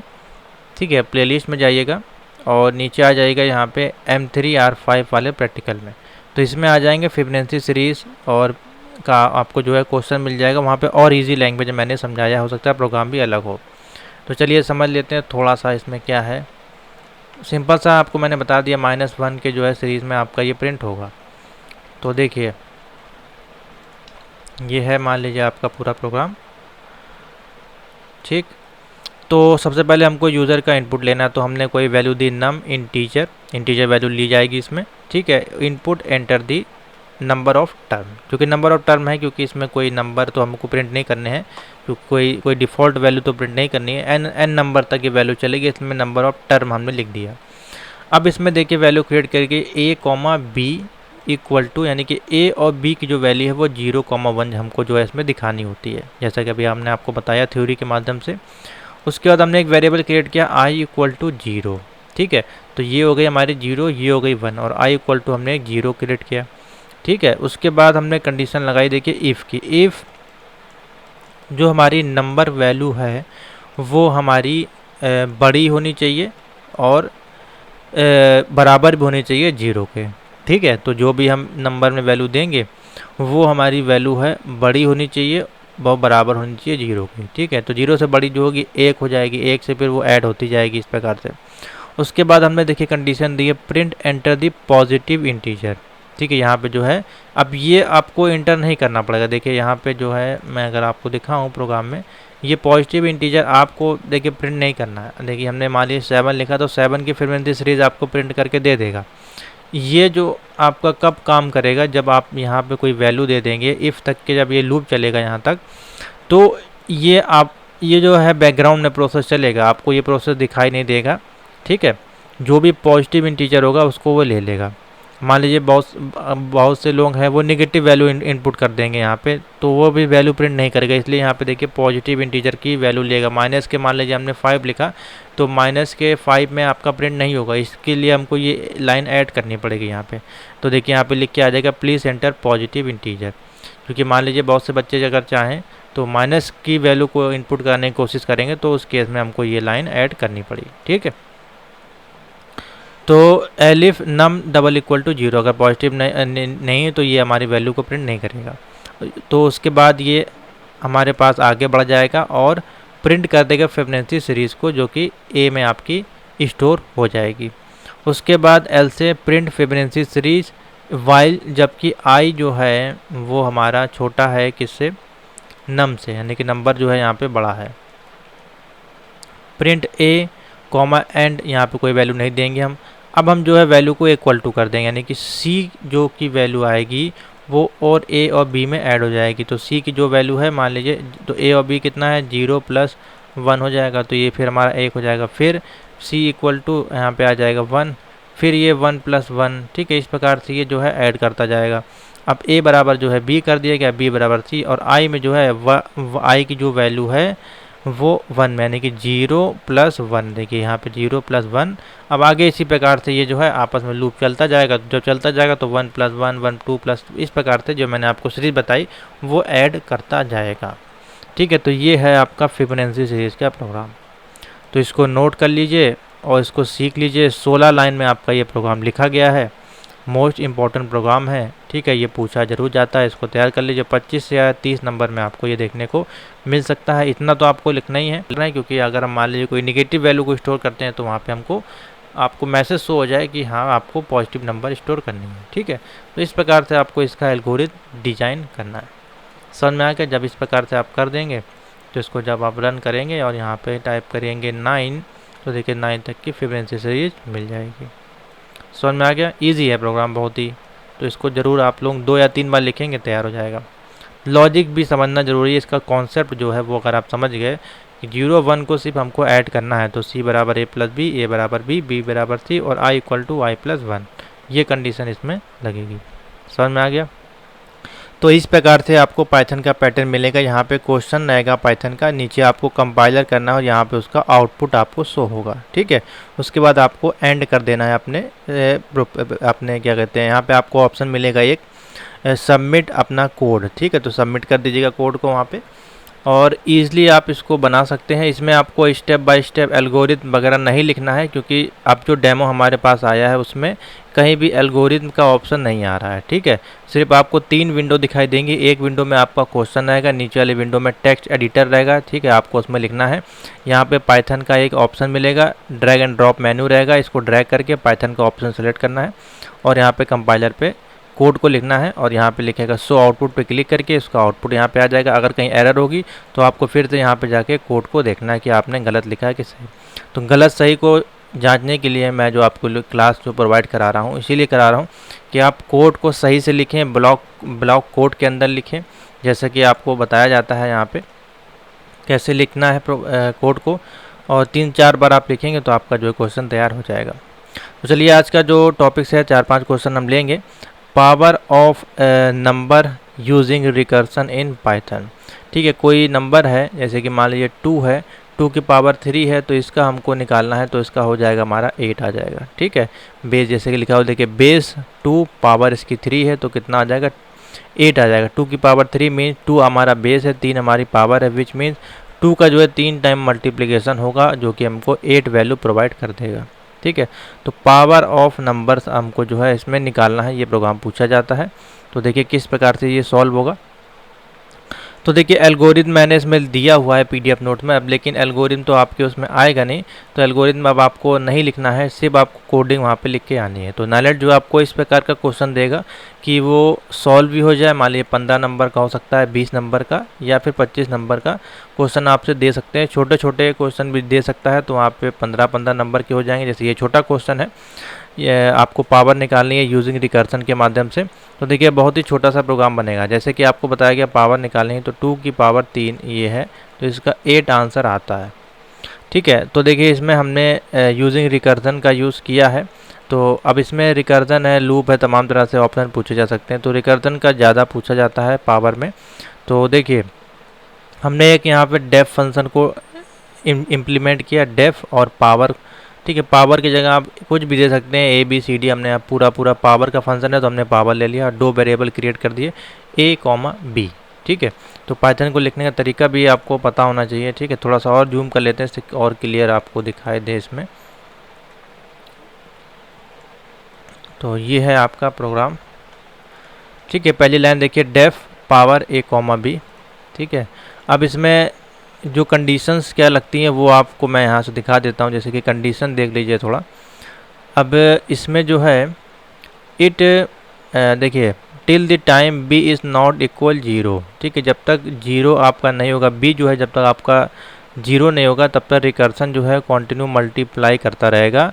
ठीक है, प्लेलिस्ट में जाइएगा और नीचे आ जाइएगा यहाँ पे M3R5 वाले प्रैक्टिकल में, तो इसमें आ जाएंगे फिबोनाची सीरीज और का आपको जो है क्वेश्चन मिल जाएगा। वहाँ पे और इजी लैंग्वेज मैंने समझाया, हो सकता है प्रोग्राम भी अलग हो। तो चलिए समझ लेते हैं थोड़ा सा इसमें क्या है। सिंपल सा आपको मैंने बता दिया, -1 के जो है सीरीज़ में आपका ये प्रिंट होगा। तो देखिए ये है मान लीजिए आपका पूरा प्रोग्राम, ठीक। तो सबसे पहले हमको यूज़र का इनपुट लेना है, तो हमने कोई वैल्यू दी नम इंटीजर वैल्यू ली जाएगी इसमें, ठीक है। Input enter the number of term, क्योंकि नंबर ऑफ टर्म है, क्योंकि इसमें कोई नंबर तो हमको प्रिंट नहीं करने हैं, क्योंकि कोई डिफ़ॉल्ट वैल्यू तो प्रिंट नहीं करनी है, एन नंबर तक की वैल्यू चलेगी, इसमें नंबर ऑफ टर्म हमने लिख दिया। अब इसमें देखिए वैल्यू क्रिएट करके A, B इक्वल टू, यानी कि A और B की जो वैल्यू है वो 0, 1 हमको जो है इसमें दिखानी होती है, जैसा कि अभी हमने आपको बताया थ्योरी के माध्यम से। उसके बाद हमने एक वेरिएबल क्रिएट किया I इक्वल टू 0, ठीक है। तो ये हो गई हमारी 0, ये हो गई 1, और I इक्वल टू हमने एक 0 क्रिएट किया, ठीक है। उसके बाद हमने कंडीशन लगाई देखिए इफ़ की, इफ़ जो हमारी नंबर वैल्यू है वो हमारी बड़ी होनी चाहिए और बराबर भी होनी चाहिए 0 के, ठीक है। तो जो भी हम नंबर में वैल्यू देंगे वो हमारी वैल्यू है बड़ी होनी चाहिए, वो बराबर होनी चाहिए 0 की, ठीक है। तो 0 से बड़ी जो होगी 1 हो जाएगी, 1 से फिर वो ऐड होती जाएगी इस प्रकार से। उसके बाद हमने देखिए कंडीशन दी है print enter the positive integer, ठीक है। यहाँ पे जो है अब ये आपको एंटर नहीं करना पड़ेगा, देखिए यहाँ पे जो है मैं अगर आपको दिखाऊँ प्रोग्राम में, ये पॉजिटिव इंटीजर आपको देखिए प्रिंट नहीं करना है। देखिए हमने मान लीजिए 7 लिखा, तो 7 की फिबोनाची सीरीज आपको प्रिंट करके दे देगा। ये जो आपका कब काम करेगा, जब आप यहाँ पे कोई वैल्यू दे देंगे इफ़ तक के, जब ये लूप चलेगा यहाँ तक, तो ये जो है बैकग्राउंड में प्रोसेस चलेगा, आपको ये प्रोसेस दिखाई नहीं देगा, ठीक है। जो भी पॉजिटिव इंटीजर होगा उसको वो ले लेगा। मान लीजिए बहुत से लोग हैं वो नेगेटिव वैल्यू इनपुट कर देंगे यहाँ पे, तो वो भी वैल्यू प्रिंट नहीं करेगा, इसलिए यहाँ पे देखिए पॉजिटिव इंटीजर की वैल्यू लेगा। माइनस के मान लीजिए हमने 5 लिखा, तो माइनस के 5 में आपका प्रिंट नहीं होगा, इसके लिए हमको ये लाइन ऐड करनी पड़ेगी यहाँ पे। तो देखिए यहाँ पे लिख के आ जाएगा प्लीज़ एंटर पॉजिटिव इंटीजर, क्योंकि मान लीजिए बहुत से बच्चे अगर चाहें तो माइनस की वैल्यू को इनपुट करने की कोशिश करेंगे, तो उस केस में हमको ये लाइन ऐड करनी पड़ेगी, ठीक है। तो elif num double equal to 0, अगर पॉजिटिव नहीं है तो ये हमारी वैल्यू को प्रिंट नहीं करेगा। तो उसके बाद ये हमारे पास आगे बढ़ जाएगा और प्रिंट कर देगा फिबोनाची सीरीज़ को, जो कि A में आपकी स्टोर हो जाएगी। उसके बाद एल से प्रिंट फिबोनाची सीरीज वाइल जबकि आई जो है वो हमारा छोटा है किससे, नम से, यानी कि नंबर जो है यहाँ पे बड़ा है। प्रिंट ए कॉमा एंड, यहाँ पे कोई वैल्यू नहीं देंगे हम। अब हम जो है वैल्यू को इक्वल टू कर देंगे, यानी कि सी जो की वैल्यू आएगी वो और ए और बी में ऐड हो जाएगी। तो सी की जो वैल्यू है मान लीजिए, तो ए और बी कितना है 0 + 1 हो जाएगा, तो ये फिर हमारा 1 हो जाएगा। फिर सी इक्वल टू यहाँ पे आ जाएगा 1, फिर ये 1 + 1, ठीक है। इस प्रकार से ये जो है ऐड करता जाएगा। अब ए बराबर जो है बी कर दिया गया, बी बराबर सी, और आई में जो है आई की जो वैल्यू है वो 1 में, यानी कि 0 + 1, देखिए यहाँ पे 0 + 1। अब आगे इसी प्रकार से ये जो है आपस में लूप चलता जाएगा, जब चलता जाएगा तो 1 + 1 1 2 + इस प्रकार से जो मैंने आपको सीरीज बताई वो ऐड करता जाएगा, ठीक है। तो ये है आपका फिबोनाची सीरीज का प्रोग्राम। तो इसको नोट कर लीजिए और इसको सीख लीजिए। 16 लाइन में आपका ये प्रोग्राम लिखा गया है, मोस्ट इम्पॉर्टेंट प्रोग्राम है, ठीक है। ये पूछा जरूर जाता है, इसको तैयार कर लीजिए। 25 या 30 नंबर में आपको ये देखने को मिल सकता है। इतना तो आपको लिखना ही है, क्योंकि अगर हम मान लीजिए कोई निगेटिव वैल्यू को स्टोर करते हैं तो वहाँ पे आपको मैसेज शो हो जाए कि हाँ आपको पॉजिटिव नंबर स्टोर करनी है, ठीक है। तो इस प्रकार से आपको इसका एल्गोरिथम डिजाइन करना है। समझ में आ गया? जब इस प्रकार से आप कर देंगे तो इसको जब आप रन करेंगे और यहाँ पे टाइप करेंगे 9, तो देखिए 9 तक की फिबोनाची सीरीज मिल जाएगी। समझ में आ गया? इजी है प्रोग्राम बहुत ही। तो इसको ज़रूर आप लोग 2 या 3 बार लिखेंगे तैयार हो जाएगा। लॉजिक भी समझना ज़रूरी है, इसका कॉन्सेप्ट जो है वो अगर आप समझ गए कि 0 1 को सिर्फ हमको ऐड करना है, तो सी बराबर ए + बी, ए बराबर बी, बी बराबर सी, और आई इक्वल टू आई + 1, ये कंडीशन इसमें लगेगी। समझ में आ गया? तो इस प्रकार से आपको पाइथन का पैटर्न मिलेगा। यहाँ पे क्वेश्चन रहेगा पाइथन का, नीचे आपको कंपाइलर करना है और यहाँ पे उसका आउटपुट आपको शो होगा, ठीक है। उसके बाद आपको एंड कर देना है अपने क्या कहते हैं, यहाँ पे आपको ऑप्शन मिलेगा एक सबमिट अपना कोड, ठीक है। तो सबमिट कर दीजिएगा कोड को वहाँ पे, और ईज़िली आप इसको बना सकते हैं। इसमें आपको स्टेप बाय स्टेप एल्गोरिथम वगैरह नहीं लिखना है, क्योंकि अब जो डेमो हमारे पास आया है उसमें कहीं भी एल्गोरिथम का ऑप्शन नहीं आ रहा है, ठीक है। सिर्फ आपको 3 विंडो दिखाई देंगी। एक विंडो में आपका क्वेश्चन रहेगा, नीचे वाली विंडो में टेक्स्ट एडिटर रहेगा, ठीक है। आपको उसमें लिखना है। यहाँ पे पाइथन का एक ऑप्शन मिलेगा, ड्रैग एंड ड्रॉप मेन्यू रहेगा, इसको ड्रैग करके पाइथन का ऑप्शन सेलेक्ट करना है और यहाँ पे कंपाइलर पे कोड को लिखना है, और यहाँ पे लिखेगा शो आउटपुट पे क्लिक करके इसका आउटपुट यहाँ पे आ जाएगा। अगर कहीं एरर होगी तो आपको फिर से यहाँ पे जाके कोड को देखना है कि आपने गलत लिखा है कि सही। तो गलत सही को जांचने के लिए मैं जो आपको क्लास जो प्रोवाइड करा रहा हूँ, इसीलिए करा रहा हूँ कि आप कोड को सही से लिखें, ब्लॉक कोड के अंदर लिखें, जैसे कि आपको बताया जाता है यहाँ पे कैसे लिखना है कोड को, और 3-4 बार आप लिखेंगे तो आपका जो क्वेश्चन तैयार हो जाएगा। तो चलिए आज का जो टॉपिक्स है 4-5 क्वेश्चन हम लेंगे। Power of number using recursion in Python, ठीक है। कोई नंबर है, जैसे कि मान लीजिए 2 है, 2 की पावर 3 है, तो इसका हमको निकालना है, तो इसका हो जाएगा हमारा 8 आ जाएगा, ठीक है। बेस जैसे कि लिखा हो, देखिए बेस 2 पावर इसकी 3 है, तो कितना आ जाएगा 8 आ जाएगा। 2 की पावर 3 मीन्स 2 हमारा बेस है, 3 हमारी पावर है, विच मीन्स 2 का जो है 3 टाइम मल्टीप्लिकेशन होगा, जो कि हमको 8 वैल्यू प्रोवाइड कर देगा, ठीक है। तो पावर ऑफ नंबर्स हमको जो है इसमें निकालना है, ये प्रोग्राम पूछा जाता है। तो देखिए किस प्रकार से ये सॉल्व होगा। तो देखिए एल्गोरिथम मैंने इसमें दिया हुआ है पीडीएफ नोट में, अब लेकिन एल्गोरिथम तो आपके उसमें आएगा नहीं, तो एल्गोरिथम अब आपको नहीं लिखना है, सिर्फ आपको कोडिंग वहाँ पे लिख के आनी है। तो नाइलेट जो आपको इस प्रकार का क्वेश्चन देगा कि वो सॉल्व भी हो जाए, मान लीजिए 15 नंबर का हो सकता है, 20 नंबर का या फिर 25 नंबर का क्वेश्चन आपसे दे सकते हैं। छोटे छोटे क्वेश्चन भी दे सकता है, तो वहाँ पे 15-15 नंबर के हो जाएंगे। जैसे ये छोटा क्वेश्चन है, ये आपको पावर निकालनी है यूजिंग रिकर्सन के माध्यम से। तो देखिए बहुत ही छोटा सा प्रोग्राम बनेगा, जैसे कि आपको बताया गया पावर निकालनी है, तो 2 की पावर 3 ये है, तो इसका 8 आंसर आता है, ठीक है। तो देखिए इसमें हमने यूजिंग रिकर्सन का यूज़ किया है। तो अब इसमें रिकर्सन है, लूप है, तमाम तरह से ऑप्शन पूछे जा सकते हैं। तो रिकर्सन का ज़्यादा पूछा जाता है पावर में। तो देखिए हमने एक यहाँ पे डेफ फंक्शन को इम्प्लीमेंट किया, डेफ और पावर, ठीक है। पावर की जगह आप कुछ भी दे सकते हैं, ABCD, हमने पूरा पावर का फंक्शन है तो हमने पावर ले लिया, 2 वेरिएबल क्रिएट कर दिए A, B, ठीक है। तो पाइथन को लिखने का तरीका भी आपको पता होना चाहिए, ठीक है। थोड़ा सा और जूम कर लेते हैं इससे और क्लियर आपको दिखाई दे इसमें। तो ये है आपका प्रोग्राम, ठीक है। पहली लाइन देखिए, डेफ पावर A, B, ठीक है। अब इसमें जो कंडीशंस क्या लगती हैं वो आपको मैं यहाँ से दिखा देता हूँ। जैसे कि कंडीशन देख लीजिए थोड़ा। अब इसमें जो है इट देखिए till the time b is not equal 0, ठीक है, जब तक 0 आपका नहीं होगा, b जो है जब तक आपका 0 नहीं होगा तब तक रिकर्सन जो है कंटिन्यू मल्टीप्लाई करता रहेगा।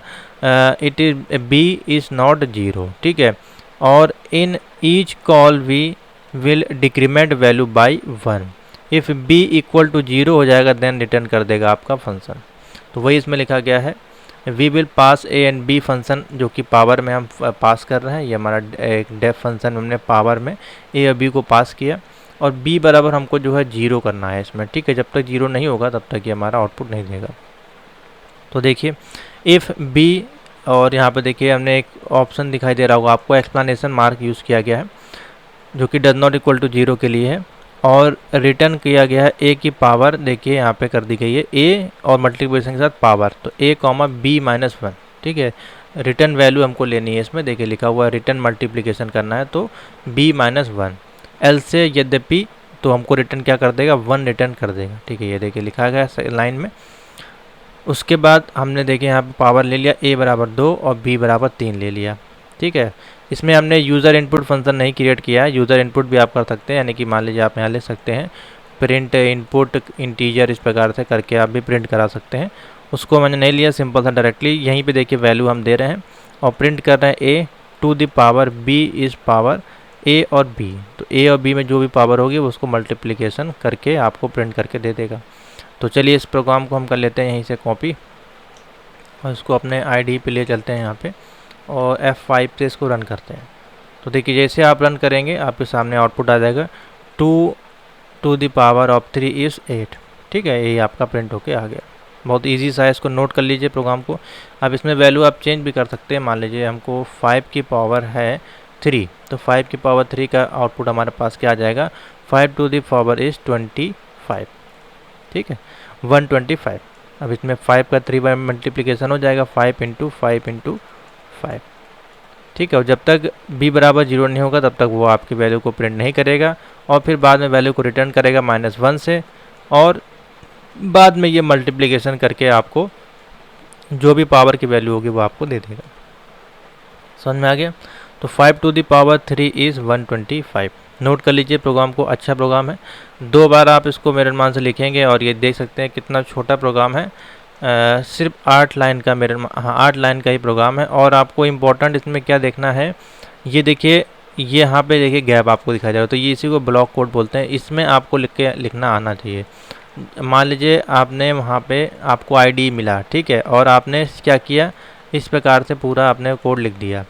It is b is not 0, ठीक है, और in each call we will decrement value by 1। If b equal to 0 हो जाएगा देन रिटर्न कर देगा आपका फंक्शन। तो वही इसमें लिखा गया है, we will pass a and b function, जो कि पावर में हम पास कर रहे हैं। ये हमारा एक डेफ फंक्शन हमने पावर में ए और बी को पास किया, और बी बराबर हमको जो है 0 करना है इसमें, ठीक है, जब तक 0 नहीं होगा तब तक ये हमारा आउटपुट नहीं देगा। तो देखिए इफ़ बी, और यहाँ पे देखिए हमने एक ऑप्शन दिखाई दे रहा होगा आपको, एक्सप्लेनेशन मार्क यूज़ किया गया है जो कि डज नॉट इक्वल टू 0 के लिए है, और रिटर्न किया गया है ए की पावर, देखिए यहाँ पे कर दी गई है ए और मल्टीप्लिकेशन के साथ पावर, तो ए कॉमा बी माइनस 1, ठीक है, रिटर्न वैल्यू हमको लेनी है इसमें, देखिए लिखा हुआ है रिटर्न मल्टीप्लिकेशन करना है तो बी माइनस 1, एल से यद्यपि तो हमको रिटर्न क्या कर देगा, 1 रिटर्न कर देगा, ठीक है, ये देखिए लिखा गया लाइन में। उसके बाद हमने देखिए यहाँ पे पावर ले लिया ए बराबर 2 और बी बराबर 3 ले लिया, ठीक है। इसमें हमने यूज़र इनपुट फंक्शन नहीं क्रिएट किया है, यूज़र इनपुट भी आप कर सकते हैं, यानी कि मान लीजिए आप यहाँ ले सकते हैं प्रिंट इनपुट इंटीजर, इस प्रकार से करके आप भी प्रिंट करा सकते हैं। उसको मैंने नहीं लिया, सिंपल सा डायरेक्टली यहीं पे देखिए वैल्यू हम दे रहे हैं और प्रिंट कर रहे हैं a to the power b is power a और बी, तो ए और बी में जो भी पावर होगी वो उसको मल्टीप्लिकेशन करके आपको प्रिंट करके दे देगा। तो चलिए इस प्रोग्राम को हम कर लेते हैं यहीं से कॉपी, और इसको अपने IDE पे ले चलते हैं यहाँ पे, और F5 से इसको रन करते हैं। तो देखिए जैसे आप रन करेंगे आपके सामने आउटपुट आ जाएगा 2 to the power of 3 is 8, ठीक है, ये आपका प्रिंट होके आ गया। बहुत इजी सा है, इसको नोट कर लीजिए प्रोग्राम को। अब इसमें वैल्यू आप चेंज भी कर सकते हैं, मान लीजिए हमको 5 की पावर है 3, तो 5 की पावर 3 का आउटपुट हमारे पास क्या आ जाएगा, 5 टू द पावर इज़ 25, ठीक है, 125। अब इसमें 5 का 3 बार मल्टीप्लिकेशन हो जाएगा, 5 इंटू 5 इंटू 5, ठीक है, और जब तक b बराबर 0 नहीं होगा तब तक वो आपकी वैल्यू को प्रिंट नहीं करेगा, और फिर बाद में वैल्यू को रिटर्न करेगा -1 से, और बाद में ये मल्टीप्लिकेशन करके आपको जो भी पावर की वैल्यू होगी वो आपको दे देगा। समझ में आ गया? तो 5 to the power 3 is 125। Note कर लीजिए प्रोग्राम को, अच्छा प्रोग्राम है, 2 बार आप इसको मेरे मान से लिखेंगे और ये देख सकते हैं कितना छोटा प्रोग्राम है, सिर्फ 8 लाइन का हाँ 8 लाइन का ही प्रोग्राम है। और आपको इम्पोर्टेंट इसमें क्या देखना है, ये देखिए ये यहाँ पे देखिए गैप आपको दिखाई जाएगा, तो ये इसी को ब्लॉक कोड बोलते हैं, इसमें आपको लिखना आना चाहिए। मान लीजिए आपने वहाँ पे आपको ID मिला, ठीक है, और आपने क्या किया, इस प्रकार से पूरा आपने कोड लिख दिया,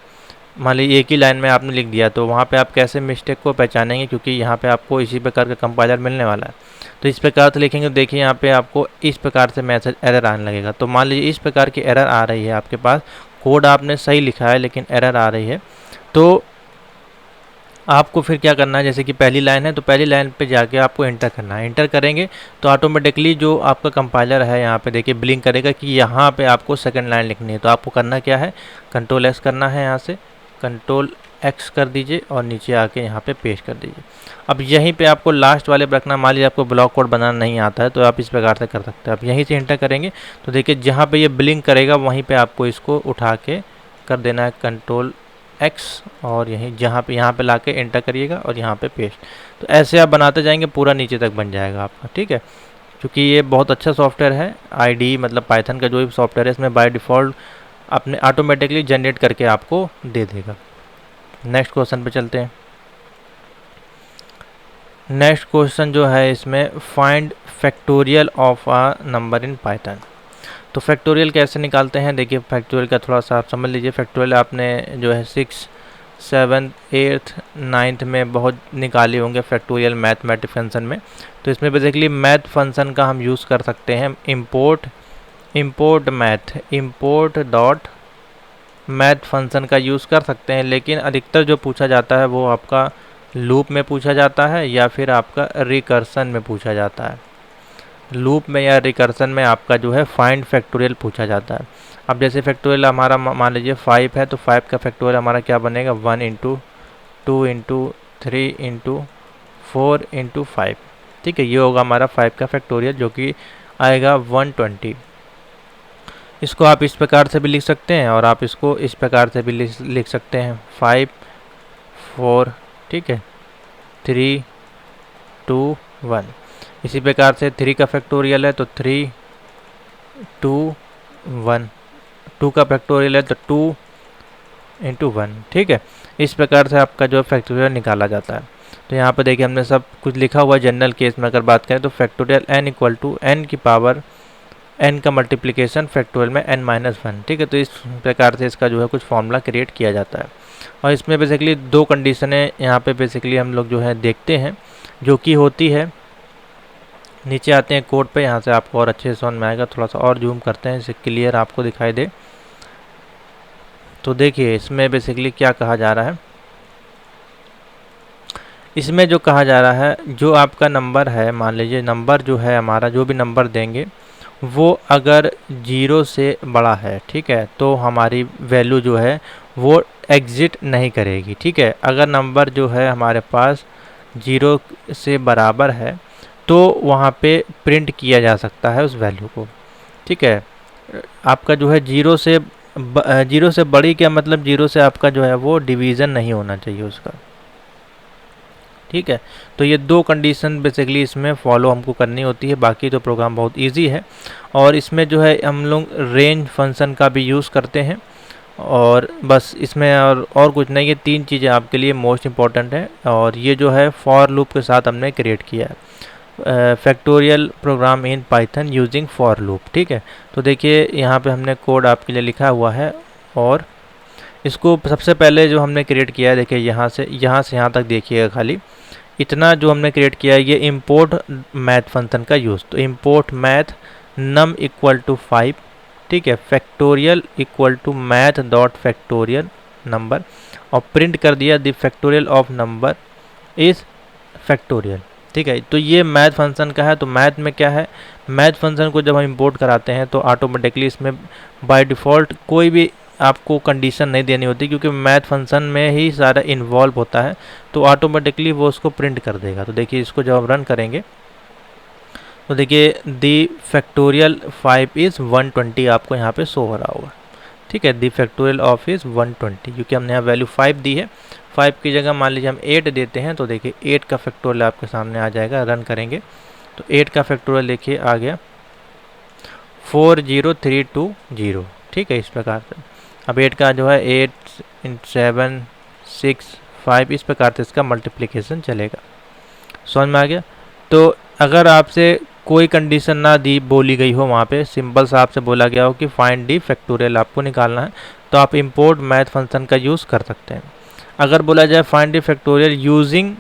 मान लीजिए एक ही लाइन में आपने लिख दिया, तो वहाँ पे आप कैसे मिस्टेक को पहचानेंगे, क्योंकि यहाँ पे आपको इसी प्रकार का कंपाइलर मिलने वाला है। तो इस प्रकार से लिखेंगे, देखिए यहाँ पे आपको इस प्रकार से मैसेज एरर आने लगेगा। तो मान लीजिए इस प्रकार की एरर आ रही है आपके पास, कोड आपने सही लिखा है लेकिन एरर आ रही है, तो आपको फिर क्या करना है, जैसे कि पहली लाइन है तो पहली लाइन पे जाके आपको एंटर करना है। एंटर करेंगे तो ऑटोमेटिकली जो आपका कंपाइलर है यहाँ पे देखिए ब्लिंक करेगा कि यहाँ पे आपको सेकंड लाइन लिखनी है। तो आपको करना क्या है, कंट्रोल X करना है, यहाँ से कंट्रोल X कर दीजिए और नीचे आके यहाँ पे पेस्ट कर दीजिए। अब यहीं पे आपको लास्ट वाले पे रखना, मान लीजिए आपको ब्लॉक कोड बनाना नहीं आता है तो आप इस प्रकार से कर सकते हैं। आप यहीं से एंटर करेंगे तो देखिए जहाँ पे ये ब्लिंक करेगा वहीं पे आपको इसको उठा के कर देना है कंट्रोल X, और यहीं जहाँ पे यहाँ पे ला के एंटर करिएगा और यहाँ पे पेस्ट। तो ऐसे आप बनाते जाएंगे, पूरा नीचे तक बन जाएगा आपका, ठीक है। क्योंकि ये बहुत अच्छा सॉफ्टवेयर है, IDE मतलब पाइथन का जो भी सॉफ्टवेयर है इसमें बाय डिफ़ॉल्ट अपने ऑटोमेटिकली जनरेट करके आपको दे देगा। नेक्स्ट क्वेश्चन पे चलते हैं। नेक्स्ट क्वेश्चन जो है इसमें find factorial of a number in Python. तो फैक्टोरियल कैसे निकालते हैं, देखिए फैक्टोरियल का थोड़ा सा आप समझ लीजिए। फैक्टोरियल आपने जो है 6, 7, 8, 9 में बहुत निकाले होंगे फैक्टोरियल मैथमेटिक फंक्शन में। तो इसमें बेसिकली मैथ फंक्शन का हम यूज़ कर सकते हैं, इम्पोर्ट डॉट मैथ फंक्शन का यूज़ कर सकते हैं। लेकिन अधिकतर जो पूछा जाता है वो आपका लूप में पूछा जाता है या फिर आपका रिकर्सन में पूछा जाता है। लूप में या रिकर्सन में आपका जो है फाइंड फैक्टोरियल पूछा जाता है। अब जैसे फैक्टोरियल हमारा मान लीजिए 5 है, तो 5 का फैक्टोरियल हमारा क्या बनेगा, 1 इंटू 2 इंटू 3 इंटू 4 इंटू 5, ठीक है, ये होगा हमारा 5 का फैक्टोरियल जो कि आएगा 120। इसको आप इस प्रकार से भी लिख सकते हैं और आप इसको इस प्रकार से भी लिख सकते हैं, 5 4, ठीक है, 3 2 1। इसी प्रकार से 3 का फैक्टोरियल है तो 3 2 1, 2 का फैक्टोरियल है तो 2 इंटू 1, ठीक है। इस प्रकार से आपका जो फैक्टोरियल निकाला जाता है। तो यहाँ पर देखिए हमने सब कुछ लिखा हुआ है। जनरल केस में अगर बात करें तो factorial n equal to n की पावर n का मल्टीप्लिकेशन फैक्टोरियल में n-1, ठीक है। तो इस प्रकार से इसका जो है कुछ फॉर्मूला क्रिएट किया जाता है। और इसमें बेसिकली 2 कंडीशनें यहाँ पे बेसिकली हम लोग जो है देखते हैं, जो कि होती है, नीचे आते हैं कोड पे, यहाँ से आपको और अच्छे से समझ में आएगा। थोड़ा सा और जूम करते हैं, इसे क्लियर आपको दिखाई दे। तो देखिए इसमें बेसिकली क्या कहा जा रहा है। इसमें जो कहा जा रहा है, जो आपका नंबर है, मान लीजिए नंबर जो है हमारा, जो भी नंबर देंगे वो अगर 0 से बड़ा है, ठीक है, तो हमारी वैल्यू जो है वो एग्जिट नहीं करेगी, ठीक है। अगर नंबर जो है हमारे पास 0 से बराबर है तो वहाँ पे प्रिंट किया जा सकता है उस वैल्यू को, ठीक है। आपका जो है 0 से बड़ी, क्या मतलब 0 से आपका जो है वो डिवीज़न नहीं होना चाहिए उसका, ठीक है। तो ये 2 कंडीशन बेसिकली इसमें फॉलो हमको करनी होती है। बाकी तो प्रोग्राम बहुत इजी है। और इसमें जो है हम लोग रेंज फंक्शन का भी यूज़ करते हैं। और बस इसमें और कुछ नहीं, ये 3 चीज़ें आपके लिए मोस्ट इम्पॉर्टेंट है। और ये जो है फॉर लूप के साथ हमने क्रिएट किया है, factorial program in Python using for loop, ठीक है। तो देखिए यहाँ पे हमने कोड आपके लिए लिखा हुआ है। और इसको सबसे पहले जो हमने क्रिएट किया है, देखिए यहाँ से यहाँ तक देखिएगा, खाली इतना जो हमने क्रिएट किया है, ये इंपोर्ट मैथ फंक्शन का यूज़। तो import math num equal to 5, ठीक है, factorial equal to math dot factorial number, और प्रिंट कर दिया the factorial of number is factorial, ठीक है। तो ये मैथ फंक्शन का है। तो मैथ में क्या है, मैथ फंक्शन को जब हम इंपोर्ट कराते हैं तो ऑटोमेटिकली इसमें बाय डिफ़ॉल्ट कोई भी आपको कंडीशन नहीं देनी होती, क्योंकि मैथ फंक्शन में ही सारा इन्वॉल्व होता है। तो ऑटोमेटिकली वो उसको प्रिंट कर देगा। तो देखिए इसको जब हम रन करेंगे तो देखिए दी फैक्टोरियल 5 इज़ 120 आपको यहाँ पे शो हो रहा होगा, ठीक है। दी फैक्टोरियल ऑफ इज़ 120, क्योंकि हमने यहाँ वैल्यू 5 दी है। 5 की जगह मान लीजिए हम 8 देते हैं, तो देखिए 8 का फैक्टोरियल आपके सामने आ जाएगा। रन करेंगे तो 8 का फैक्टोरियल देखिए आ गया 40320, ठीक है। इस प्रकार से अब 8 का जो है 8 7 6 5, इस प्रकार से इसका मल्टीप्लिकेशन चलेगा। समझ में आ गया। तो अगर आपसे कोई कंडीशन ना दी बोली गई हो, वहाँ पे सिंपल सा आपसे बोला गया हो कि फाइंड दी फैक्टोरियल आपको निकालना है, तो आप इंपोर्ट मैथ फंक्शन का यूज़ कर सकते हैं। अगर बोला जाए find the factorial using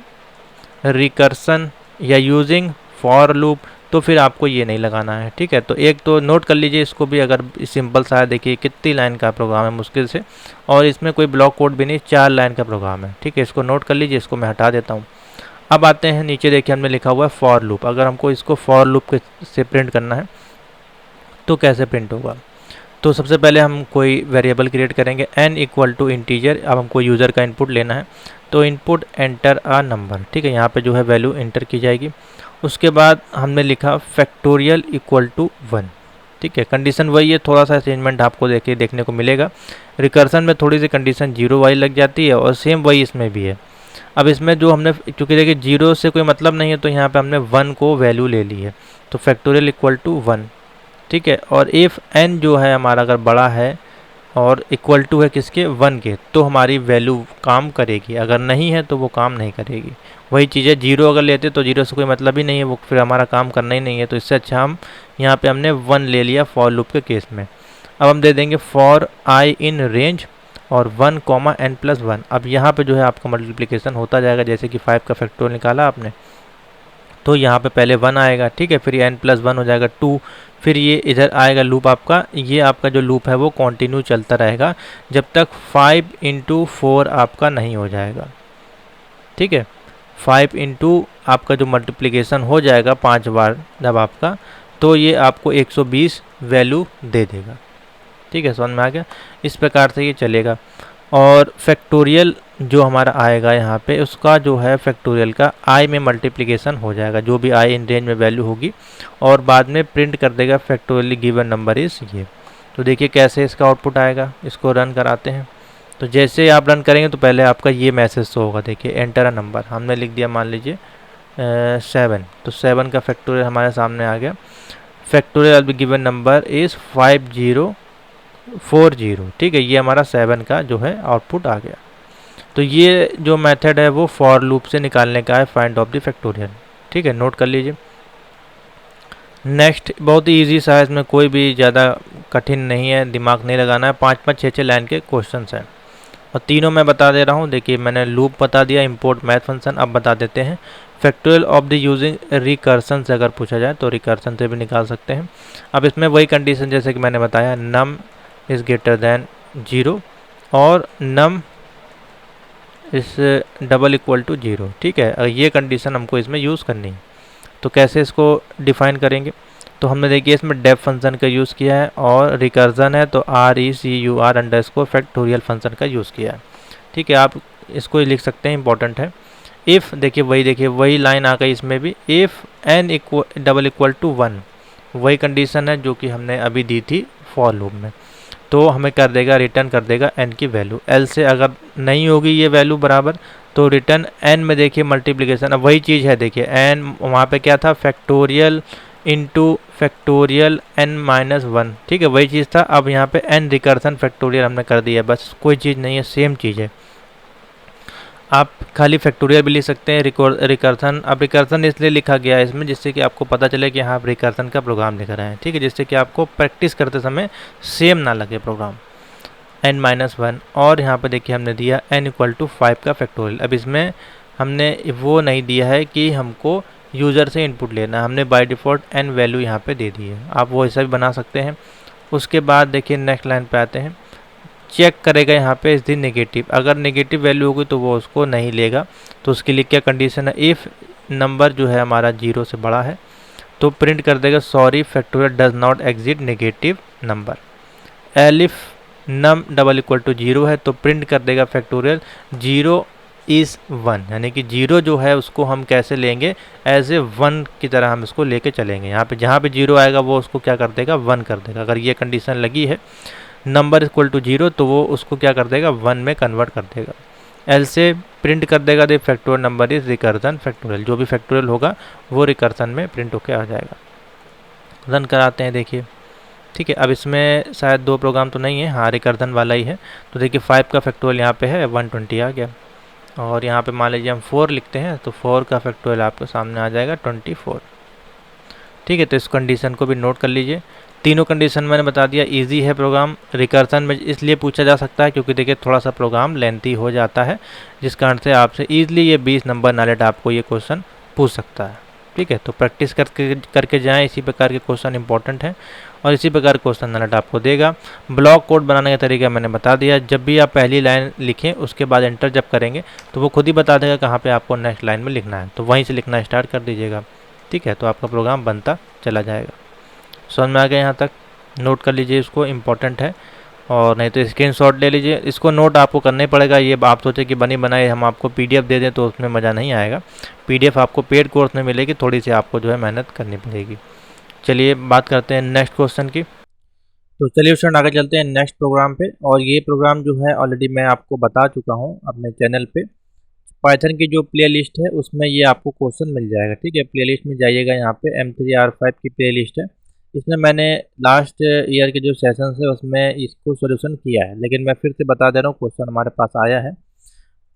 recursion या यूजिंग फॉर लूप, तो फिर आपको ये नहीं लगाना है, ठीक है। तो एक तो नोट कर लीजिए इसको भी। अगर सिंपल सा है, देखिए कितनी लाइन का प्रोग्राम है मुश्किल से, और इसमें कोई ब्लॉक कोड भी नहीं, 4 लाइन का प्रोग्राम है, ठीक है। इसको नोट कर लीजिए, इसको मैं हटा देता हूँ। अब आते हैं नीचे, देखिए हमने लिखा हुआ है फॉर लूप। अगर हमको इसको फॉर लूप से प्रिंट करना है तो कैसे प्रिंट होगा। तो सबसे पहले हम कोई वेरिएबल क्रिएट करेंगे n इक्वल टू इंटीजर। अब हमको यूज़र का इनपुट लेना है, तो इनपुट एंटर अ नंबर, ठीक है। यहाँ पे जो है वैल्यू एंटर की जाएगी। उसके बाद हमने लिखा फैक्टोरियल इक्वल टू 1, ठीक है। कंडीशन वही है, थोड़ा सा चेंजमेंट आपको देखने को मिलेगा। रिकर्सन में थोड़ी सी कंडीशन 0 वाली लग जाती है, और सेम वही इसमें भी है। अब इसमें जो हमने, क्योंकि देखिए 0 से कोई मतलब नहीं है, तो यहाँ पे हमने 1 को वैल्यू ले ली है, तो फैक्टोरियल इक्वल टू 1, ठीक है। और इफ़ n जो है हमारा अगर बड़ा है और इक्वल टू है किसके, 1 के, तो हमारी वैल्यू काम करेगी। अगर नहीं है तो वो काम नहीं करेगी। वही चीज़ है, 0 अगर लेते तो 0 से कोई मतलब ही नहीं है, वो फिर हमारा काम करना ही नहीं है। तो इससे अच्छा हम यहाँ पे हमने 1 ले लिया फॉर लूप के केस में। अब हम दे देंगे फॉर आई इन रेंज और 1, n+1। अब यहाँ पे जो है आपका मल्टीप्लिकेशन होता जाएगा। जैसे कि 5 का फैक्टोरियल निकाला आपने, तो यहाँ पे पहले 1 आएगा, ठीक है, फिर n+1 हो जाएगा 2, फिर ये इधर आएगा लूप आपका। ये आपका जो लूप है वो कंटिन्यू चलता रहेगा जब तक 5 × 4 आपका नहीं हो जाएगा, ठीक है। 5 × आपका जो मल्टीप्लिकेशन हो जाएगा 5 बार जब आपका, तो ये आपको 120 वैल्यू दे देगा, ठीक है। समझ में आ गया। इस प्रकार से ये चलेगा। और फैक्टोरियल जो हमारा आएगा यहाँ पे, उसका जो है फैक्टोरियल का आई में मल्टीप्लिकेशन हो जाएगा, जो भी आई इन रेंज में वैल्यू होगी, और बाद में प्रिंट कर देगा फैक्टोरियल गिवन नंबर इज़ ये। तो देखिए कैसे इसका आउटपुट आएगा। इसको रन कराते हैं तो जैसे आप रन करेंगे तो पहले आपका ये मैसेज शो होगा। देखिए एंटर अ नंबर, हमने लिख दिया मान लीजिए 7, तो 7 का फैक्टोरियल हमारे सामने आ गया। Factorial of the given number is 5040, ठीक है, ये हमारा 7 का जो है आउटपुट आ गया। तो ये जो मेथड है वो फॉर लूप से निकालने का है, फाइंड ऑफ द फैक्टोरियल, ठीक है, नोट कर लीजिए। नेक्स्ट बहुत ही ईजी सा है, इसमें कोई भी ज़्यादा कठिन नहीं है, दिमाग नहीं लगाना है। 5-5 6-6 लाइन के क्वेश्चंस हैं और तीनों मैं बता दे रहा हूँ। देखिए मैंने लूप बता दिया, इंपोर्ट मैथ फंक्शन, अब बता देते हैं factorial of the using recursion से अगर पूछा जाए तो रिकर्सन से भी निकाल सकते हैं। अब इसमें वही कंडीशन जैसे कि मैंने बताया, नम इज़ ग्रेटर दैन 0 और नम इस डबल इक्वल टू 0, ठीक है, ये कंडीशन हमको इसमें यूज़ करनी है। तो कैसे इसको डिफाइन करेंगे, तो हमने देखिए इसमें डेफ फंक्शन का यूज़ किया है और रिकर्जन है तो RECUR अंडरस्कोर फैक्टोरियल फंक्शन का यूज़ किया है, ठीक है, आप इसको लिख सकते हैं, इंपॉर्टेंट है। इफ़ देखिए वही लाइन आ गई इसमें भी, if n double equal to 1, वही कंडीशन है जो कि हमने अभी दी थी फॉर लूप में। तो हमें कर देगा, रिटर्न कर देगा n की वैल्यू। l से अगर नहीं होगी ये वैल्यू बराबर तो रिटर्न n में देखिए मल्टीप्लिकेशन, अब वही चीज़ है, देखिए n वहाँ पे क्या था, फैक्टोरियल इंटू फैक्टोरियल n-1, ठीक है, वही चीज़ था। अब यहाँ पे n रिकर्सन फैक्टोरियल हमने कर दिया, बस कोई चीज़ नहीं है, सेम चीज़ है। आप खाली फैक्टोरियल भी लिख सकते हैं, रिकर्सन। अब रिकर्सन इसलिए लिखा गया है इसमें जिससे कि आपको पता चले कि हाँ आप रिकर्सन का प्रोग्राम लिख रहे हैं, ठीक है, जिससे कि आपको प्रैक्टिस करते समय सेम ना लगे प्रोग्राम। n-1 और यहाँ पे देखिए हमने दिया n इक्वल टू 5 का फैक्टोरियल। अब इसमें हमने वो नहीं दिया है कि हमको यूज़र से इनपुट लेना, हमने बाय डिफ़ॉल्ट n वैल्यू यहाँ पे दे दी है, आप वो ऐसा भी बना सकते हैं। उसके बाद देखिए नेक्स्ट लाइन पे आते हैं, चेक करेगा यहाँ पे इस दी नेगेटिव, अगर नेगेटिव वैल्यू होगी तो वो उसको नहीं लेगा। तो उसके लिए क्या कंडीशन है, इफ़ नंबर जो है हमारा 0 से बड़ा है तो प्रिंट कर देगा sorry factorial does not exist negative number. Elif num double equal to 0 है तो प्रिंट कर देगा फैक्टोरियल 0 इज़ 1, यानी कि 0 जो है उसको हम कैसे लेंगे, एज ए 1 की तरह हम इसको लेके चलेंगे। यहाँ पे जहाँ पे 0 आएगा वो उसको क्या कर देगा, 1 कर देगा। अगर ये कंडीशन लगी है नंबर इक्वल टू 0 तो वो उसको क्या कर देगा, 1 में कन्वर्ट कर देगा। एल से प्रिंट कर देगा the factorial number is recursion factorial, जो भी फैक्टोरियल होगा वो रिकर्जन में प्रिंट होके आ जाएगा। रन कराते हैं, देखिए ठीक है। अब इसमें शायद 2 प्रोग्राम तो नहीं है, हाँ रिकर्जन वाला ही है। तो देखिए 5 का फैक्टोरियल यहाँ पे है, 120 आ गया। और यहाँ पे मान लीजिए हम 4 लिखते हैं तो 4 का फैक्टोरियल आपके सामने आ जाएगा 24, ठीक है। तो इस कंडीशन को भी नोट कर लीजिए। तीनों कंडीशन मैंने बता दिया, इजी है प्रोग्राम। रिकर्सन में इसलिए पूछा जा सकता है क्योंकि देखिए थोड़ा सा प्रोग्राम लेंथी हो जाता है, जिस कारण से आपसे ईजिली ये 20 नंबर नालेट आपको ये क्वेश्चन पूछ सकता है, ठीक है। तो प्रैक्टिस करके जाएं, इसी प्रकार के क्वेश्चन इंपॉर्टेंट हैं और इसी प्रकार क्वेश्चन नालेट आपको देगा। ब्लॉक कोड बनाने का तरीका मैंने बता दिया, जब भी आप पहली लाइन लिखें उसके बाद एंटर जब करेंगे तो वो खुद ही बता देगा कहाँ पर आपको नेक्स्ट लाइन में लिखना है, तो वहीं से लिखना स्टार्ट कर दीजिएगा, ठीक है। तो आपका प्रोग्राम बनता चला जाएगा। समझ में आ गया यहाँ तक, नोट कर लीजिए, इसको इम्पोर्टेंट है। और नहीं तो स्क्रीनशॉट ले लीजिए, इसको नोट आपको करना ही पड़ेगा। ये आप सोचे कि बनी बनाए हम आपको पीडीएफ दे दें तो उसमें मज़ा नहीं आएगा। पीडीएफ आपको पेड कोर्स में मिलेगी, थोड़ी सी आपको जो है मेहनत करनी पड़ेगी। चलिए बात करते हैं नेक्स्ट क्वेश्चन की। तो चलिए स्टूडेंट आगे चलते हैं नेक्स्ट प्रोग्राम पे। और ये प्रोग्राम जो है ऑलरेडी मैं आपको बता चुका हूँ अपने चैनल पे। पाइथन की जो प्ले लिस्ट है उसमें ये आपको क्वेश्चन मिल जाएगा, ठीक है। प्ले लिस्ट में जाइएगा, यहाँ पे M3R5 की प्ले लिस्ट है। इसमें मैंने लास्ट ईयर के जो सेशंस है उसमें इसको सोल्यूशन किया है, लेकिन मैं फिर से बता दे रहा हूँ, क्वेश्चन हमारे पास आया है।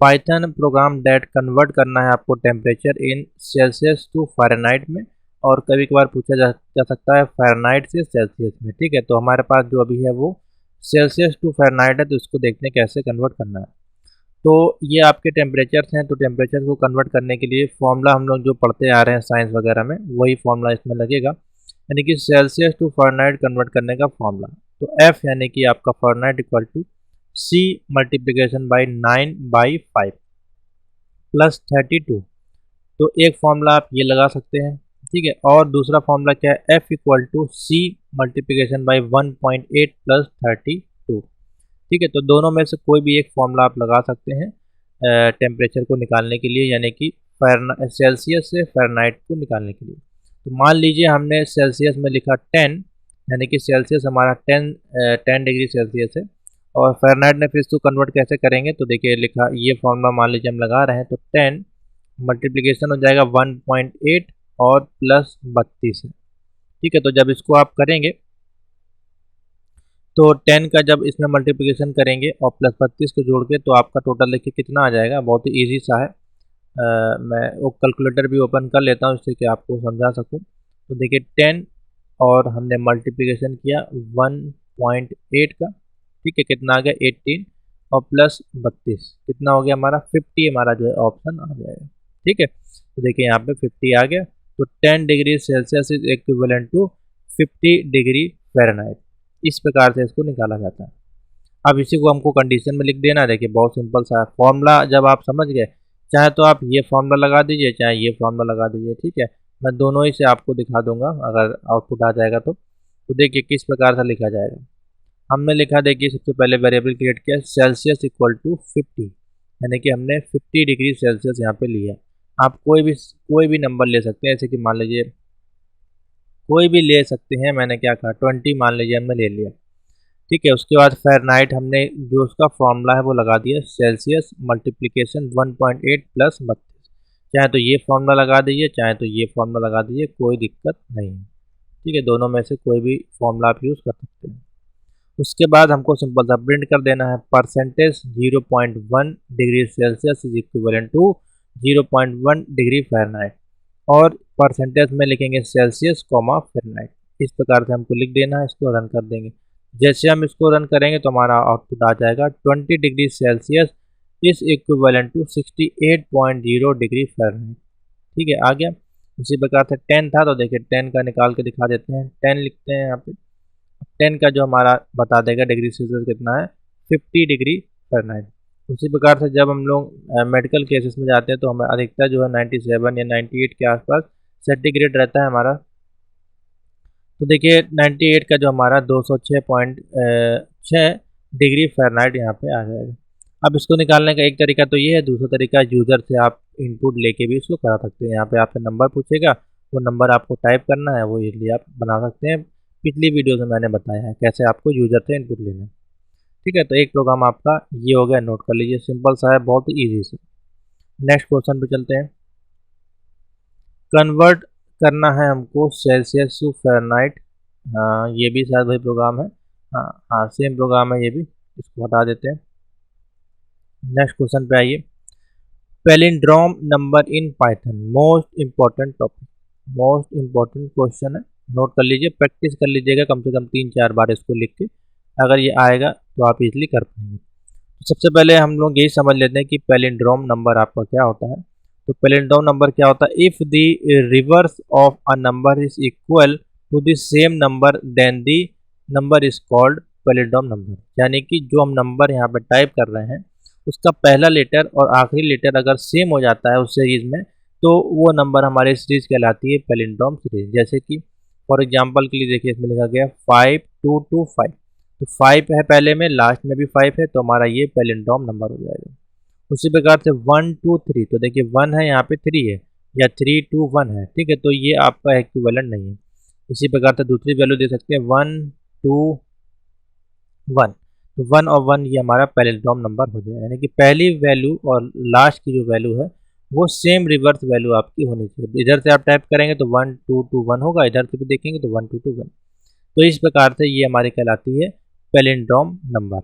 पाइथन प्रोग्राम डेट कन्वर्ट करना है आपको temperature in Celsius to Fahrenheit में, और कभी कभार पूछा जा सकता है फ़ारेनहाइट से सेल्सियस में, ठीक है। तो हमारे पास जो अभी है वो सेल्सियस टू फ़ारेनहाइट है, तो इसको देखते हैं कैसे कन्वर्ट करना है। तो ये आपके टेम्परेचर्स हैं, तो टेम्परेचर को कन्वर्ट करने के लिए फॉर्मूला हम लोग जो पढ़ते आ रहे हैं साइंस वगैरह में, वही फॉर्मूला इसमें लगेगा, यानी कि सेल्सियस टू फ़ारेनहाइट कन्वर्ट करने का फॉर्मूला। तो F यानी कि आपका Fahrenheit equal to C multiplication by 9/5 plus 32। तो एक फॉर्मूला आप ये लगा सकते हैं, ठीक है। और दूसरा फॉर्मूला क्या है, F equal to C multiplication by 1.8 plus 32, ठीक है। तो दोनों में से कोई भी एक फॉर्मूला आप लगा सकते हैं टेम्परेचर को निकालने के लिए, यानी कि सेल्सियस से फ़ारेनहाइट को निकालने के लिए। तो मान लीजिए हमने सेल्सियस में लिखा 10, यानी कि सेल्सियस हमारा 10 डिग्री सेल्सियस है, और फ़ारेनहाइट में फिर इसको कन्वर्ट कैसे करेंगे, तो देखिए लिखा ये फॉर्मूला मान लीजिए हम लगा रहे हैं, तो 10 मल्टीप्लिकेशन हो जाएगा 1.8 और प्लस 32 है। ठीक है, तो जब इसको आप करेंगे तो 10 का जब इसमें मल्टीप्लिकेशन करेंगे और प्लस 32 को जोड़ के, तो आपका टोटल देखिए कितना आ जाएगा। बहुत ही ईजी सा है। मैं वो कैलकुलेटर भी ओपन कर लेता हूँ इससे कि आपको समझा सकूँ। तो देखिए 10 और हमने मल्टीप्लिकेशन किया 1.8 का, ठीक है, कितना आ गया 18 और प्लस 32 कितना हो गया हमारा 50, हमारा जो है ऑप्शन आ जाएगा। ठीक है, तो देखिए यहाँ पे 50 आ गया। तो 10 degree Celsius is equivalent to 50 degree Fahrenheit. इस प्रकार से इसको निकाला जाता है। अब इसी को हमको कंडीशन में लिख देना है। देखिए बहुत सिंपल सा है फॉर्मूला। जब आप समझ गए, चाहे तो आप ये फॉर्मूला लगा दीजिए, चाहे ये फॉर्मूला लगा दीजिए। ठीक है, मैं दोनों ही से आपको दिखा दूंगा अगर आउटपुट आ जाएगा तो देखिए किस प्रकार से लिखा जाएगा। हमने लिखा, देखिए सबसे पहले वेरिएबल क्रिएट किया सेल्सियस इक्वल टू 50, यानी कि हमने 50 डिग्री सेल्सियस यहाँ पे लिया। आप कोई भी नंबर ले सकते हैं, जैसे कि मान लीजिए कोई भी ले सकते हैं। मैंने क्या कहा 20 मान लीजिए हमने ले लिया। ठीक है, उसके बाद फ़ारेनहाइट हमने जो उसका फॉर्मूला है वो लगा दिया सेल्सियस मल्टीप्लिकेशन 1.8 प्लस 32। चाहे तो ये फॉर्मूला लगा दीजिए, चाहे तो ये फॉर्मूला लगा दीजिए, कोई दिक्कत नहीं है। ठीक है, दोनों में से कोई भी फॉर्मूला आप यूज़ कर सकते हैं। उसके बाद हमको सिंपल सा प्रिंट कर देना है percentage 0.1 degree Celsius is equivalent to 0.1 degree Fahrenheit, और परसेंटेज में लिखेंगे सेल्सियस कॉमा फ़ारेनहाइट। इस प्रकार से हमको लिख देना है। इसको रन कर देंगे। जैसे हम इसको रन करेंगे तो हमारा आउटपुट आ जाएगा 20 degree Celsius is equivalent to 68.0 degree Fahrenheit. ठीक है, आ गया। उसी प्रकार से 10 था, तो देखिए 10 का निकाल के दिखा देते हैं। 10 लिखते हैं यहाँ पे। 10 का जो हमारा बता देगा डिग्री सेल्सियस कितना है, 50 डिग्री फ़ारेनहाइट। उसी प्रकार से जब हम लोग मेडिकल केसेस में जाते हैं तो हमें अधिकतर जो है 97 या 98 के आसपास सेंटीग्रेड रहता है हमारा। तो देखिए 98 का जो हमारा 206.6 डिग्री फ़ारेनहाइट यहाँ पे आ जाएगा। अब इसको निकालने का एक तरीका तो ये है, दूसरा तरीका यूज़र से आप इनपुट लेके भी इसको करा सकते हैं। यहाँ पे आपसे नंबर पूछेगा, वो नंबर आपको टाइप करना है, वो इजीली आप बना सकते हैं। पिछली वीडियो में मैंने बताया है कैसे आपको यूज़र से इनपुट लेना है। ठीक है, तो एक प्रोग्राम आपका ये हो गया, नोट कर लीजिए। सिंपल सा है, बहुत ही ईजी से। नेक्स्ट क्वेश्चन पे चलते हैं। कन्वर्ट करना है हमको सेल्सियस टू फ़ारेनहाइट। हाँ, ये भी शायद वही प्रोग्राम है। हाँ हाँ, सेम प्रोग्राम है ये भी। इसको हटा देते हैं। नेक्स्ट क्वेश्चन पे आइए। Palindrome number in Python, most important topic, most important question है। नोट कर लीजिए, प्रैक्टिस कर लीजिएगा कम से कम 3-4 बार इसको लिख के। अगर ये आएगा तो आप इजीली कर पाएंगे। तो सबसे पहले हम लोग यही समझ लेते हैं कि पैलिंड्रोम नंबर आपका क्या होता है। तो पैलिंड्रोम नंबर क्या होता है, if the reverse of a number is equal to the same number then the number is called palindrome number. यानी कि जो हम नंबर यहाँ पे टाइप कर रहे हैं उसका पहला लेटर और आखिरी लेटर अगर सेम हो जाता है उस सीरीज़ में, तो वो नंबर हमारी सीरीज़ कहलाती है पैलिंड्रोम सीरीज़। जैसे कि फॉर एग्जांपल के लिए देखिए इसमें लिखा गया 5225, तो 5 है पहले में, लास्ट में भी 5 है, तो हमारा ये पैलिंड्रोम नंबर हो जाएगा। उसी प्रकार से 1 2 3, तो देखिए 1 है यहाँ पे 3 है, या 3 2 1 है। ठीक है, तो ये आपका इक्विवेलेंट नहीं है। इसी प्रकार से दूसरी वैल्यू दे सकते हैं 1 2 1, तो 1 और 1 ये हमारा पैलिंड्रोम नंबर हो जाएगा। यानी कि पहली वैल्यू और लास्ट की जो वैल्यू है वो सेम रिवर्स वैल्यू आपकी होनी चाहिए। इधर से आप टाइप करेंगे तो 1 2 2 1 होगा, इधर से भी देखेंगे तो 1 2 2 1। तो इस प्रकार से ये हमारी कहलाती है पैलिंड्रोम नंबर।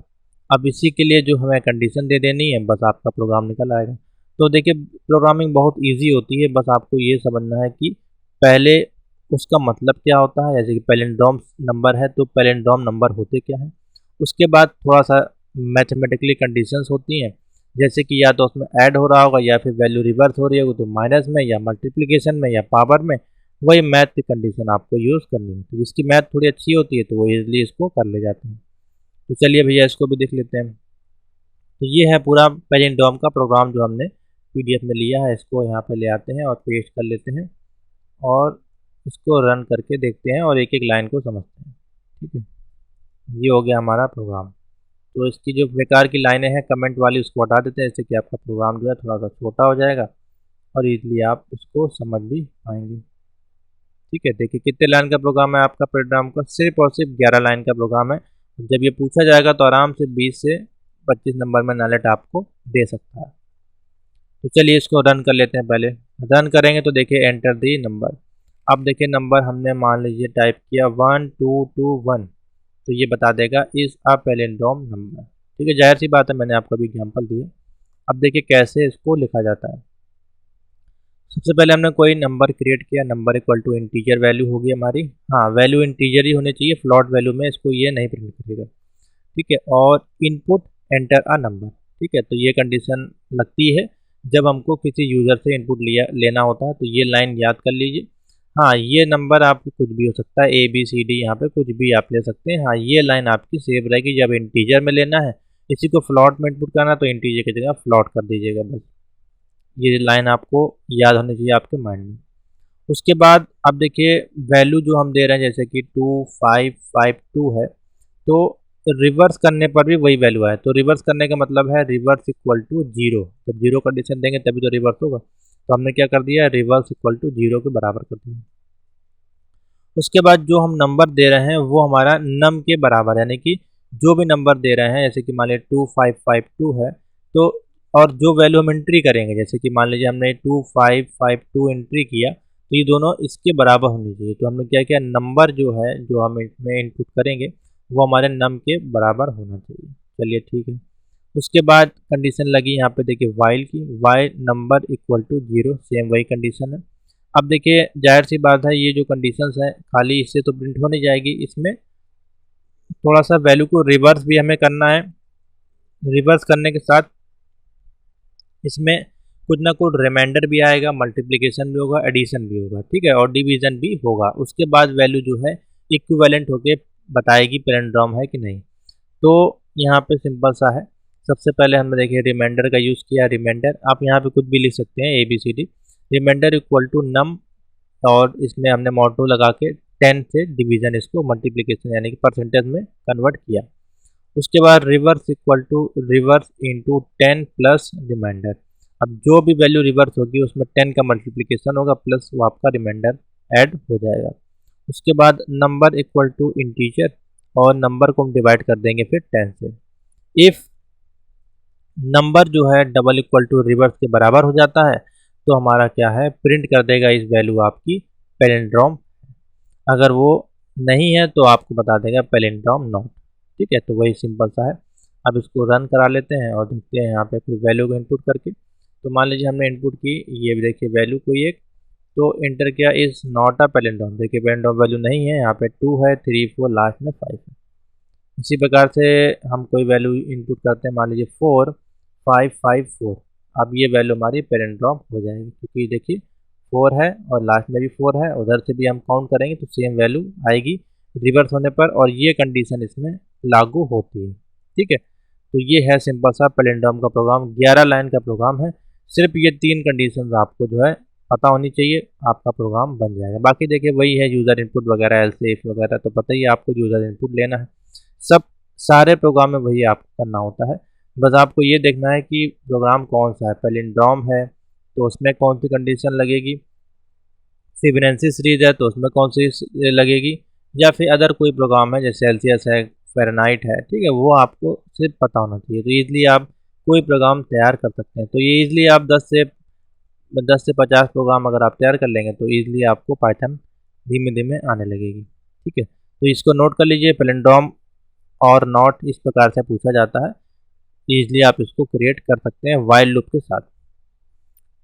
अब इसी के लिए जो हमें कंडीशन दे देनी है, बस आपका प्रोग्राम निकल आएगा। तो देखिए प्रोग्रामिंग बहुत इजी होती है, बस आपको ये समझना है कि पहले उसका मतलब क्या होता है। जैसे कि पैलिंड्रोम नंबर है तो पैलिंड्रोम नंबर होते क्या है। उसके बाद थोड़ा सा मैथमेटिकली कंडीशंस होती हैं, जैसे कि या तो उसमें ऐड हो रहा होगा या फिर वैल्यू रिवर्स हो रही होगी, तो माइनस में या मल्टीप्लिकेशन में या पावर में, वही मैथ की कंडीशन आपको यूज़ करनी है। तो जिसकी मैथ थोड़ी अच्छी होती है तो वो इजीली इसको कर ले जाते हैं। तो चलिए भैया इसको भी देख लेते हैं। तो ये है पूरा पैलिंड्रोम का प्रोग्राम जो हमने पीडीएफ में लिया है। इसको यहाँ पे ले आते हैं और पेस्ट कर लेते हैं और इसको रन करके देखते हैं और एक एक लाइन को समझते हैं। ठीक है, ये हो गया हमारा प्रोग्राम। तो इसकी जो बेकार की लाइनें हैं कमेंट वाली उसको हटा देते हैं, इससे कि आपका प्रोग्राम जो है थोड़ा सा छोटा हो जाएगा और इजीली आप इसको समझ भी पाएंगे। ठीक है, देखिए कितने लाइन का प्रोग्राम है आपका पैलिंड्रोम का, सिर्फ और सिर्फ 11 लाइन का प्रोग्राम है। जब ये पूछा जाएगा तो आराम से 20 से 25 नंबर में नालेट आपको दे सकता है। तो चलिए इसको रन कर लेते हैं। पहले रन करेंगे तो देखिए एंटर दी नंबर। अब देखिए नंबर हमने मान लीजिए टाइप किया 1221, तो ये बता देगा इस अ पैलिंड्रोम नंबर। ठीक है, जाहिर सी बात है, मैंने आपको अभी एग्जाम्पल दिया। अब देखिए कैसे इसको लिखा जाता है। सबसे पहले हमने कोई नंबर क्रिएट किया, number equal to integer value होगी हमारी। हाँ, वैल्यू इंटीजर ही होनी चाहिए, फ्लॉट वैल्यू में इसको ये नहीं प्रिंट करेगा। ठीक है, और इनपुट एंटर अ नंबर। ठीक है, तो ये कंडीशन लगती है जब हमको किसी यूज़र से इनपुट लेना होता है, तो ये लाइन याद कर लीजिए। हाँ, ये नंबर आपको कुछ भी हो सकता है, ए बी सी डी, यहाँ पे कुछ भी आप ले सकते हैं। हाँ, ये लाइन आपकी सेव रहेगी। जब इंटीजर में लेना है, इसी को फ्लॉट में इनपुट करना, तो इंटीजर की जगह फ्लॉट कर दीजिएगा बस। ये लाइन आपको याद होनी चाहिए आपके माइंड में। उसके बाद अब देखिए वैल्यू जो हम दे रहे हैं, जैसे कि 2552 है, तो रिवर्स करने पर भी वही वैल्यू आए। तो रिवर्स करने का मतलब है रिवर्स इक्वल टू जीरो। जब जीरो कंडीशन देंगे तभी तो रिवर्स होगा। तो हमने क्या कर दिया, रिवर्स इक्वल टू जीरो के बराबर कर दिया। उसके बाद जो हम नंबर दे रहे हैं वो हमारा नम के बराबर है, यानी कि जो भी नंबर दे रहे हैं, जैसे कि मान लीजिए 2552 है, तो और जो वैल्यू हम एंट्री करेंगे, जैसे कि मान लीजिए हमने 2552 एंट्री किया, तो ये दोनों इसके बराबर होनी चाहिए। तो हमने क्या किया, नंबर जो है जो हम इसमें इनपुट करेंगे वो हमारे नम के बराबर होना चाहिए। चलिए ठीक है। उसके बाद कंडीशन लगी यहाँ पे देखिए वाइल की, y number equal to zero, same वही कंडीशन है। अब देखिए जाहिर सी बात है, ये जो कंडीशंस है खाली इससे तो प्रिंट हो नहीं जाएगी, इसमें थोड़ा सा वैल्यू को रिवर्स भी हमें करना है। रिवर्स करने के साथ इसमें कुछ ना कुछ रिमाइंडर भी आएगा, मल्टीप्लिकेशन भी होगा, एडिशन भी होगा। ठीक है, और डिवीजन भी होगा। उसके बाद वैल्यू जो है इक्विवेलेंट होके बताएगी पैलिंड्रोम है कि नहीं। तो यहाँ पे सिंपल सा है। सबसे पहले हमने देखिए रिमाइंडर का यूज़ किया। रिमाइंडर आप यहाँ पे कुछ भी लिख सकते हैं, a b c d. Reminder equal to num, और इसमें हमने मोटो लगा के 10 से डिवीजन, इसको मल्टीप्लिकेशन यानी कि परसेंटेज में कन्वर्ट किया। उसके बाद reverse equal to reverse into 10 plus reminder. अब जो भी वैल्यू रिवर्स होगी उसमें 10 का मल्टीप्लिकेशन होगा प्लस वो आपका रिमाइंडर ऐड हो जाएगा। उसके बाद नंबर इक्वल टू इंटीजर, और नंबर को हम डिवाइड कर देंगे फिर 10 से। इफ़ नंबर जो है डबल इक्वल टू रिवर्स के बराबर हो जाता है, तो हमारा क्या है, प्रिंट कर देगा इस वैल्यू आपकी पैलिंड्रोम। अगर वो नहीं है तो आपको बता देगा पैलिंड्रोम नॉट। ठीक है, तो वही सिंपल सा है। अब इसको रन करा लेते हैं और देखते हैं यहाँ पे कोई वैल्यू को इनपुट करके। तो मान लीजिए हमने इनपुट की, ये भी देखिए वैल्यू कोई एक, तो इंटर किया इस नॉट अ पैलिंड्रोम। देखिए पैलिंड्रोम वैल्यू नहीं है, यहाँ पे 2 है, 3 4, लास्ट में 5 है। इसी प्रकार से हम कोई वैल्यू इनपुट करते हैं, मान लीजिए 4554। अब ये वैल्यू हमारी पैलिंड्रोम हो जाएगी, क्योंकि देखिए 4 है और लास्ट में भी 4 है। उधर से भी हम काउंट करेंगे तो सेम वैल्यू आएगी रिवर्स होने पर, और ये कंडीशन इसमें लागू होती है। ठीक है, तो ये है सिंपल सा पैलिंड्रोम का प्रोग्राम। 11 लाइन का प्रोग्राम है। सिर्फ ये 3 कंडीशंस आपको जो है पता होनी चाहिए, आपका प्रोग्राम बन जाएगा। बाकी देखिए वही है, यूज़र इनपुट वगैरह, एल्स इफ वगैरह तो पता ही है आपको, यूज़र इनपुट लेना है। सब सारे प्रोग्राम में वही आपको करना होता है। बस आपको ये देखना है कि प्रोग्राम कौन सा है। पैलिंड्रोम है तो उसमें कौन सी कंडीशन लगेगी, फिबोनाची सीरीज है तो उसमें कौन सी लगेगी, या फिर अदर कोई प्रोग्राम है जैसे सेल्सियस है, फ़ारेनहाइट है। ठीक है, वो आपको सिर्फ पता होना चाहिए। तो ईज़िली आप कोई प्रोग्राम तैयार कर सकते हैं। तो ये ईज़िली आप 10 से 50 प्रोग्राम अगर आप तैयार कर लेंगे तो ईज़िली आपको पाइथन धीमे धीमे आने लगेगी। ठीक है, तो इसको नोट कर लीजिए, पैलिंड्रोम और नॉट इस प्रकार से पूछा जाता है। ईज़िली आप इसको क्रिएट कर सकते हैं वाइल लूप के साथ।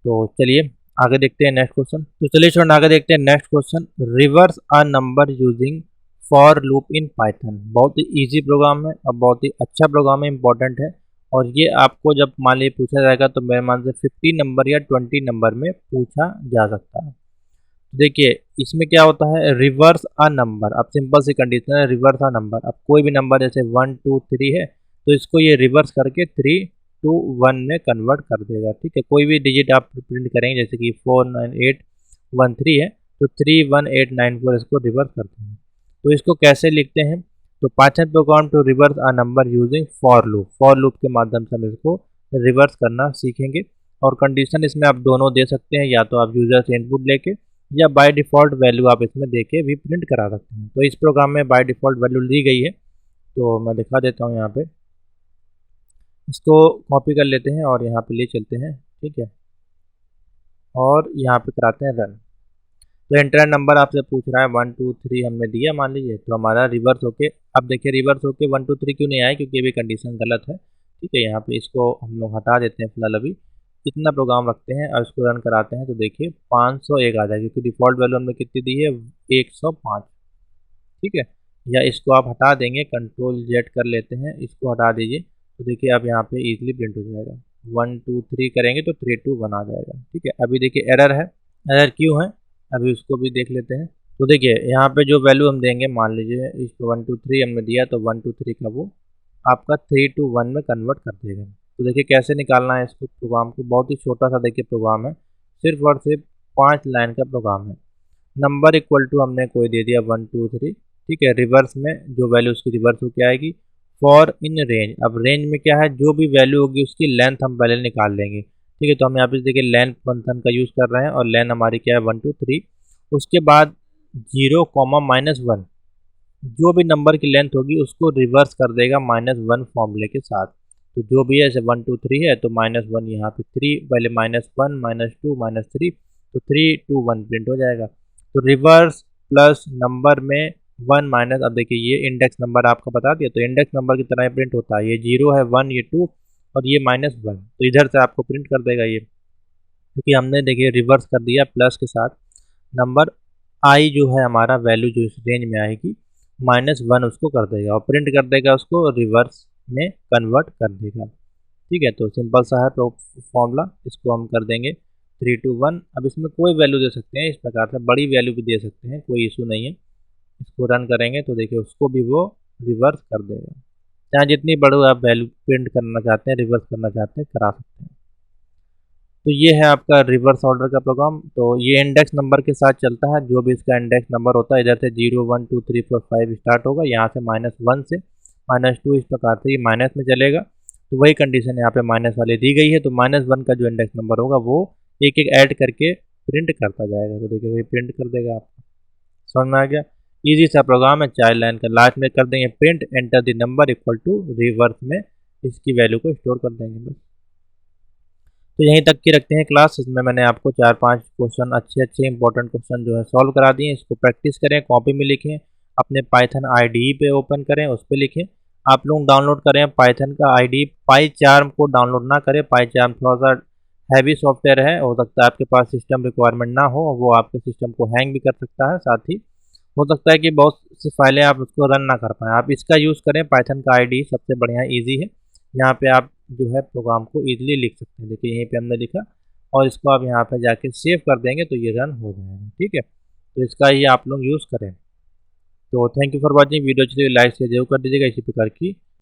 तो चलिए आगे देखते हैं नेक्स्ट क्वेश्चन। तो चलिए स्टूडेंट आगे देखते हैं next question. Reverse a number using for loop in Python. बहुत ही इजी प्रोग्राम है और बहुत ही अच्छा प्रोग्राम है, इंपॉर्टेंट है। और ये आपको जब मान लीजिए पूछा जाएगा तो मेरे मान से 50 नंबर या 20 नंबर में पूछा जा सकता है। तो देखिए इसमें क्या होता है, रिवर्स अ नंबर। अब सिंपल सी कंडीशन है, रिवर्स अ नंबर। अब कोई भी नंबर जैसे 1 2 3 है, तो इसको ये रिवर्स करके 3 2 1 में कन्वर्ट कर देगा। ठीक है, कोई भी डिजिट आप प्रिंट करेंगे, जैसे कि 49813 है, तो 31894 इसको रिवर्स करते हैं। तो इसको कैसे लिखते हैं, तो Python program to reverse a number using for loop. For loop के माध्यम से हम इसको रिवर्स करना सीखेंगे। और कंडीशन इसमें आप दोनों दे सकते हैं, या तो आप यूजर से इनपुट लेके, या बाय डिफ़ॉल्ट वैल्यू आप इसमें दे के भी प्रिंट करा सकते हैं। तो इस प्रोग्राम में बाय डिफ़ॉल्ट वैल्यू दी गई है तो मैं दिखा देता हूँ यहाँ पे, इसको कॉपी कर लेते हैं और यहाँ पे ले चलते हैं, ठीक है, और यहाँ पे कराते हैं रन। तो एंटर नंबर आपसे पूछ रहा है 1 2 3 हमने दिया मान लीजिए, तो हमारा रिवर्स होके, अब देखिए रिवर्स होके 1 2 3 क्यों नहीं आया, क्योंकि ये भी कंडीशन गलत है, ठीक है। यहाँ पे इसको हम लोग हटा देते हैं फिलहाल, अभी इतना प्रोग्राम रखते हैं और इसको रन कराते हैं, तो देखिए 501 आ जाएगा, क्योंकि डिफ़ॉल्ट वैल्यू हमने कितनी दी है 105, ठीक है। या इसको आप हटा देंगे, कंट्रोल जेड कर लेते हैं, इसको हटा दीजिए, तो देखिए अब यहाँ पे इजीली प्रिंट हो जाएगा। 1 2 3 करेंगे तो 3 2 1 आ जाएगा, ठीक है। अभी देखिए एरर है, एरर क्यों है अभी उसको भी देख लेते हैं। तो देखिए यहाँ पे जो वैल्यू हम देंगे, मान लीजिए इस 1 2 3 हमने दिया, तो 1 2 3 का वो आपका 3 2 1 में कन्वर्ट कर देगा। तो देखिए कैसे निकालना है इसको प्रोग्राम को, बहुत ही छोटा सा देखिए प्रोग्राम है, सिर्फ और सिर्फ 5 लाइन का प्रोग्राम है। नंबर इक्वल टू हमने कोई दे दिया 1 2 3, ठीक है। रिवर्स में जो वैल्यू उसकी रिवर्स होकर आएगी, फॉर इन रेंज, अब रेंज में क्या है, जो भी वैल्यू होगी उसकी लेंथ हम पहले निकाल लेंगे, ठीक है। तो हम यहाँ पे देखिए लेंथ फंक्शन का यूज़ कर रहे हैं और लेंथ हमारी क्या है 1 2 3। उसके बाद 0 - 1, जो भी नंबर की लेंथ होगी उसको रिवर्स कर देगा -1 फॉर्मूले के साथ। तो जो भी है, जैसे 1 2 3 है तो -1 यहाँ पे 3, पहले -1 -2 -3, तो 3 2 1 प्रिंट हो जाएगा। तो रिवर्स प्लस नंबर में 1 माइनस, अब देखिए ये इंडेक्स नंबर आपका बता दिया, तो इंडेक्स नंबर की तरह ही प्रिंट होता है, ये 0 है, 1 ये 2 और ये -1, तो इधर से आपको प्रिंट कर देगा ये, क्योंकि हमने देखिए रिवर्स कर दिया प्लस के साथ। नंबर आई जो है हमारा वैल्यू जो इस रेंज में आएगी -1 उसको कर देगा और प्रिंट कर देगा, उसको रिवर्स में कन्वर्ट कर देगा, ठीक है। तो सिंपल सा है फॉर्मूला, इसको हम कर देंगे 3 2 1। अब इसमें कोई वैल्यू दे सकते हैं, इस प्रकार से बड़ी वैल्यू भी दे सकते हैं, कोई इशू नहीं है। इसको रन करेंगे तो देखिए उसको भी वो रिवर्स कर देगा, चाहे जितनी बड़ी आप वैल्यू प्रिंट करना चाहते हैं, रिवर्स करना चाहते हैं, करा सकते हैं। तो ये है आपका रिवर्स ऑर्डर का प्रोग्राम। तो ये इंडेक्स नंबर के साथ चलता है, जो भी इसका इंडेक्स नंबर होता है, इधर से 0 1 2 3 4 5 स्टार्ट होगा, यहाँ से -1 से -2, इस प्रकार से ये माइनस में चलेगा। तो वही कंडीशन यहाँ पे माइनस वाली दी गई है, तो -1 का जो इंडेक्स नंबर होगा वो एक एक ऐड करके प्रिंट करता जाएगा, तो देखिए वही प्रिंट कर देगा आपको। समझ में आ गया, ईजी सा प्रोग्राम है। चाइल्ड लाइन का लास्ट में कर देंगे print enter the number equal to reverse में इसकी वैल्यू को स्टोर कर देंगे बस। तो यहीं तक की रखते हैं क्लास, इसमें मैंने आपको 4 5 क्वेश्चन अच्छे अच्छे इंपॉर्टेंट क्वेश्चन जो है सॉल्व करा दिए। इसको प्रैक्टिस करें, कॉपी में लिखें, अपने पाइथन आईडीई पे ओपन करें, उस पर लिखें। आप लोग डाउनलोड करें पाइथन का आईडीई, पाईचार्म को डाउनलोड ना करें, पाईचार्म थोड़ा सा हैवी सॉफ्टवेयर है, हो सकता है आपके पास सिस्टम रिक्वायरमेंट ना हो, वो आपके सिस्टम को हैंग भी कर सकता है, साथ ही हो सकता है कि बहुत सी फाइलें आप उसको रन ना कर पाएँ। आप इसका यूज़ करें, पाइथन का आईडीई सबसे बढ़िया ईजी है, यहाँ पे आप जो है प्रोग्राम को इजीली लिख सकते हैं। देखिए यहीं पे हमने लिखा और इसको आप यहाँ पे जाके सेव कर देंगे तो ये रन हो जाएगा, ठीक है। तो इसका ही आप लोग यूज़ करें। तो thank you for watching, video अच्छी लगी लाइक शेयर जरूर कर दीजिएगा इसी प्रकार की